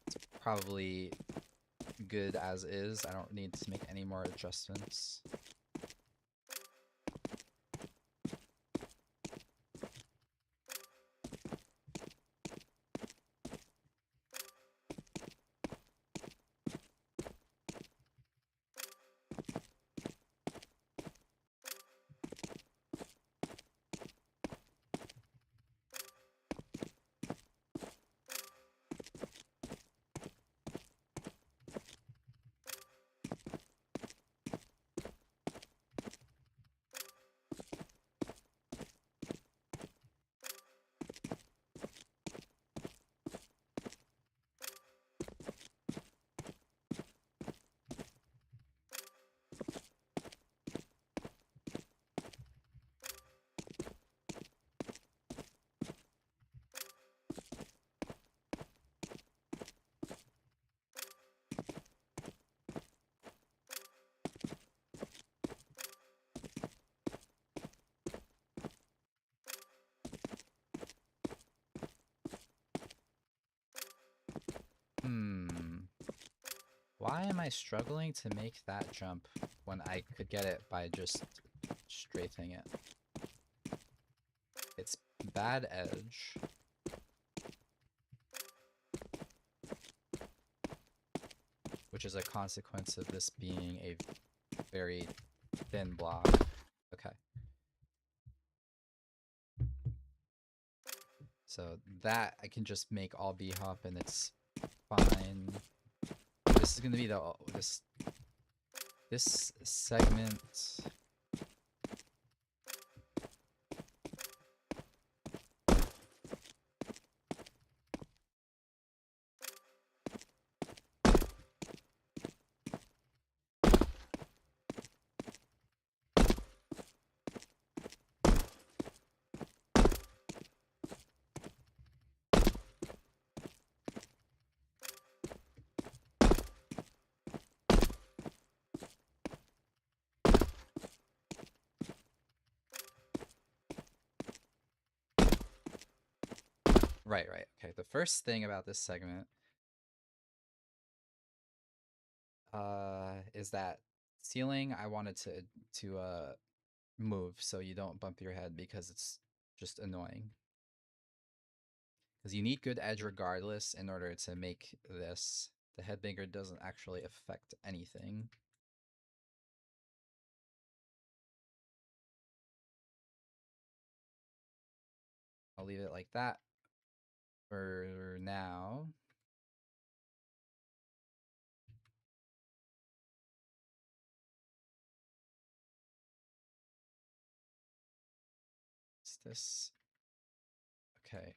Speaker 1: it's probably good as is. I don't need to make any more adjustments. Why am I struggling to make that jump when I could get it by just strafing it? It's bad edge. Which is a consequence of this being a very thin block. Okay. So that I can just make all B-hop and it's fine. This is gonna be the this segment. Right. Okay, the first thing about this segment is that ceiling I wanted to move so you don't bump your head because it's just annoying. Because you need good edge regardless in order to make this. The headbanger doesn't actually affect anything. I'll leave it like that for now. What's this? Okay.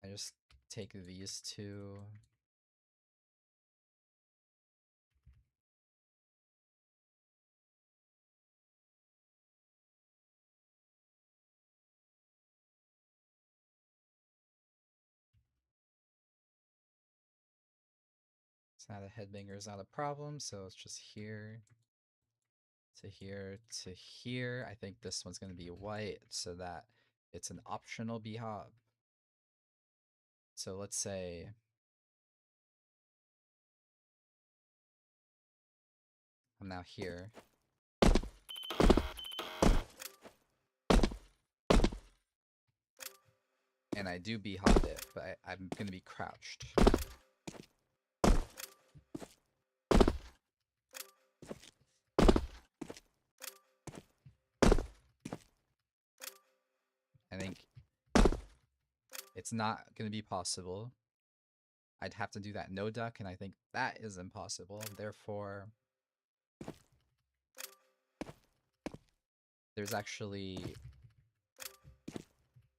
Speaker 1: I just take these two. So now the headbanger is not a problem, so it's just here to here to here. I think this one's going to be white so that it's an optional B-hop. So let's say I'm now here. And I do b-hop it, but I'm gonna be crouched. I think it's not gonna be possible. I'd have to do that no duck, and I think that is impossible. Therefore, there's actually...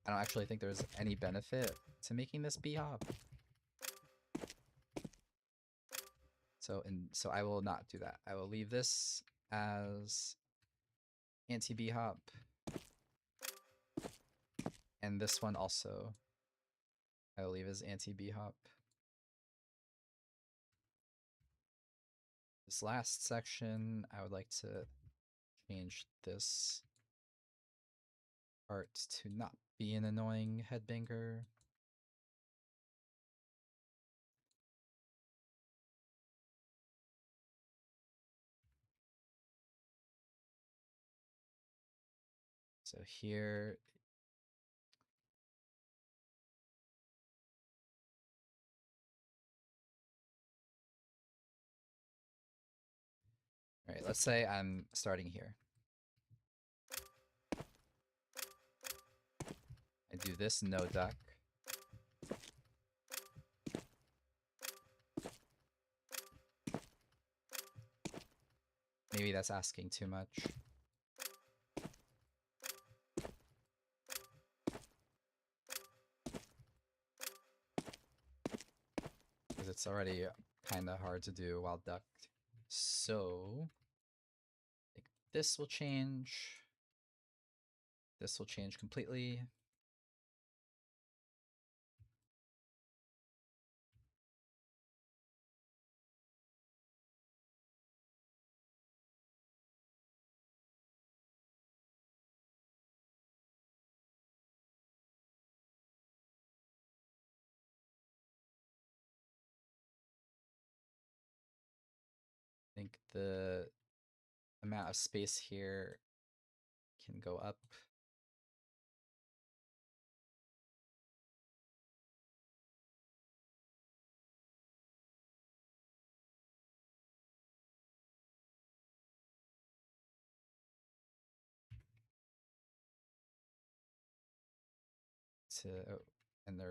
Speaker 1: I don't actually think there's any benefit to making this b-hop. So I will not do that. I will leave this as anti-b-hop. And this one also I will leave as anti-b-hop. This last section, I would like to change this part to not be an annoying headbanger. So here, all right, let's say I'm starting here. I do this no duck. Maybe that's asking too much. Because it's already kind of hard to do while ducked. So, I think this will change. This will change completely. I think the amount of space here can go up. And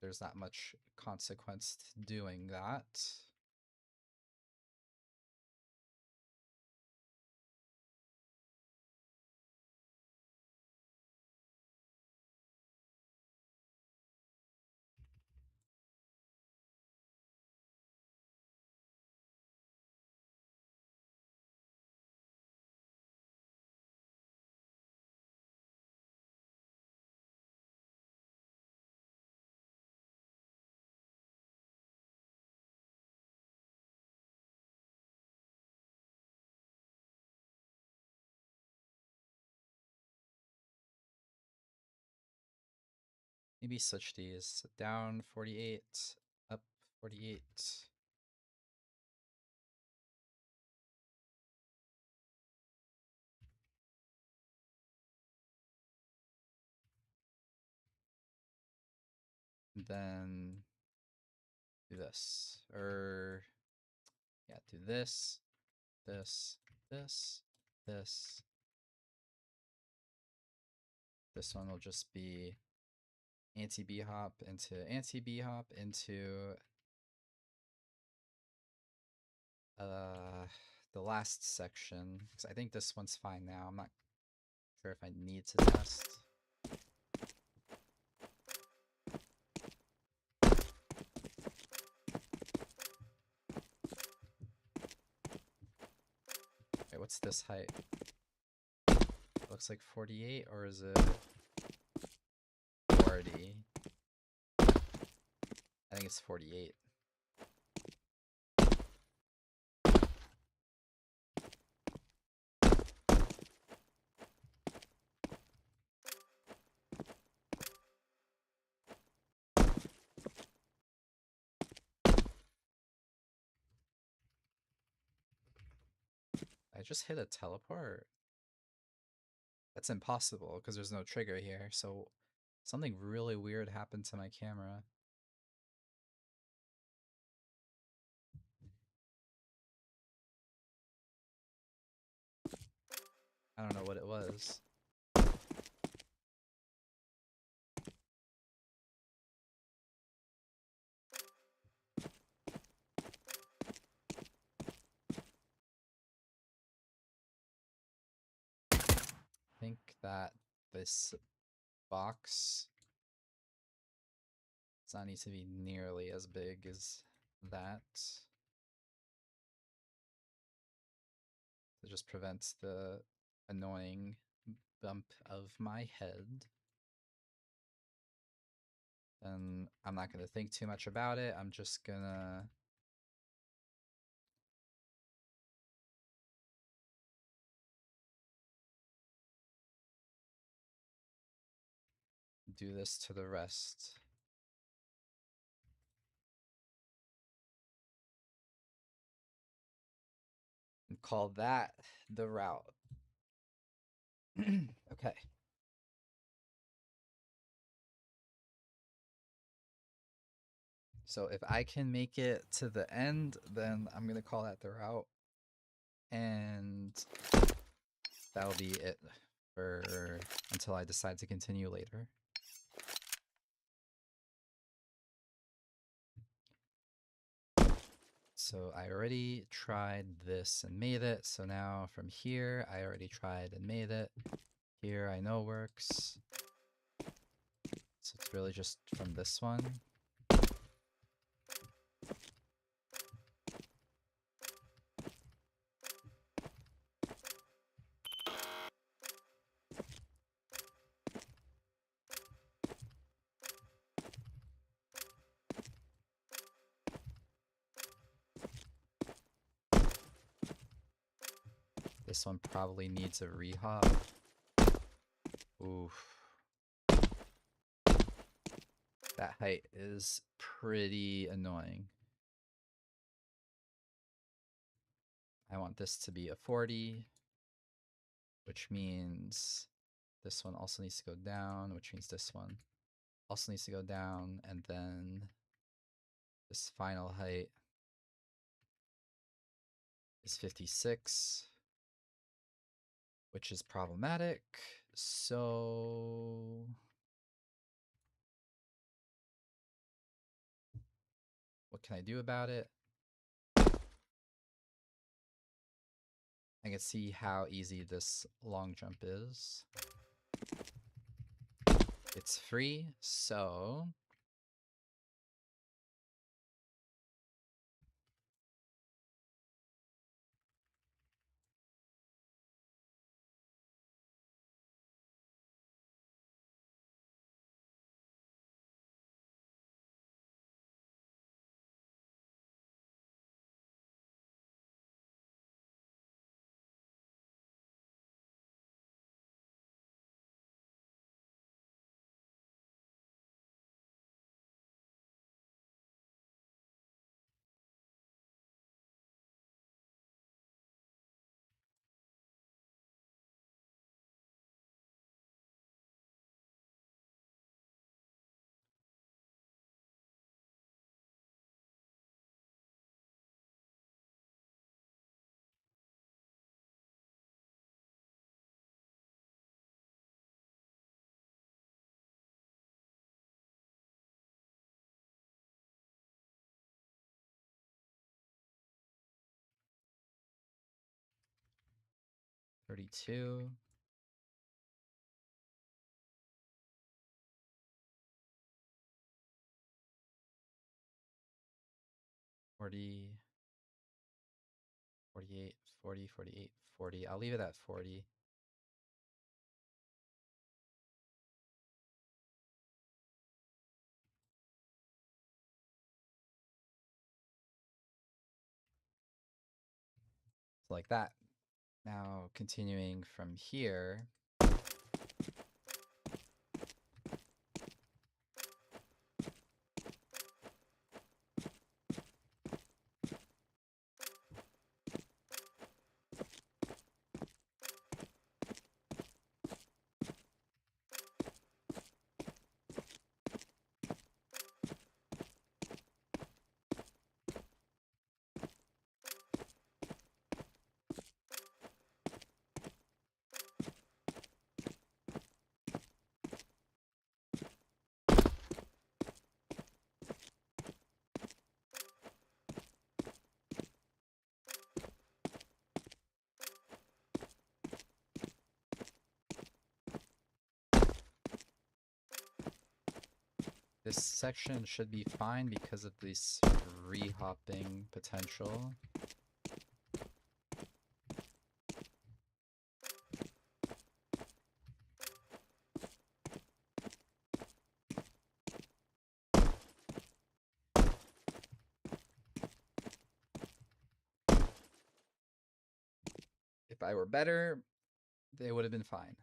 Speaker 1: there's not much consequence to doing that. Maybe switch these. Down 48, up 48. Then do this. Yeah, do this, this, this, this. This one will just be anti-b-hop into anti-b-hop into the last section, because I think this one's fine now. I'm not sure if I need to test. Okay, what's this height? Looks like 48, or is it 40? I think it's 48. just hit a teleport? That's impossible because there's no trigger here, so something really weird happened to my camera. I don't know what it was. I think that this box does not need to be nearly as big as that. It just prevents the annoying bump of my head. And I'm not going to think too much about it. I'm just gonna do this to the rest. And call that the route. Okay. So if I can make it to the end, then I'm going to call that the route. And that'll be it for until I decide to continue later. So I already tried this and made it. So now from here, I already tried and made it. Here I know works. So it's really just from this one. This one probably needs a rehop. Oof. That height is pretty annoying. I want this to be a 40, which means this one also needs to go down, which means this one also needs to go down, and then this final height is 56, which is problematic. So what can I do about it? I can see how easy this long jump is. It's free, so $32. 40, 48, 40, 48, 40. I'll leave it at 40. Like that. Now continuing from here, This section should be fine because of this rehopping potential. If I were better, they would have been fine.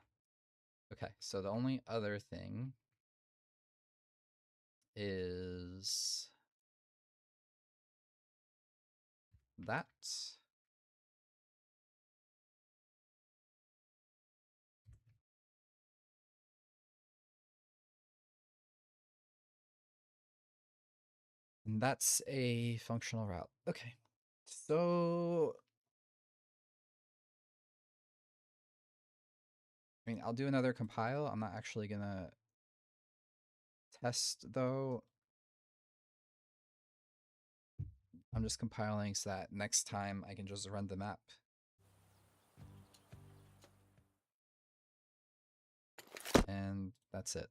Speaker 1: Okay, so the only other thing is that. And that's a functional route. Okay, so I mean, I'll do another compile. I'm not actually gonna test though. I'm just compiling so that next time I can just run the map. And that's it.